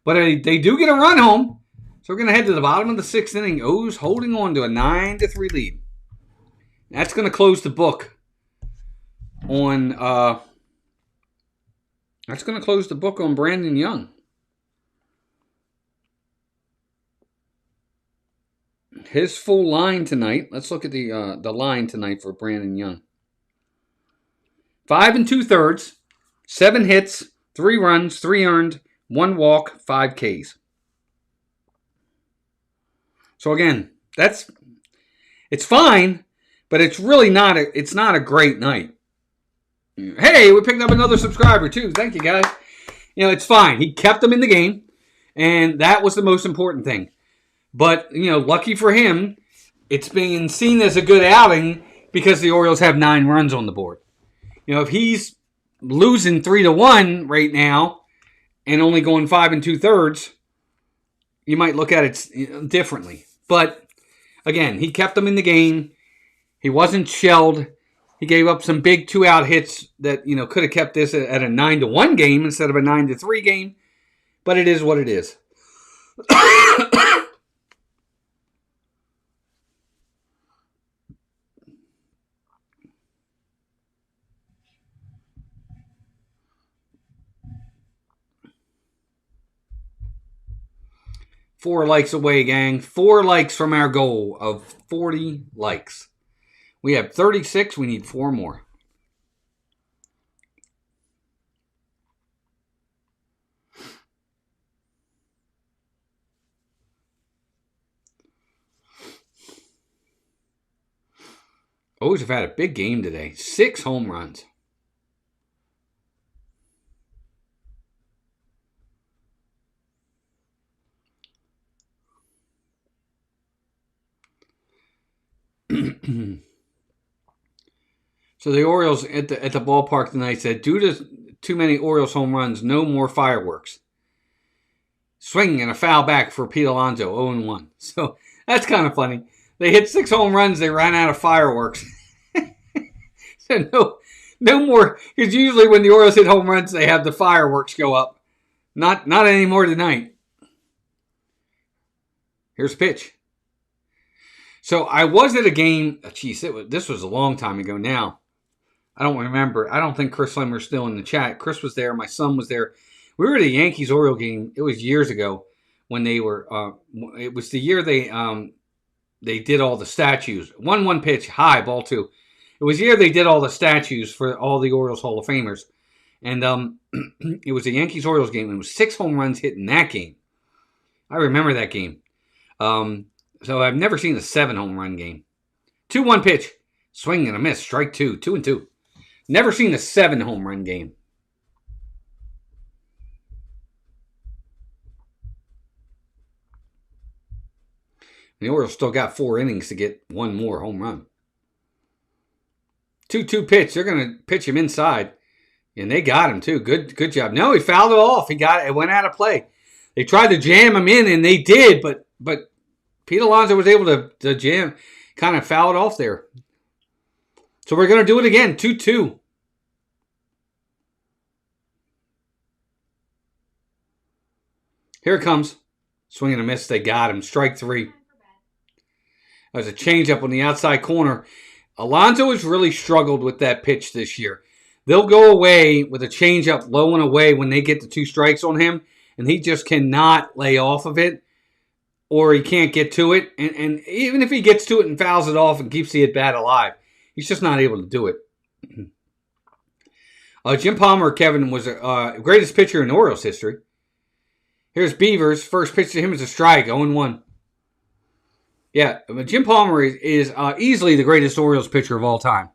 A: But they do get a run home. So we're going to head to the bottom of the 6th inning. O's holding on to a 9-3 lead. That's going to close the book on Brandon Young. His full line tonight. Let's look at the line tonight for Brandon Young. 5 2/3, 7 hits, 3 runs, 3 earned, 1 walk, 5 Ks. So again, it's fine, but it's really not a great night. Hey, we picked up another subscriber too. Thank you, guys. It's fine. He kept them in the game, and that was the most important thing. But, lucky for him, it's being seen as a good outing because the Orioles have 9 runs on the board. If he's losing 3-1 right now and only going 5 2/3, you might look at it differently. But, again, he kept them in the game. He wasn't shelled. He gave up some big 2-out hits that, could have kept this at a 9-1 game instead of a 9-3 game. But it is what it is. 4 likes away, gang. 4 likes from our goal of 40 likes. We have 36. We need 4 more. O's have had a big game today. 6 home runs. So the Orioles at the ballpark tonight said, due to too many Orioles home runs, no more fireworks. Swing and a foul back for Pete Alonso, 0-1. So that's kind of funny. They hit 6 home runs. They ran out of fireworks. No more. Because usually when the Orioles hit home runs, they have the fireworks go up. Not anymore tonight. Here's a pitch. So I was at a game. This was a long time ago now. I don't remember. I don't think Chris Lemmer's still in the chat. Chris was there. My son was there. We were at a Yankees-Oriole game. It was years ago when they were. It was the year they did all the statues. 1-1 pitch, high, ball 2. It was the year they did all the statues for all the Orioles Hall of Famers. And it was a Yankees-Orioles game. And it was 6 home runs hit in that game. I remember that game. So I've never seen a 7 home run game. 2-1 pitch, swing and a miss, strike 2, 2-2. Never seen a 7 home run game. The Orioles still got 4 innings to get 1 more home run. 2-2 pitch. They're going to pitch him inside. And they got him, too. Good job. No, he fouled it off. It went out of play. They tried to jam him in, and they did. But Pete Alonso was able to jam, kind of foul it off there. So we're going to do it again. 2-2. Here it comes. Swing and a miss. They got him. Strike 3. There's a changeup on the outside corner. Alonso has really struggled with that pitch this year. They'll go away with a changeup low and away when they get the 2 strikes on him, and he just cannot lay off of it, or he can't get to it. And even if he gets to it and fouls it off and keeps the at-bat alive, he's just not able to do it. Jim Palmer, Kevin, was the greatest pitcher in Orioles history. Here's Beavers. First pitch to him is a strike, 0-1. Yeah, Jim Palmer is easily the greatest Orioles pitcher of all time.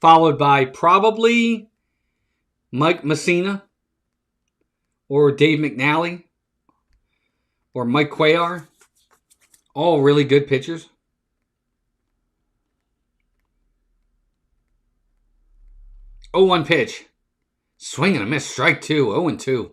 A: Followed by probably Mike Messina or Dave McNally or Mike Cuellar. All really good pitchers. Oh, 1 pitch. Swing and a miss. Strike 2. 0-2.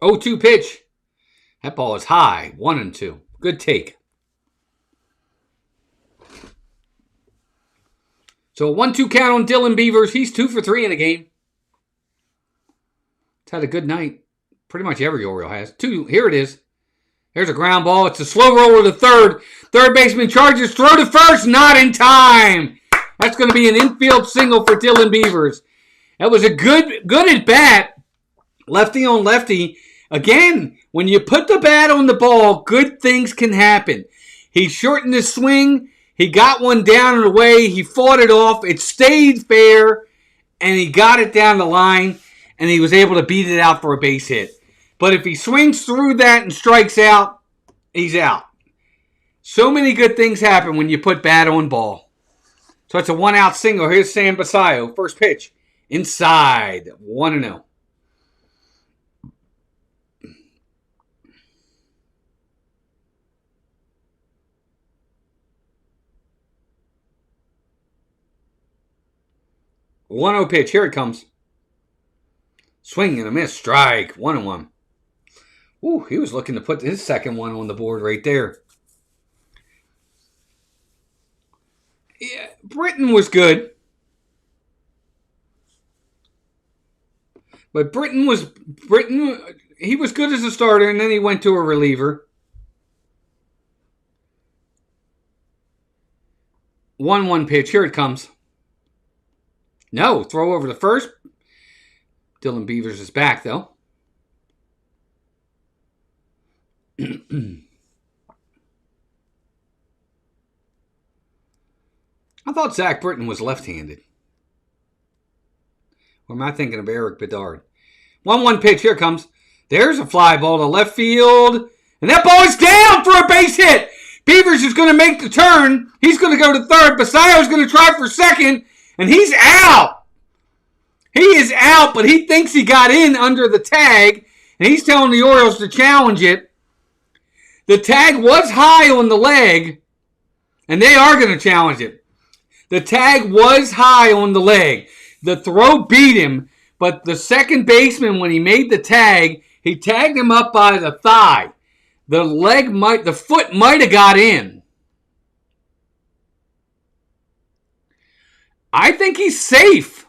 A: Oh, 2 pitch. That ball is high. 1-2. Good take. So a 1-2 count on Dylan Beavers. He's 2 for 3 in the game. He's had a good night. Pretty much every Oriole has. 2. Here it is. There's a ground ball. It's a slow roller to third. Third baseman charges. Throw to first. Not in time. That's going to be an infield single for Dylan Beavers. That was a good at bat. Lefty on lefty. Again, when you put the bat on the ball, good things can happen. He shortened his swing. He got one down and away. He fought it off. It stayed fair, and he got it down the line, and he was able to beat it out for a base hit. But if he swings through that and strikes out, he's out. So many good things happen when you put bat on ball. So it's a 1-out single. Here's Sam Basayo. First pitch. Inside. 1-0. One-oh pitch. Here it comes. Swing and a miss. Strike. 1-1. Ooh, he was looking to put his second one on the board right there. Yeah, Britton was good. But Britton, he was good as a starter, and then he went to a reliever. 1-1 pitch. Here it comes. No, throw over to first. Dylan Beavers is back, though. I thought Zach Britton was left-handed. Or am I thinking of Eric Bedard? 1-1 pitch. Here it comes. There's a fly ball to left field. And that ball is down for a base hit. Beavers is going to make the turn. He's going to go to third. Basayo is going to try for second. And he's out. He is out, but he thinks he got in under the tag. And he's telling the Orioles to challenge it. The tag was high on the leg. And they are going to challenge it. The tag was high on the leg. The throw beat him, but the second baseman, when he made the tag, he tagged him up by the thigh. The foot might have got in. I think he's safe.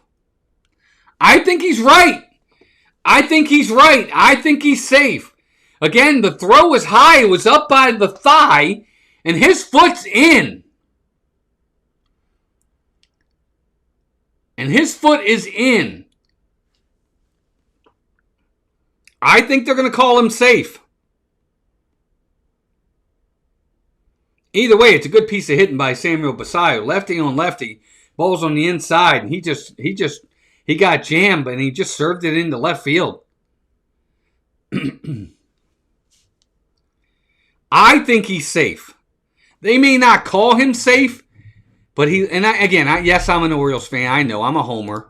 A: I think he's right. I think he's right. I think he's safe. Again, the throw was high. It was up by the thigh, and his foot's in. And his foot is in. I think they're going to call him safe. Either way, it's a good piece of hitting by Samuel Basallo. Lefty on lefty. Ball's on the inside. And he got jammed, and he just served it into left field. I think he's safe. They may not call him safe, but yes, I'm an Orioles fan. I know, I'm a homer.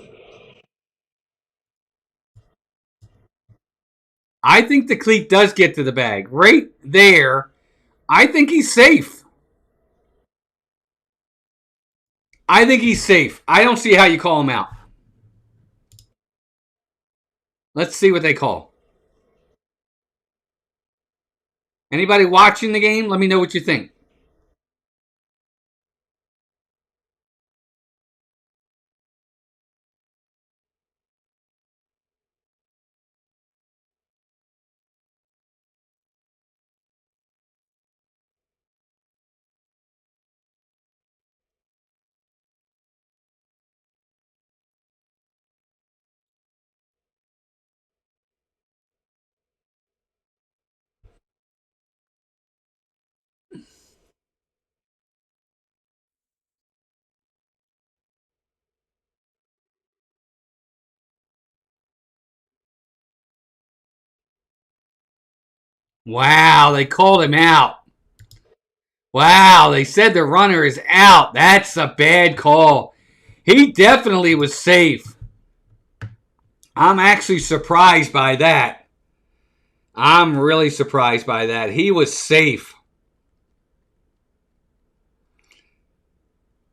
A: I think the cleat does get to the bag. Right there, I think he's safe. I think he's safe. I don't see how you call him out. Let's see what they call. Anybody watching the game? Let me know what you think. Wow, they called him out. Wow, they said the runner is out. That's a bad call. He definitely was safe. I'm actually surprised by that. I'm really surprised by that. He was safe.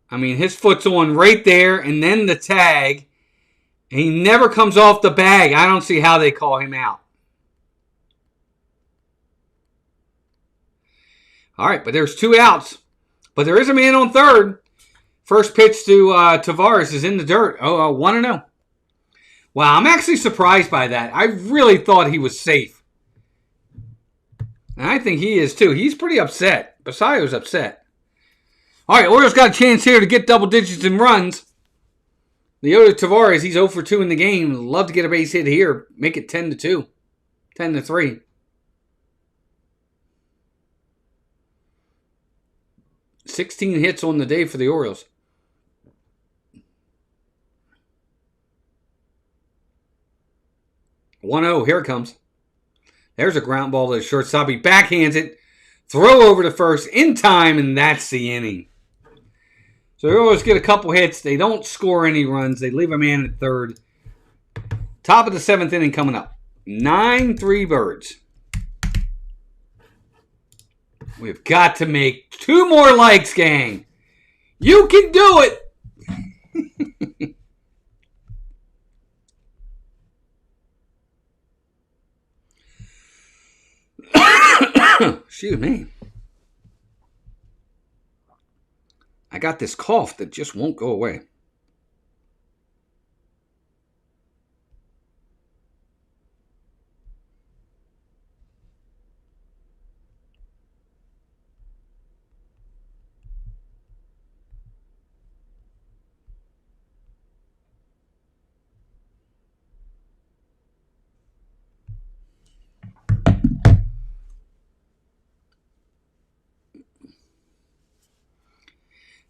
A: I mean, his foot's on right there, and then the tag. He never comes off the bag. I don't see how they call him out. All right, but there's 2 outs. But there is a man on third. First pitch to Tavares is in the dirt. 1-0. Wow, I'm actually surprised by that. I really thought he was safe. And I think he is too. He's pretty upset. Basallo's upset. All right, Orioles got a chance here to get double digits in runs. Leota Tavares, he's 0 for 2 in the game. Love to get a base hit here. Make it 10-2. 10-3. $16 hits on the day for the Orioles. 1-0, here it comes. There's a ground ball to the shortstop. He backhands it. Throw over to first in time, and that's the inning. So the Orioles get a couple hits. They don't score any runs. They leave a man at third. Top of the 7th inning coming up. 9-3 Birds. We've got to make 2 more likes, gang. You can do it. Excuse me. I got this cough that just won't go away.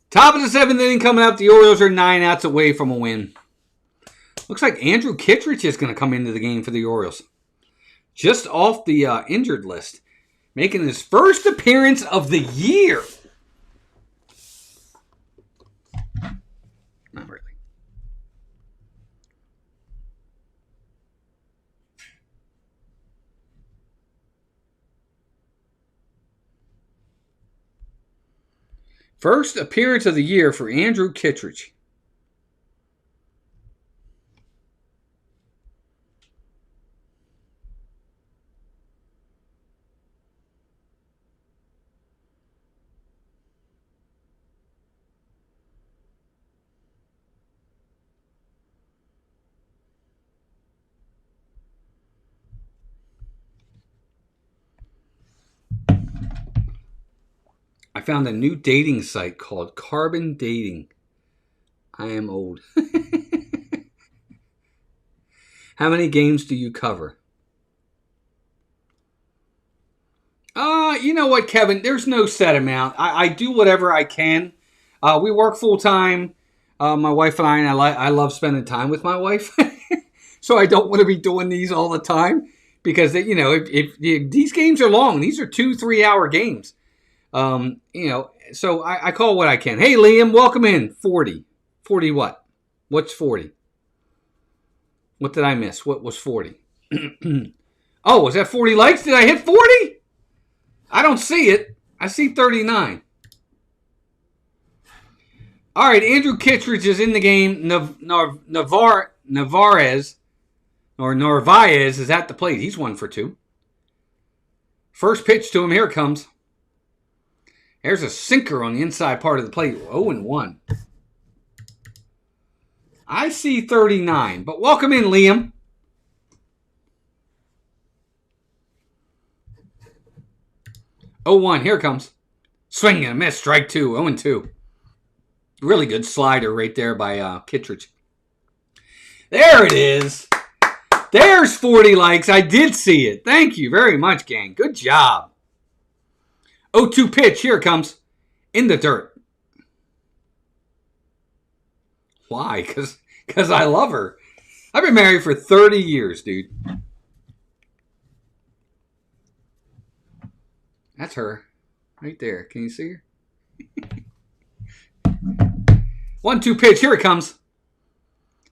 A: Top of the 7th inning coming up. The Orioles are 9 outs away from a win. Looks like Andrew Kittredge is going to come into the game for the Orioles. Just off the injured list. Making his first appearance of the year. Not really. First appearance of the year for Andrew Kittredge. I found a new dating site called Carbon Dating. I am old. How many games do you cover? You know what, Kevin? There's no set amount. I do whatever I can. We work full time. My wife and I love spending time with my wife. So I don't want to be doing these all the time because, if these games are long. These are 2-3 hour games. So I call what I can. Hey, Liam, welcome in. 40. 40 what? What's 40? What did I miss? What was 40? Oh, was that 40 likes? Did I hit 40? I don't see it. I see 39. All right, Andrew Kittredge is in the game. Narvaez is at the plate. He's 1 for 2. First pitch to him. Here it comes. There's a sinker on the inside part of the plate. 0-1. I see 39, but welcome in, Liam. Oh, 1. Here it comes. Swing and a miss. Strike 2. 0-2. Really good slider right there by Kittredge. There it is. There's 40 likes. I did see it. Thank you very much, gang. Good job. 0-2 pitch. Here it comes. In the dirt. Why? Because I love her. I've been married for 30 years, dude. That's her. Right there. Can you see her? 1-2 pitch. Here it comes.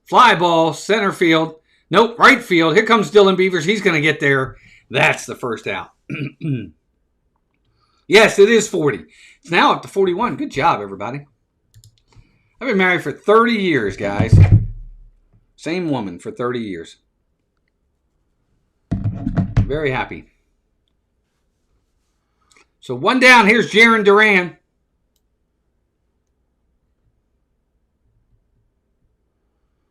A: Fly ball. Center field. Nope. Right field. Here comes Dylan Beavers. He's going to get there. That's the first out. Yes, it is 40. It's now up to 41. Good job, everybody. I've been married for 30 years, guys. Same woman for 30 years. Very happy. So 1 down. Here's Jarren Duran.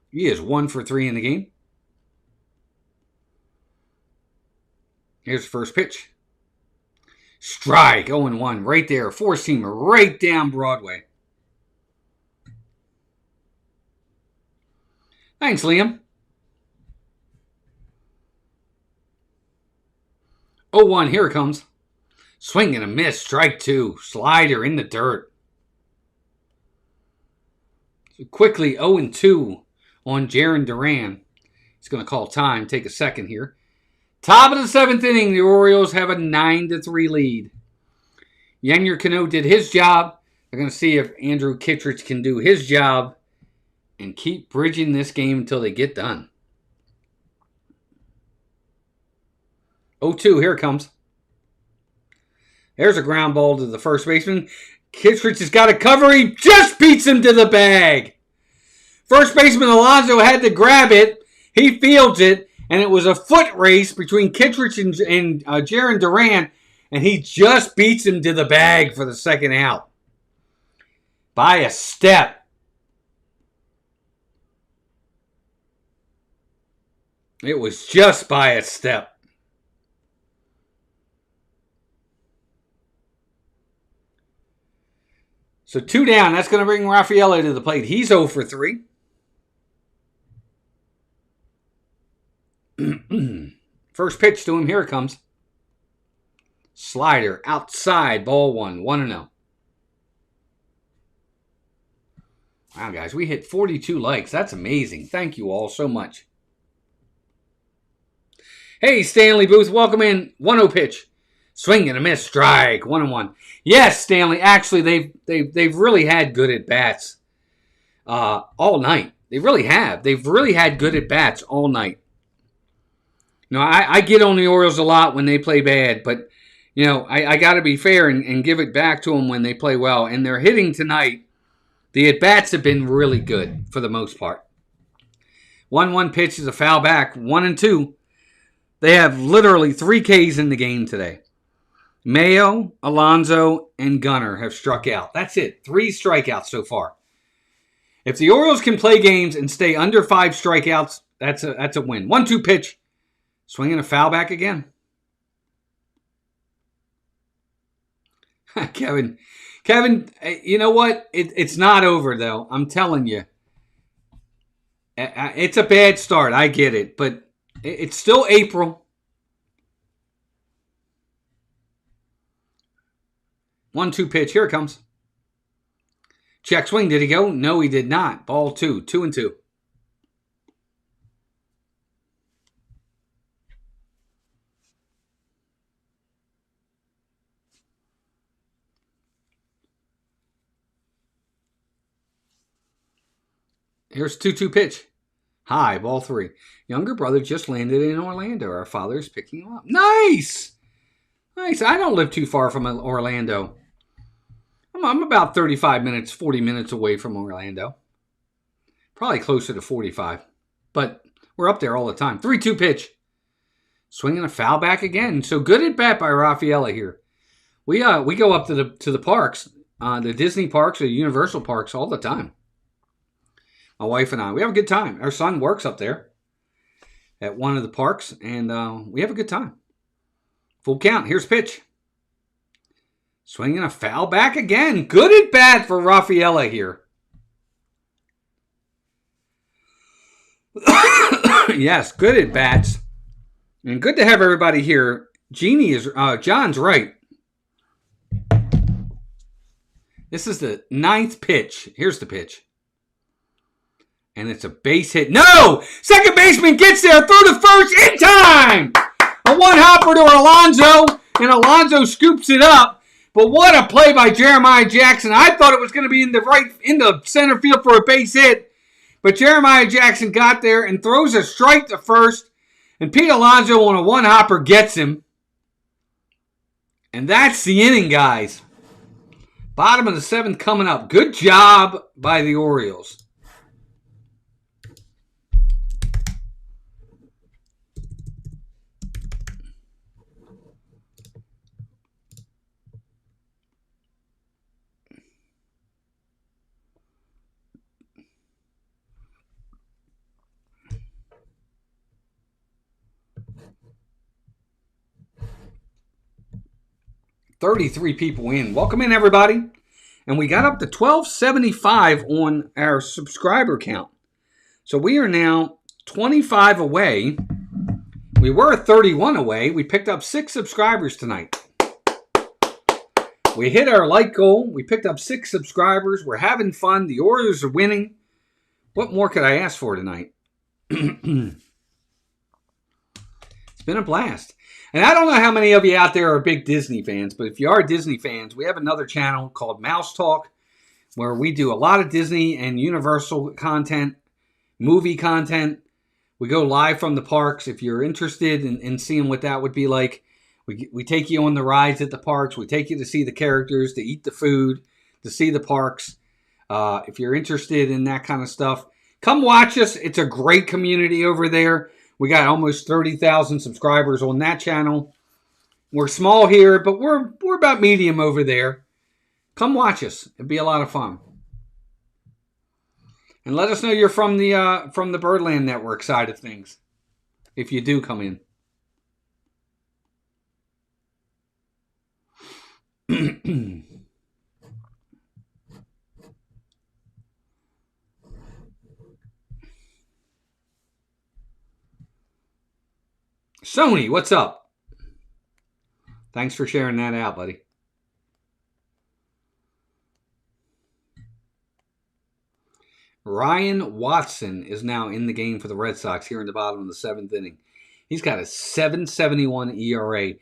A: He is 1 for 3 in the game. Here's the first pitch. Strike. 0-1. Right there. Four-seamer. Right down Broadway. Thanks, Liam. 0-1. Here it comes. Swing and a miss. Strike 2. Slider in the dirt. So quickly 0-2 on Jarren Duran. He's going to call time. Take a second here. Top of the 7th inning. The Orioles have a 9-3 lead. Yennier Cano did his job. They're going to see if Andrew Kittredge can do his job and keep bridging this game until they get done. 0-2, here it comes. There's a ground ball to the first baseman. Kittredge has got a cover. He just beats him to the bag. First baseman Alonso had to grab it. He fields it, and it was a foot race between Kittredge and Jarren Duran, and he just beats him to the bag for the second out. By a step. It was just by a step. So 2 down. That's going to bring Rafaela to the plate. He's 0 for 3. First pitch to him. Here it comes. Slider outside. Ball 1. 1-0. Wow, guys. We hit 42 likes. That's amazing. Thank you all so much. Hey, Stanley Booth. Welcome in. 1-0 pitch. Swing and a miss. Strike. 1-1. Yes, Stanley. Actually, they've really had good at bats all night. They really have. They've really had good at bats all night. You know, I get on the Orioles a lot when they play bad, but you know, I got to be fair and give it back to them when they play well. And they're hitting tonight. The at-bats have been really good for the most part. 1-1 pitch is a foul back. 1-2. They have literally 3 Ks in the game today. Mayo, Alonso, and Gunnar have struck out. That's it. 3 strikeouts so far. If the Orioles can play games and stay under 5 strikeouts, that's a win. 1-2 pitch. Swinging a foul back again. Kevin, you know what? It's not over, though. I'm telling you. It's a bad start. I get it. But it's still April. 1-2 pitch. Here it comes. Check swing. Did he go? No, he did not. Ball 2. 2-2. Here's 2-2 pitch. High, ball 3. Younger brother just landed in Orlando. Our father is picking him up. Nice! Nice. I don't live too far from Orlando. I'm about 35 minutes, 40 minutes away from Orlando. Probably closer to 45. But we're up there all the time. 3-2 pitch. Swinging a foul back again. So good at bat by Rafaela here. We go up to the parks, the Disney parks or Universal parks all the time. My wife and I, we have a good time. Our son works up there at one of the parks, and we have a good time. Full count. Here's pitch. Swinging a foul back again. Good at bat for Rafaela here. Yes, good at bats. And good to have everybody here. John's right. This is the 9th pitch. Here's the pitch. And it's a base hit. No! Second baseman gets there through the first in time! A one-hopper to Alonso, and Alonso scoops it up. But what a play by Jeremiah Jackson. I thought it was going to be in the center field for a base hit. But Jeremiah Jackson got there and throws a strike to first. And Pete Alonso on a one-hopper gets him. And that's the inning, guys. Bottom of the 7th coming up. Good job by the Orioles. $33 people in. Welcome in, everybody. And we got up to 1275 on our subscriber count. So we are now 25 away. We were 31 away. We picked up 6 subscribers tonight. We hit our like goal. We picked up 6 subscribers. We're having fun. The Orioles are winning. What more could I ask for tonight? It's been a blast. And I don't know how many of you out there are big Disney fans, but if you are Disney fans, we have another channel called Mouse Talk where we do a lot of Disney and Universal content, movie content. We go live from the parks. If you're interested in seeing what that would be like, we take you on the rides at the parks. We take you to see the characters, to eat the food, to see the parks. If you're interested in that kind of stuff, come watch us. It's a great community over there. We got almost 30,000 subscribers on that channel. We're small here, but we're about medium over there. Come watch us. It'd be a lot of fun. And let us know you're from the Birdland Network side of things, if you do come in. Sony, what's up? Thanks for sharing that out, buddy. Ryan Watson is now in the game for the Red Sox here in the bottom of the 7th inning. He's got a 7.71 ERA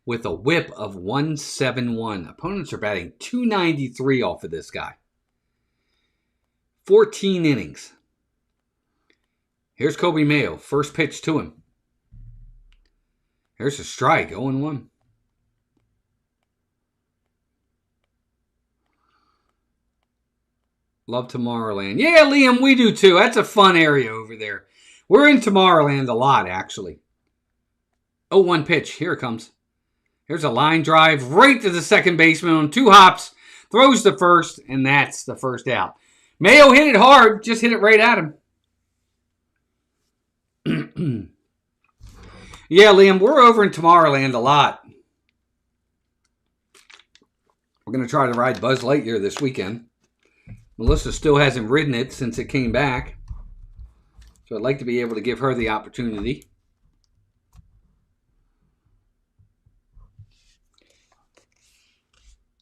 A: with a whip of 1.71. Opponents are batting 293 off of this guy. 14 innings. Here's Kobe Mayo. First pitch to him. Here's a strike, 0-1. Love Tomorrowland. Yeah, Liam, we do too. That's a fun area over there. We're in Tomorrowland a lot, actually. Oh, one pitch. Here it comes. Here's a line drive right to the second baseman on 2 hops. Throws the first, and that's the first out. Mayo hit it hard. Just hit it right at him. Yeah, Liam, we're over in Tomorrowland a lot. We're going to try to ride Buzz Lightyear this weekend. Melissa still hasn't ridden it since it came back. So I'd like to be able to give her the opportunity.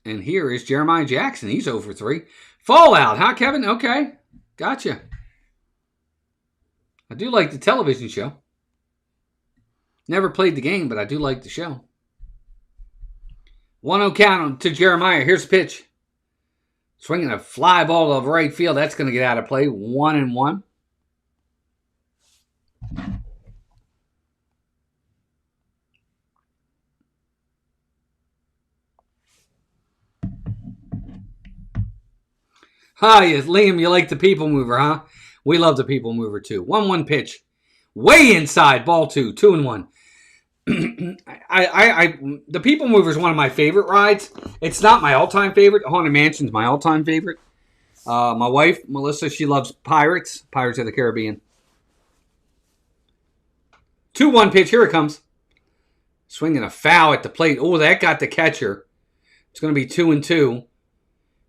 A: And here is Jeremiah Jackson. He's 0 for 3. Fallout, huh, Kevin? Okay. Gotcha. I do like the television show. Never played the game, but I do like the show. 1-0 count to Jeremiah. Here's the pitch. Swinging a fly ball to right field. That's going to get out of play. 1-1. Hi, Liam, you like the people mover, huh? We love the people mover too. 1-1 pitch. Way inside. Ball 2. 2-1. The people mover is one of my favorite rides. It's not my all-time favorite. Haunted Mansion's my all-time favorite. My wife, Melissa, she loves Pirates. Pirates of the Caribbean. 2-1 pitch. Here it comes. Swinging a foul at the plate. Oh, that got the catcher. It's going to be 2-2.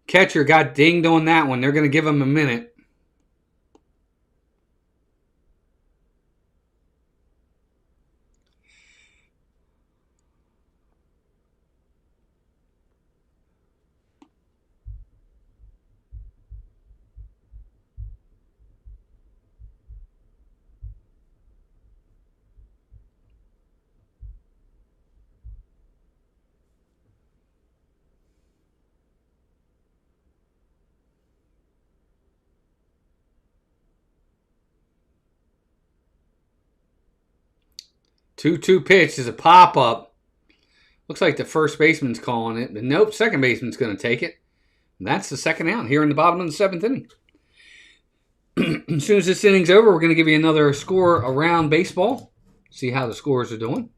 A: Catcher got dinged on that one. They're going to give him a minute. Two pitch is a pop-up. Looks like the first baseman's calling it, but nope, second baseman's going to take it. And that's the second out here in the bottom of the 7th inning. As soon as this inning's over, we're going to give you another score around baseball. See how the scores are doing.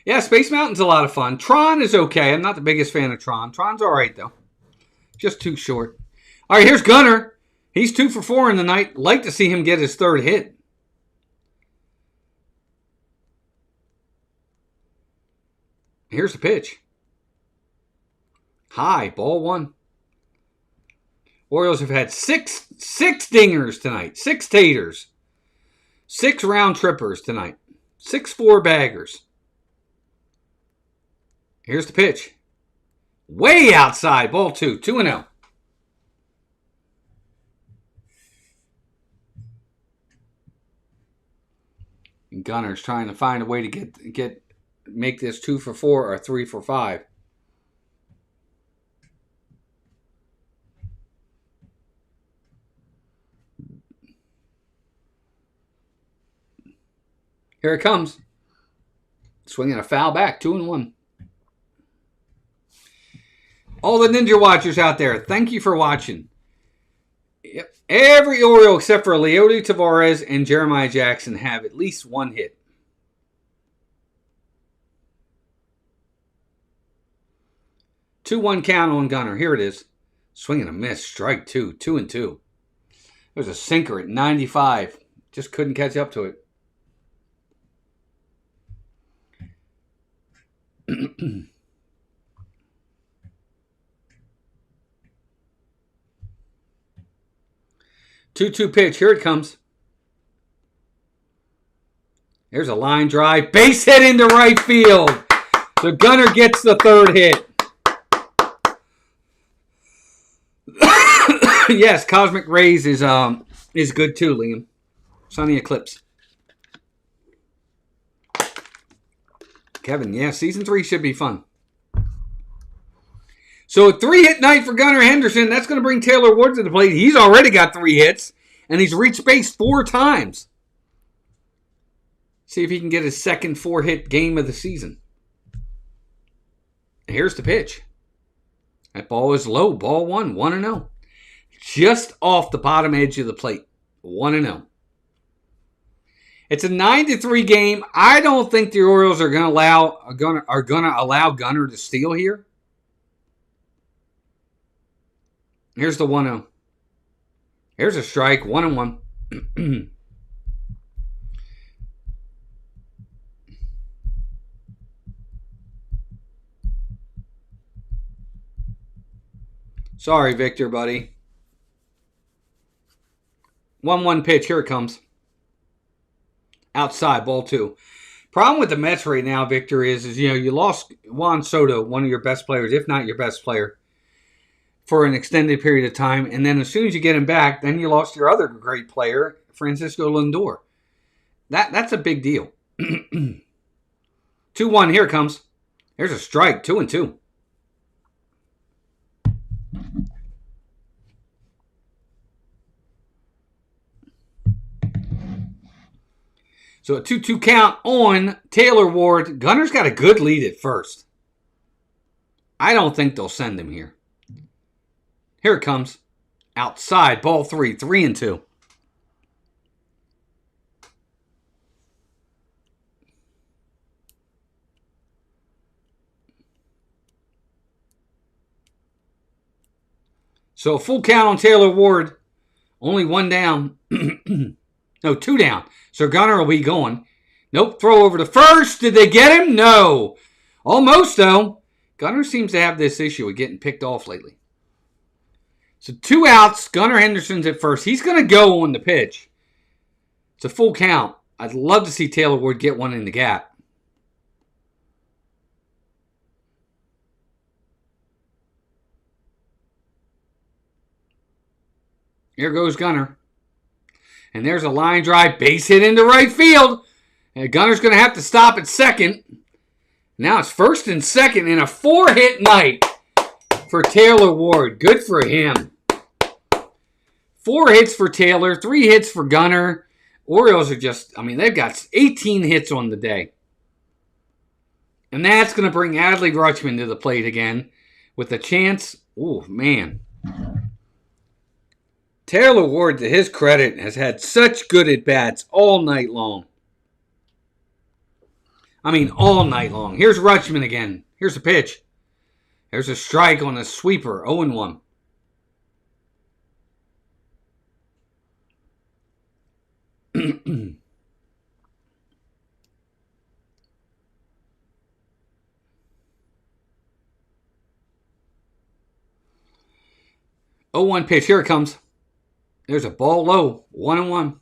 A: Yeah, Space Mountain's a lot of fun. Tron is okay. I'm not the biggest fan of Tron. Tron's all right, though. Just too short. All right, here's Gunnar. He's 2 for 4 in the night. Like to see him get his 3rd hit. Here's the pitch. High, ball 1. Orioles have had six dingers tonight. 6 taters. 6 round trippers tonight. 6 4-baggers. Here's the pitch. Way outside, ball 2. 2-0. And Gunnar's trying to find a way to make this 2 for 4 or 3 for 5. Here it comes. Swinging a foul back. 2-1. All the Ninja Watchers out there, thank you for watching. Yep. Every Oriole except for Leody Tavares and Jeremiah Jackson have at least 1 hit. Two-one count on Gunnar. Here it is. Swinging a miss. Strike 2. 2-2. There's a sinker at 95. Just couldn't catch up to it. Two pitch. Here it comes. There's a line drive. Base hit into right field. So Gunnar gets the 3rd hit. Yes, Cosmic Rays is good too, Liam. Sunny Eclipse. Kevin, yeah, season 3 should be fun. So a 3-hit night for Gunnar Henderson. That's going to bring Taylor Wood to the plate. He's already got 3 hits, and he's reached base 4 times. See if he can get his second 4-hit game of the season. Here's the pitch. That ball is low. Ball 1, 1-0. Just off the bottom edge of the plate. 1-0. It's a 9-3 game. I don't think the Orioles are going to allow Gunnar to steal here. Here's the 1-0. Here's a strike. 1-1. Sorry, Victor, buddy. 1-1 pitch. Here it comes. Outside, ball 2. Problem with the Mets right now, Victor, is you lost Juan Soto, one of your best players, if not your best player, for an extended period of time. And then as soon as you get him back, then you lost your other great player, Francisco Lindor. That's a big deal. 2-1, here it comes. There's a strike, 2-2. So a 2-2 count on Taylor Ward. Gunnar's got a good lead at first. I don't think they'll send him here. Here it comes. Outside, ball 3, 3-2. So a full count on Taylor Ward. Only 1 down. No, 2 down. So Gunnar will be going. Nope, throw over to first. Did they get him? No. Almost, though. Gunnar seems to have this issue of getting picked off lately. So 2 outs. Gunnar Henderson's at first. He's going to go on the pitch. It's a full count. I'd love to see Taylor Ward get one in the gap. Here goes Gunnar. And there's a line drive, base hit into right field. And Gunnar's going to have to stop at second. Now it's first and second in a 4-hit night for Taylor Ward. Good for him. 4 hits for Taylor, 3 hits for Gunnar. Orioles are just, they've got 18 hits on the day. And that's going to bring Adley Rutschman to the plate again with a chance. Oh, man. Taylor Ward, to his credit, has had such good at-bats all night long. All night long. Here's Rutschman again. Here's a pitch. There's a strike on a sweeper. 0-1. Oh, 1 pitch. Here it comes. There's a ball low. 1-1.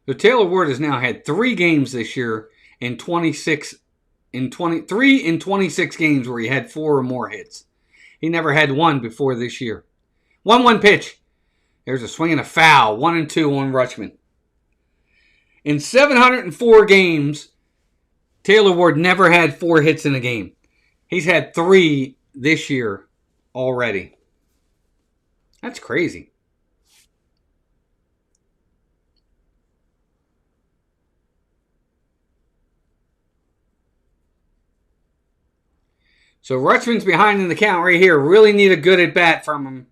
A: So Taylor Ward has now had 3 games this year in 26 games where he had 4 or more hits. He never had 1 before this year. 1-1 pitch. There's a swing and a foul. 1-2 on Rutschman. In 704 games, Taylor Ward never had 4 hits in a game. He's had 3 this year already. That's crazy. So Rutschman's behind in the count right here. Really need a good at bat from him.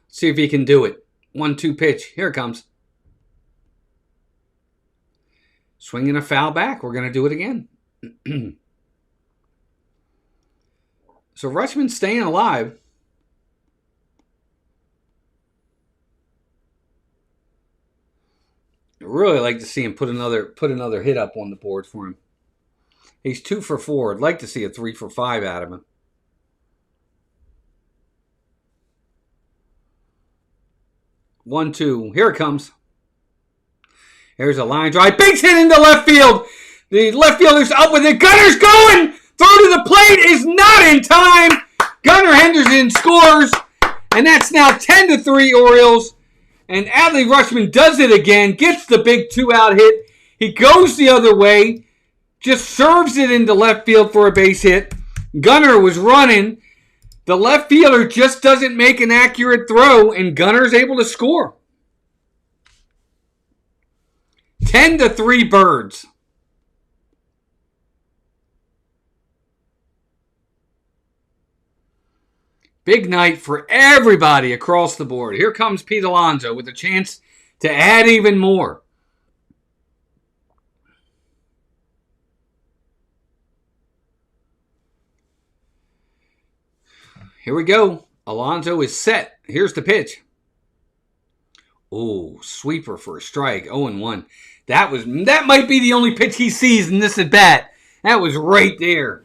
A: See if he can do it. 1-2 pitch. Here it comes. Swinging a foul back. We're going to do it again. So Rutschman's staying alive. I'd really like to see him put another hit up on the board for him. He's 2 for 4. I'd like to see a 3 for 5 out of him. 1-2. Here it comes. There's a line drive. Base hit into left field. The left fielder's up with it. Gunner's going. Throw to the plate is not in time. Gunnar Henderson scores. And that's now 10-3 Orioles. And Adley Rutschman does it again. Gets the big 2-out hit. He goes the other way. Just serves it into left field for a base hit. Gunnar was running. The left fielder just doesn't make an accurate throw. And Gunnar's able to score. 10-3 Birds. Big night for everybody across the board. Here comes Pete Alonso with a chance to add even more. Here we go. Alonso is set. Here's the pitch. Oh, sweeper for a strike. 0-1. That might be the only pitch he sees in this at bat. That was right there.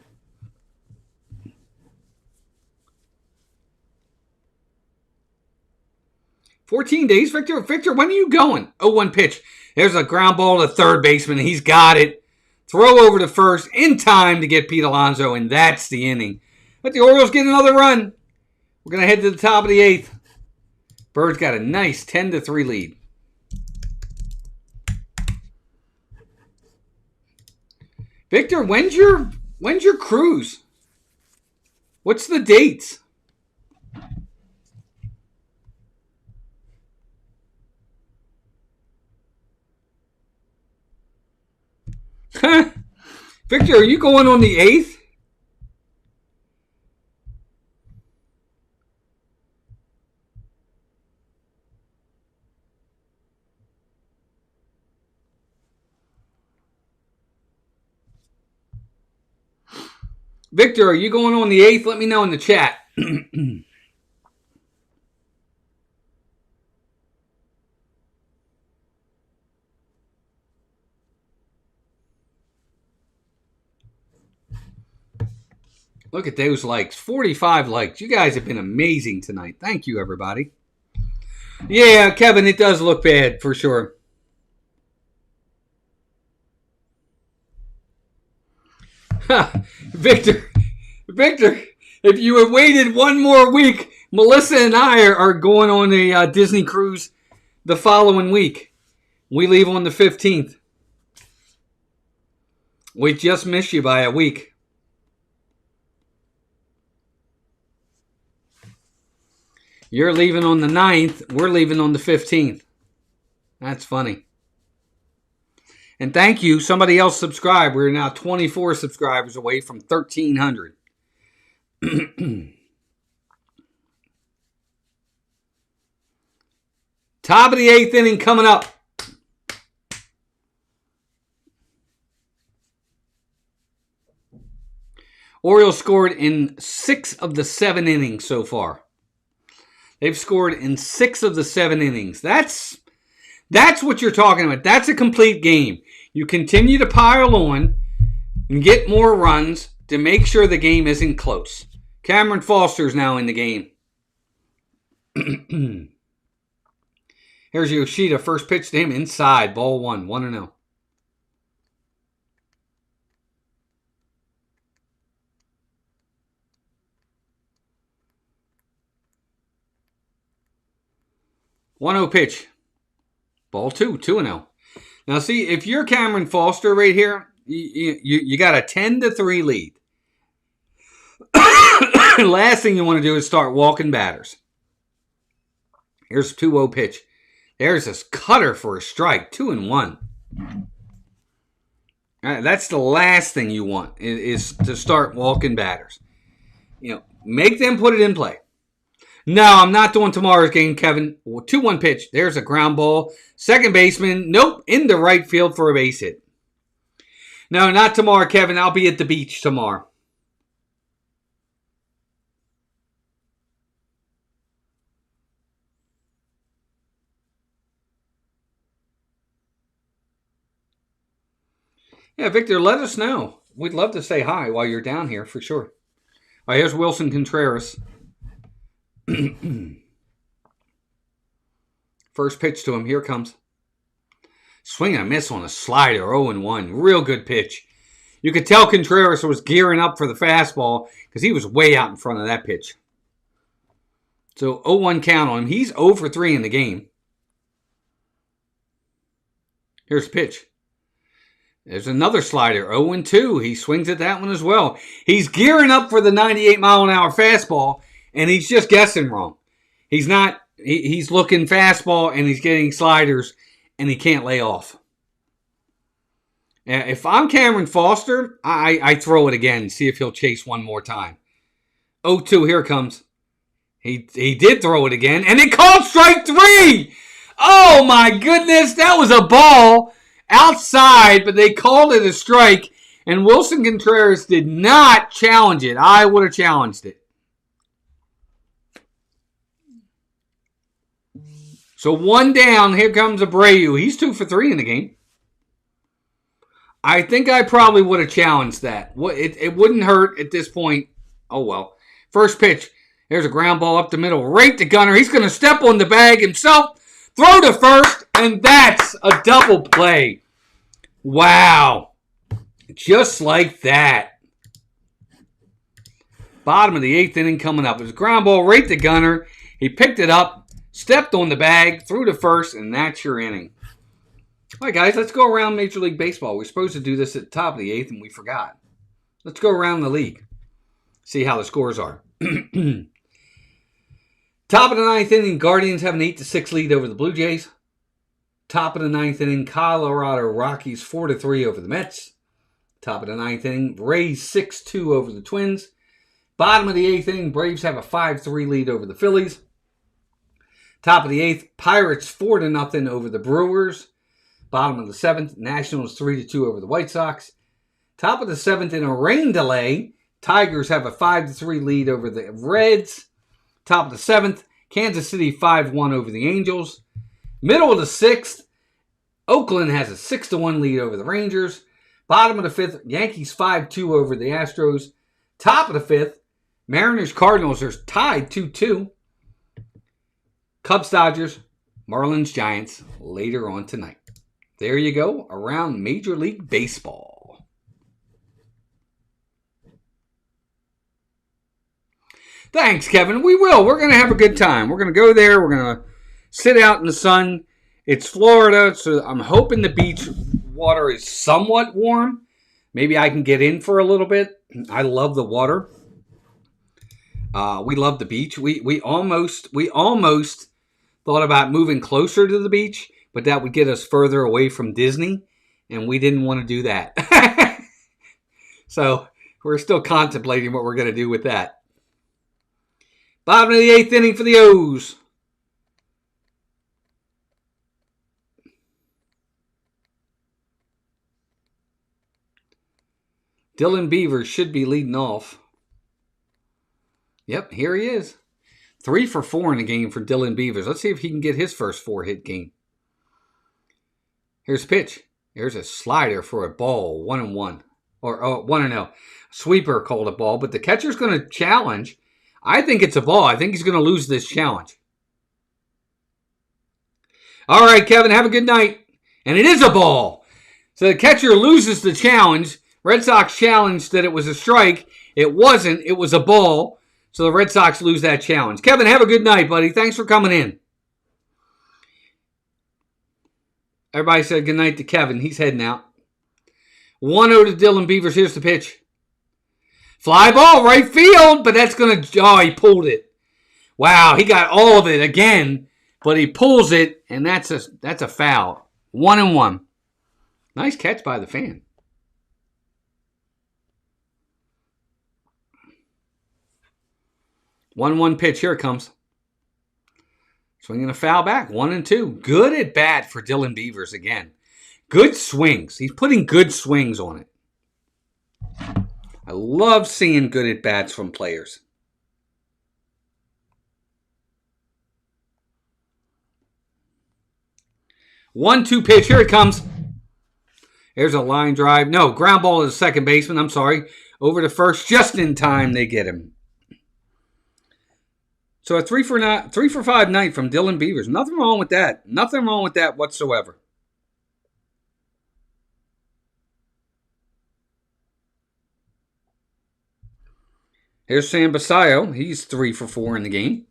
A: "14 days, Victor? Victor, when are you going?" 0-1 pitch. There's a ground ball to third baseman. He's got it. Throw over to first in time to get Pete Alonso, and that's the inning. But the Orioles get another run. We're going to head to the top of the 8th. Birds got a nice 10-3 lead. Victor, when's your cruise? What's the dates? Victor, are you going on the 8th? Victor, are you going on the 8th? Let me know in the chat. Look at those likes. 45 likes. You guys have been amazing tonight. Thank you, everybody. Yeah, Kevin, it does look bad for sure. Victor, if you had waited one more week, Melissa and I are going on a Disney cruise the following week. We leave on the 15th. We just missed you by a week. You're leaving on the 9th. We're leaving on the 15th. That's funny. And thank you. Somebody else subscribed. We're now 24 subscribers away from 1,300. Top of the 8th inning coming up. Orioles scored in 6 of the 7 innings so far. They've scored in 6 of the 7 innings. That's what you're talking about. That's a complete game. You continue to pile on and get more runs to make sure the game isn't close. Cameron Foster's now in the game. Here's Yoshida. First pitch to him inside. Ball 1. 1-0. One-0 pitch. Ball 2. 2-0. Now see, if you're Cameron Foster right here, you got a 10-3 lead. Last thing you want to do is start walking batters. Here's a 2-0 pitch. There's this cutter for a strike. 2-1. That's the last thing you want is to start walking batters. Make them put it in play. No, I'm not doing tomorrow's game, Kevin. 2-1 pitch. There's a ground ball. Second baseman. Nope. Into right field for a base hit. No, not tomorrow, Kevin. I'll be at the beach tomorrow. Yeah, Victor, let us know. We'd love to say hi while you're down here, for sure. All right, here's Wilson Contreras. First pitch to him. Here comes. Swing and a miss on a slider. 0-1. Real good pitch. You could tell Contreras was gearing up for the fastball because he was way out in front of that pitch. So 0-1 count on him. He's 0 for 3 in the game. Here's the pitch. There's another slider. 0-2. He swings at that one as well. He's gearing up for the 98-mile-an-hour fastball. And he's just guessing wrong. He's not. He's looking fastball and he's getting sliders and he can't lay off. If I'm Cameron Foster, I throw it again, see if he'll chase one more time. 0-2, here it comes. He did throw it again, and it called strike 3! Oh my goodness, that was a ball outside, but they called it a strike, and Wilson Contreras did not challenge it. I would have challenged it. So 1 down, here comes Abreu. He's 2 for 3 in the game. I think I probably would have challenged that. It wouldn't hurt at this point. Oh, well. First pitch. There's a ground ball up the middle. Right to Gunnar. He's going to step on the bag himself. Throw to first. And that's a double play. Wow. Just like that. Bottom of the 8th inning coming up. It was a ground ball right to Gunnar. He picked it up. Stepped on the bag. Threw to first. And that's your inning. All right, guys, let's go around Major League Baseball. We're supposed to do this at the top of the 8th, and we forgot. Let's go around the league. See how the scores are. Top of the 9th inning, Guardians have an 8-6 lead over the Blue Jays. Top of the 9th inning, Colorado Rockies 4-3 over the Mets. Top of the 9th inning, Rays 6-2 over the Twins. Bottom of the 8th inning, Braves have a 5-3 lead over the Phillies. Top of the 8th, Pirates 4-0 over the Brewers. Bottom of the 7th, Nationals 3-2 over the White Sox. Top of the 7th, in a rain delay, Tigers have a 5-3 lead over the Reds. Top of the 7th, Kansas City 5-1 over the Angels. Middle of the 6th, Oakland has a 6-1 lead over the Rangers. Bottom of the 5th, Yankees 5-2 over the Astros. Top of the 5th, Mariners Cardinals are tied 2-2. Cubs Dodgers, Marlins Giants later on tonight. There you go, around Major League Baseball. Thanks, Kevin. We will. We're going to have a good time. We're going to go there. We're going to sit out in the sun. It's Florida, so I'm hoping the beach water is somewhat warm. Maybe I can get in for a little bit. I love the water. We love the beach. We almost thought about moving closer to the beach, but that would get us further away from Disney, and we didn't want to do that. So we're still contemplating what we're going to do with that. Bottom of the 8th inning for the O's. Dylan Beavers should be leading off. Yep, here he is. 3 for 4 in the game for Dylan Beavers. Let's see if he can get his first 4-hit game. Here's a pitch. There's a slider for a ball, 1-1. Or 1-0. Sweeper called a ball, but the catcher's going to challenge. I think it's a ball. I think he's going to lose this challenge. All right, Kevin, have a good night. And it is a ball. So the catcher loses the challenge. Red Sox challenged that it was a strike. It wasn't. It was a ball. So the Red Sox lose that challenge. Kevin, have a good night, buddy. Thanks for coming in. Everybody said good night to Kevin. He's heading out. 1-0 to Dylan Beavers. Here's the pitch. Fly ball, right field, but that's going to... Oh, he pulled it. Wow, he got all of it again, but he pulls it, and that's a foul. 1-1. Nice catch by the fan. 1-1 pitch. Here it comes. Swinging a foul back. 1-2. Good at bat for Dylan Beavers again. Good swings. He's putting good swings on it. I love seeing good at bats from players. 1-2 pitch. Here it comes. There's a line drive. No, ground ball to the second baseman. I'm sorry. Over to first. Just in time, they get him. So a 3 for 5 night from Dylan Beavers. Nothing wrong with that. Nothing wrong with that whatsoever. Here's Sam Basayo. He's 3 for 4 in the game.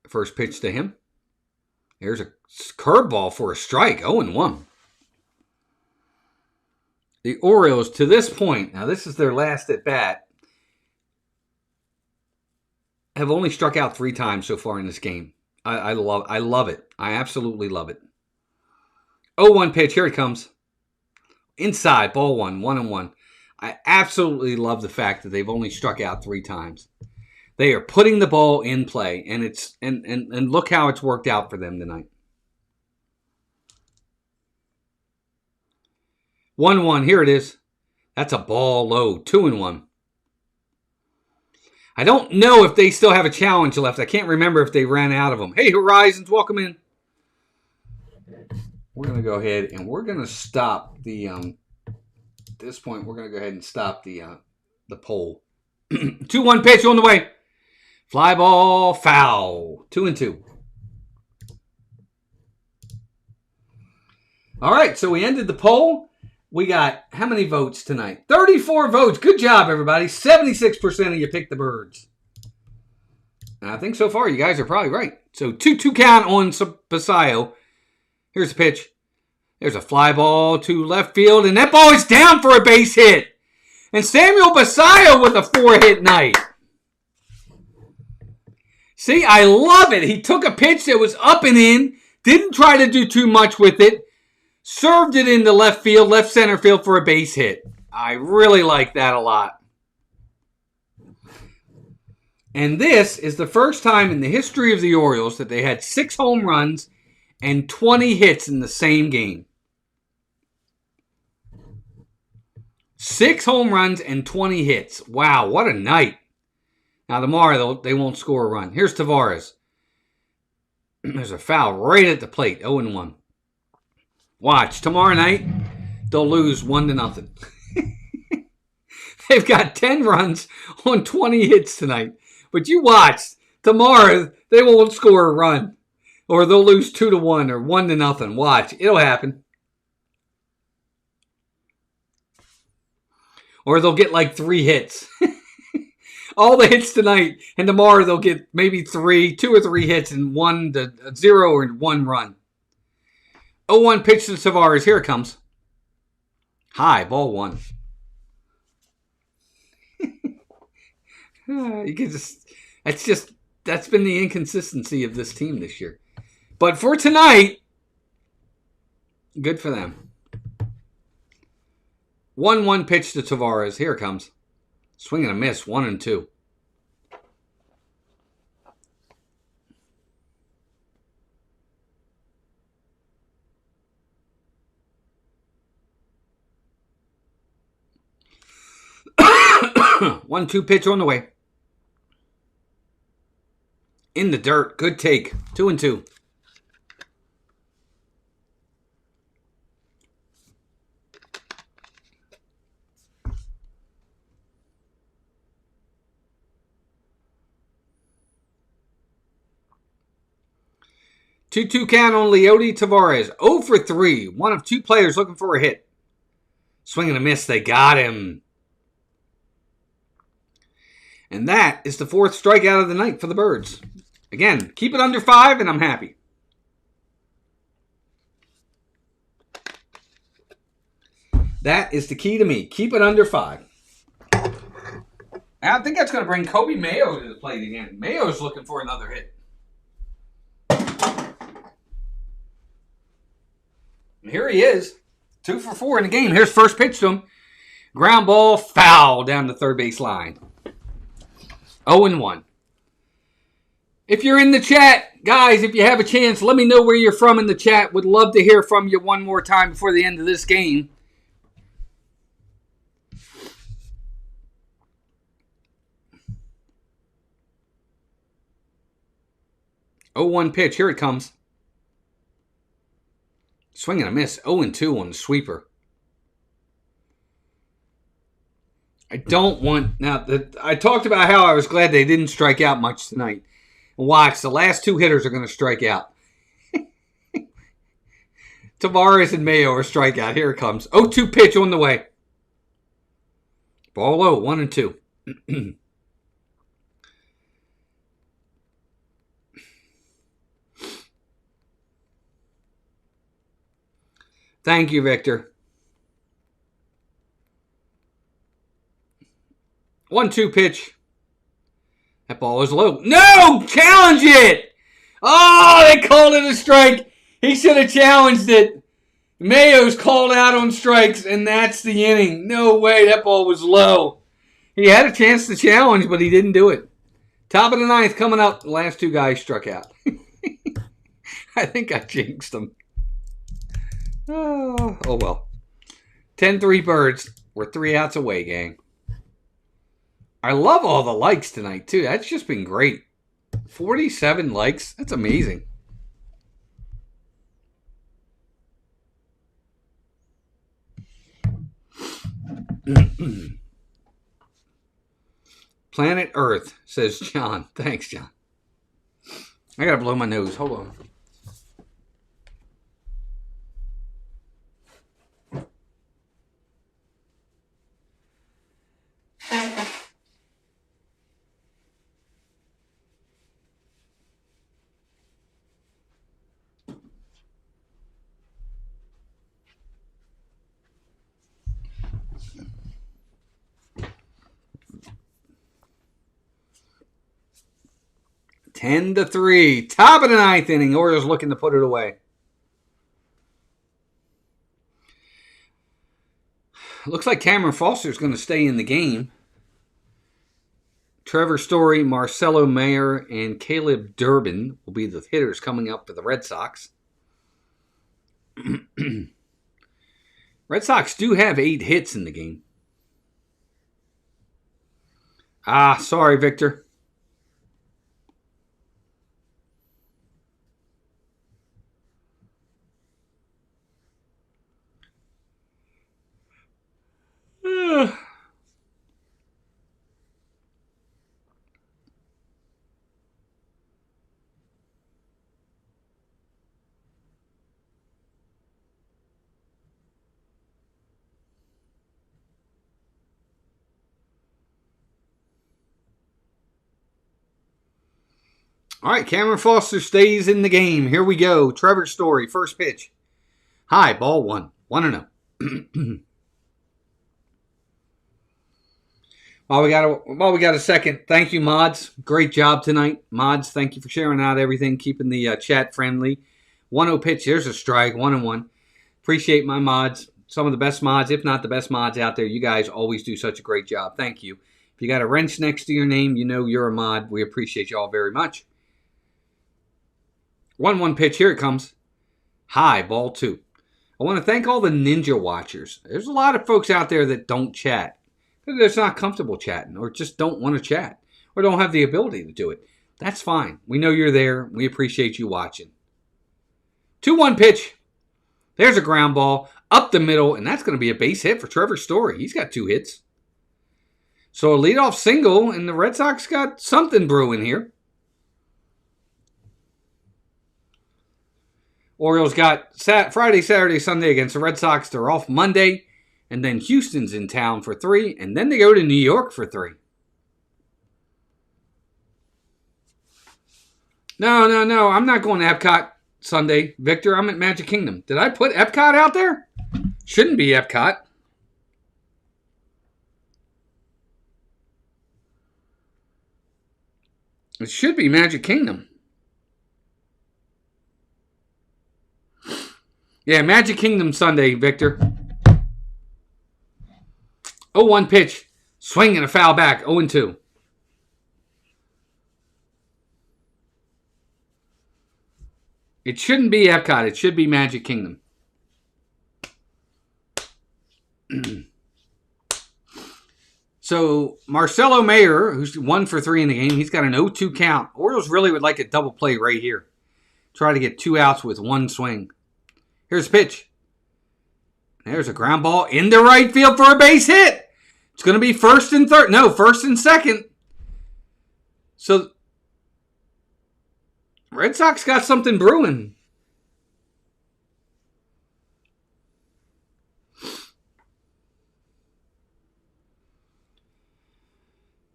A: First pitch to him. There's a curveball for a strike. 0-1. The Orioles, to this point, now this is their last at bat. have only struck out 3 times so far in this game. I love it. I absolutely love it. 0-1 pitch. Here it comes. Inside, ball 1, 1-1. I absolutely love the fact that they've only struck out 3 times. They are putting the ball in play, and it's and look how it's worked out for them tonight. 1-1. Here it is. That's a ball low. 2-1. I don't know if they still have a challenge left. I can't remember if they ran out of them. Hey, Horizons, welcome in. We're going to go ahead and we're going to stop the, at this point, we're going to go ahead and stop the poll. 2-1 pitch on the way. Fly ball, foul. 2-2. All right, so we ended the poll. We got how many votes tonight? 34 votes. Good job, everybody. 76% of you picked the Birds. And I think so far you guys are probably right. So 2-2 count on Basayo. Here's the pitch. There's a fly ball to left field, and that ball is down for a base hit. And Samuel Basayo with a 4-hit night. See, I love it. He took a pitch that was up and in, didn't try to do too much with it, served it into left field, left center field for a base hit. I really like that a lot. And this is the first time in the history of the Orioles that they had 6 home runs and 20 hits in the same game. 6 home runs and 20 hits. Wow, what a night. Now tomorrow they won't score a run. Here's Tavares. There's a foul right at the plate. 0-1. Watch, tomorrow night, they'll lose 1-0. They've got 10 runs on 20 hits tonight. But you watch, tomorrow, they won't score a run. Or they'll lose 2-1 or 1-0. Watch, it'll happen. Or they'll get like 3 hits. All the hits tonight, and tomorrow they'll get maybe 2 or 3 hits and 0 or 1 run. 0-1 pitch to Tavares. Here it comes. High, ball 1. You can that's been the inconsistency of this team this year. But for tonight, good for them. 1-1 pitch to Tavares. Here it comes. Swing and a miss. 1-2. One-two pitch on the way. In the dirt. Good take. 2-2. Two count on Leody Tavares. 0 for 3. One of 2 players looking for a hit. Swing and a miss. They got him. And that is the 4th strikeout of the night for the Birds. Again, keep it under 5 and I'm happy. That is the key to me. Keep it under 5. I think that's going to bring Kobe Mayo to the plate again. Mayo's looking for another hit. And here he is. 2 for 4 in the game. Here's first pitch to him. Ground ball, foul down the third base line. 0-1. If you're in the chat, guys, if you have a chance, let me know where you're from in the chat. Would love to hear from you one more time before the end of this game. Oh, 1 pitch. Here it comes. Swing and a miss. 0-2 on the sweeper. I don't want... Now, I talked about how I was glad they didn't strike out much tonight. Watch, the last 2 hitters are going to strike out. Tavares and Mayo are strikeout. Here it comes. 0-2 pitch on the way. Ball low, 1-2. Thank you, Victor. 1-2 pitch. That ball is low. No! Challenge it! Oh, they called it a strike. He should have challenged it. Mayo's called out on strikes, and that's the inning. No way, that ball was low. He had a chance to challenge, but he didn't do it. Top of the ninth coming up. The last two guys struck out. I think I jinxed them. Oh well. 10-3 Birds. We're 3 outs away, gang. I love all the likes tonight, too. That's just been great. 47 likes. That's amazing. Planet Earth, says John. Thanks, John. I gotta blow my nose. Hold on. Ten to 3. Top of the ninth inning. Orioles looking to put it away. Looks like Cameron Foster's going to stay in the game. Trevor Story, Marcelo Mayer, and Caleb Durbin will be the hitters coming up for the Red Sox. Red Sox do have 8 hits in the game. Sorry, Victor. All right, Cameron Foster stays in the game. Here we go. Trevor Story, first pitch. High, ball 1. 1-0. While we got a second, thank you, mods. Great job tonight. Mods, thank you for sharing out everything, keeping the chat friendly. 1-0 pitch. There's a strike. 1-1. Appreciate my mods. Some of the best mods, if not the best mods out there. You guys always do such a great job. Thank you. If you got a wrench next to your name, you know you're a mod. We appreciate you all very much. 1-1 pitch. Here it comes. High, ball 2. I want to thank all the Ninja watchers. There's a lot of folks out there that don't chat. They're just not comfortable chatting or just don't want to chat or don't have the ability to do it. That's fine. We know you're there. We appreciate you watching. 2-1 pitch. There's a ground ball up the middle, and that's going to be a base hit for Trevor Story. He's got 2 hits. So a leadoff single, and the Red Sox got something brewing here. Orioles got Friday, Saturday, Sunday against the Red Sox. They're off Monday. And then Houston's in town for 3. And then they go to New York for 3. No. I'm not going to Epcot Sunday. Victor, I'm at Magic Kingdom. Did I put Epcot out there? Shouldn't be Epcot. It should be Magic Kingdom. Yeah, Magic Kingdom Sunday, Victor. 0-1 pitch. Swing and a foul back. 0-2. It shouldn't be Epcot. It should be Magic Kingdom. So, Marcelo Mayer, who's 1 for 3 in the game, he's got an 0-2 count. Orioles really would like a double play right here. Try to get 2 outs with 1 swing. Here's a pitch. There's a ground ball into right field for a base hit. It's going to be first and third. No, first and second. So, Red Sox got something brewing.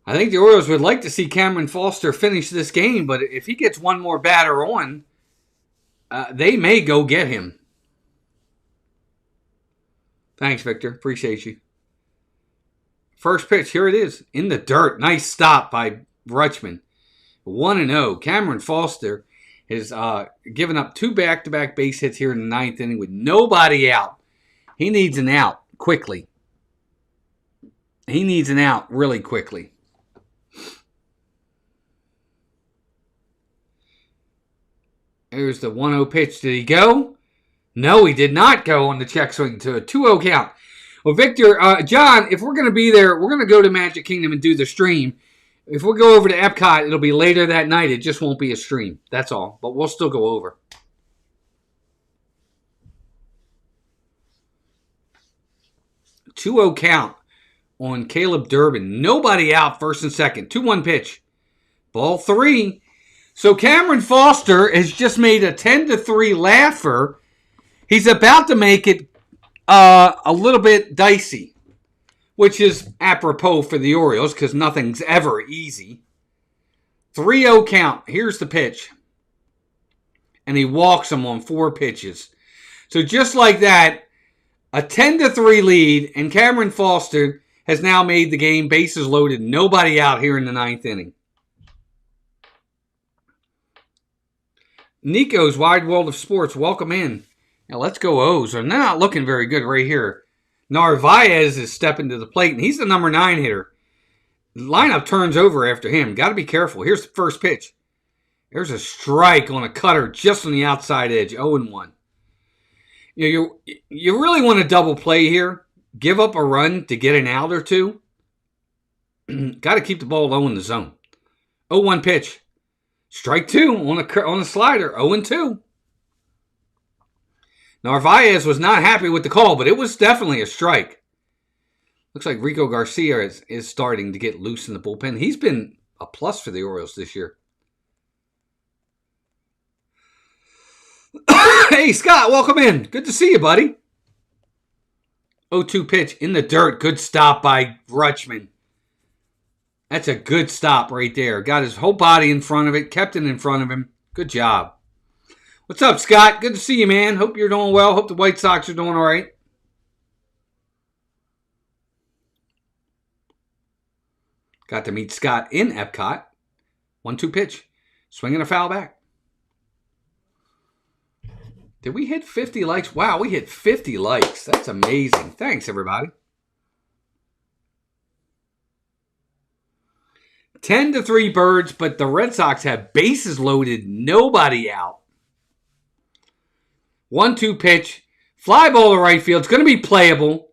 A: I think the Orioles would like to see Cameron Foster finish this game, but if he gets one more batter on, they may go get him. Thanks, Victor. Appreciate you. First pitch, here it is. In the dirt. Nice stop by Rutschman. 1-0. Cameron Foster has given up 2 back-to-back base hits here in the 9th inning with nobody out. He needs an out quickly. He needs an out really quickly. There's the 1-0 pitch. Did he go? No, he did not go on the check swing to a 2-0 count. Well, Victor, John, if we're going to be there, we're going to go to Magic Kingdom and do the stream. If we go over to Epcot, it'll be later that night. It just won't be a stream. That's all. But we'll still go over. Two-0 count on Caleb Durbin. Nobody out, first and second. 2-1 pitch. Ball 3. So Cameron Foster has just made a 10-3 laugher. He's about to make it a little bit dicey, which is apropos for the Orioles because nothing's ever easy. 3-0 count. Here's the pitch. And he walks him on 4 pitches. So just like that, a 10-3 lead, and Cameron Foster has now made the game bases loaded. Nobody out here in the 9th inning. Nico's Wide World of Sports, welcome in. Now let's go O's. They're not looking very good right here. Narvaez is stepping to the plate, and he's the number 9 hitter. The lineup turns over after him. Got to be careful. Here's the first pitch. There's a strike on a cutter just on the outside edge. 0-1. You really want to double play here. Give up a run to get an out or two. Got to keep the ball low in the zone. 0-1 pitch. Strike 2 on a slider. 0-2. Narvaez was not happy with the call, but it was definitely a strike. Looks like Rico Garcia is starting to get loose in the bullpen. He's been a plus for the Orioles this year. Hey, Scott, welcome in. Good to see you, buddy. 0-2 pitch in the dirt. Good stop by Rutschman. That's a good stop right there. Got his whole body in front of it. Kept it in front of him. Good job. What's up, Scott? Good to see you, man. Hope you're doing well. Hope the White Sox are doing all right. Got to meet Scott in Epcot. 1-2 pitch. Swinging a foul back. Did we hit 50 likes? Wow, we hit 50 likes. That's amazing. Thanks, everybody. 10-3 Birds, but the Red Sox have bases loaded. Nobody out. 1-2 pitch. Fly ball to right field. It's going to be playable.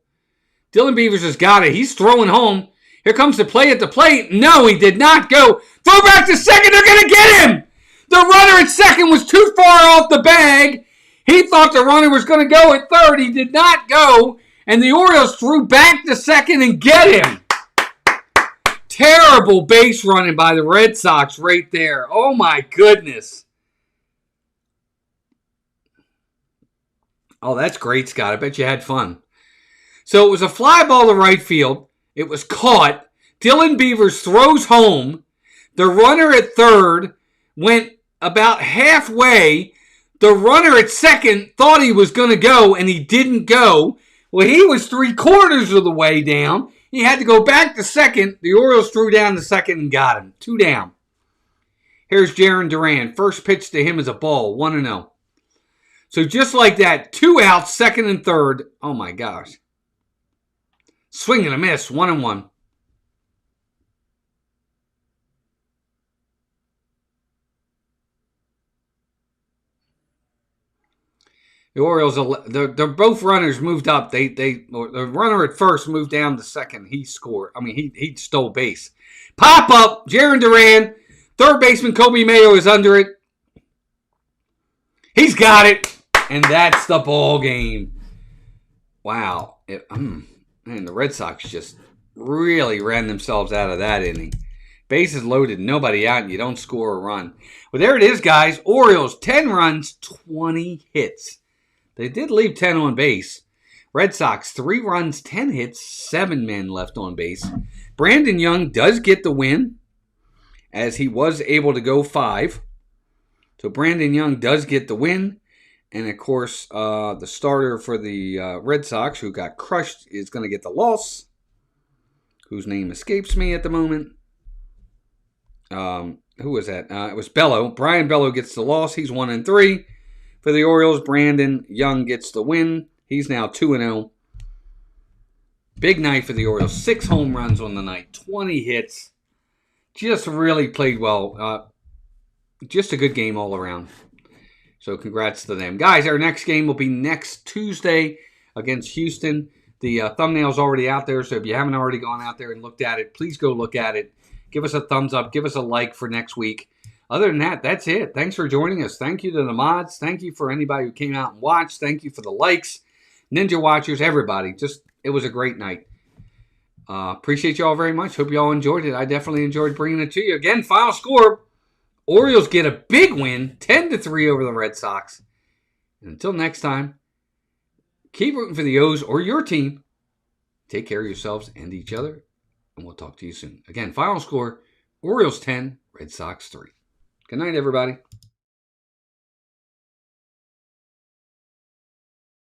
A: Dylan Beavers has got it. He's throwing home. Here comes the play at the plate. No, he did not go. Throw back to second. They're going to get him. The runner at second was too far off the bag. He thought the runner was going to go at third. He did not go. And the Orioles threw back to second and get him. Terrible base running by the Red Sox right there. Oh, my goodness. Oh, that's great, Scott. I bet you had fun. So it was a fly ball to right field. It was caught. Dylan Beavers throws home. The runner at third went about halfway. The runner at second thought he was going to go, and he didn't go. Well, he was 3/4 of the way down. He had to go back to second. The Orioles threw down to second and got him. 2 down. Here's Jarren Duran. First pitch to him is a ball. 1-0. So just like that, 2 outs, second and third. Oh, my gosh. Swing and a miss. 1-1. The Orioles, they're both runners moved up. The runner at first moved down to second. He scored. I mean, he stole base. Pop up, Jarren Duran. Third baseman Kobe Mayo is under it. He's got it. And that's the ball game. Wow. Man, the Red Sox just really ran themselves out of that inning. Bases loaded, nobody out, and you don't score a run. Well, there it is, guys. Orioles, 10 runs, 20 hits. They did leave 10 on base. Red Sox, 3 runs, 10 hits, 7 men left on base. Brandon Young does get the win, as he was able to go 5. So Brandon Young does get the win. And, of course, the starter for the Red Sox, who got crushed, is going to get the loss, whose name escapes me at the moment. Who was that? It was Bello. Brian Bello gets the loss. He's 1-3 for the Orioles. Brandon Young gets the win. He's now 2-0. Big night for the Orioles. 6 home runs on the night. 20 hits. Just really played well. Just a good game all around. So congrats to them. Guys, our next game will be next Tuesday against Houston. The thumbnail's already out there, so if you haven't already gone out there and looked at it, please go look at it. Give us a thumbs up. Give us a like for next week. Other than that, that's it. Thanks for joining us. Thank you to the mods. Thank you for anybody who came out and watched. Thank you for the likes. Ninja Watchers, everybody. It was a great night. Appreciate you all very much. Hope you all enjoyed it. I definitely enjoyed bringing it to you. Again, final score. Orioles get a big win, 10-3 over the Red Sox. And until next time, keep rooting for the O's or your team. Take care of yourselves and each other. And we'll talk to you soon. Again, final score, Orioles 10, Red Sox 3. Good night, everybody.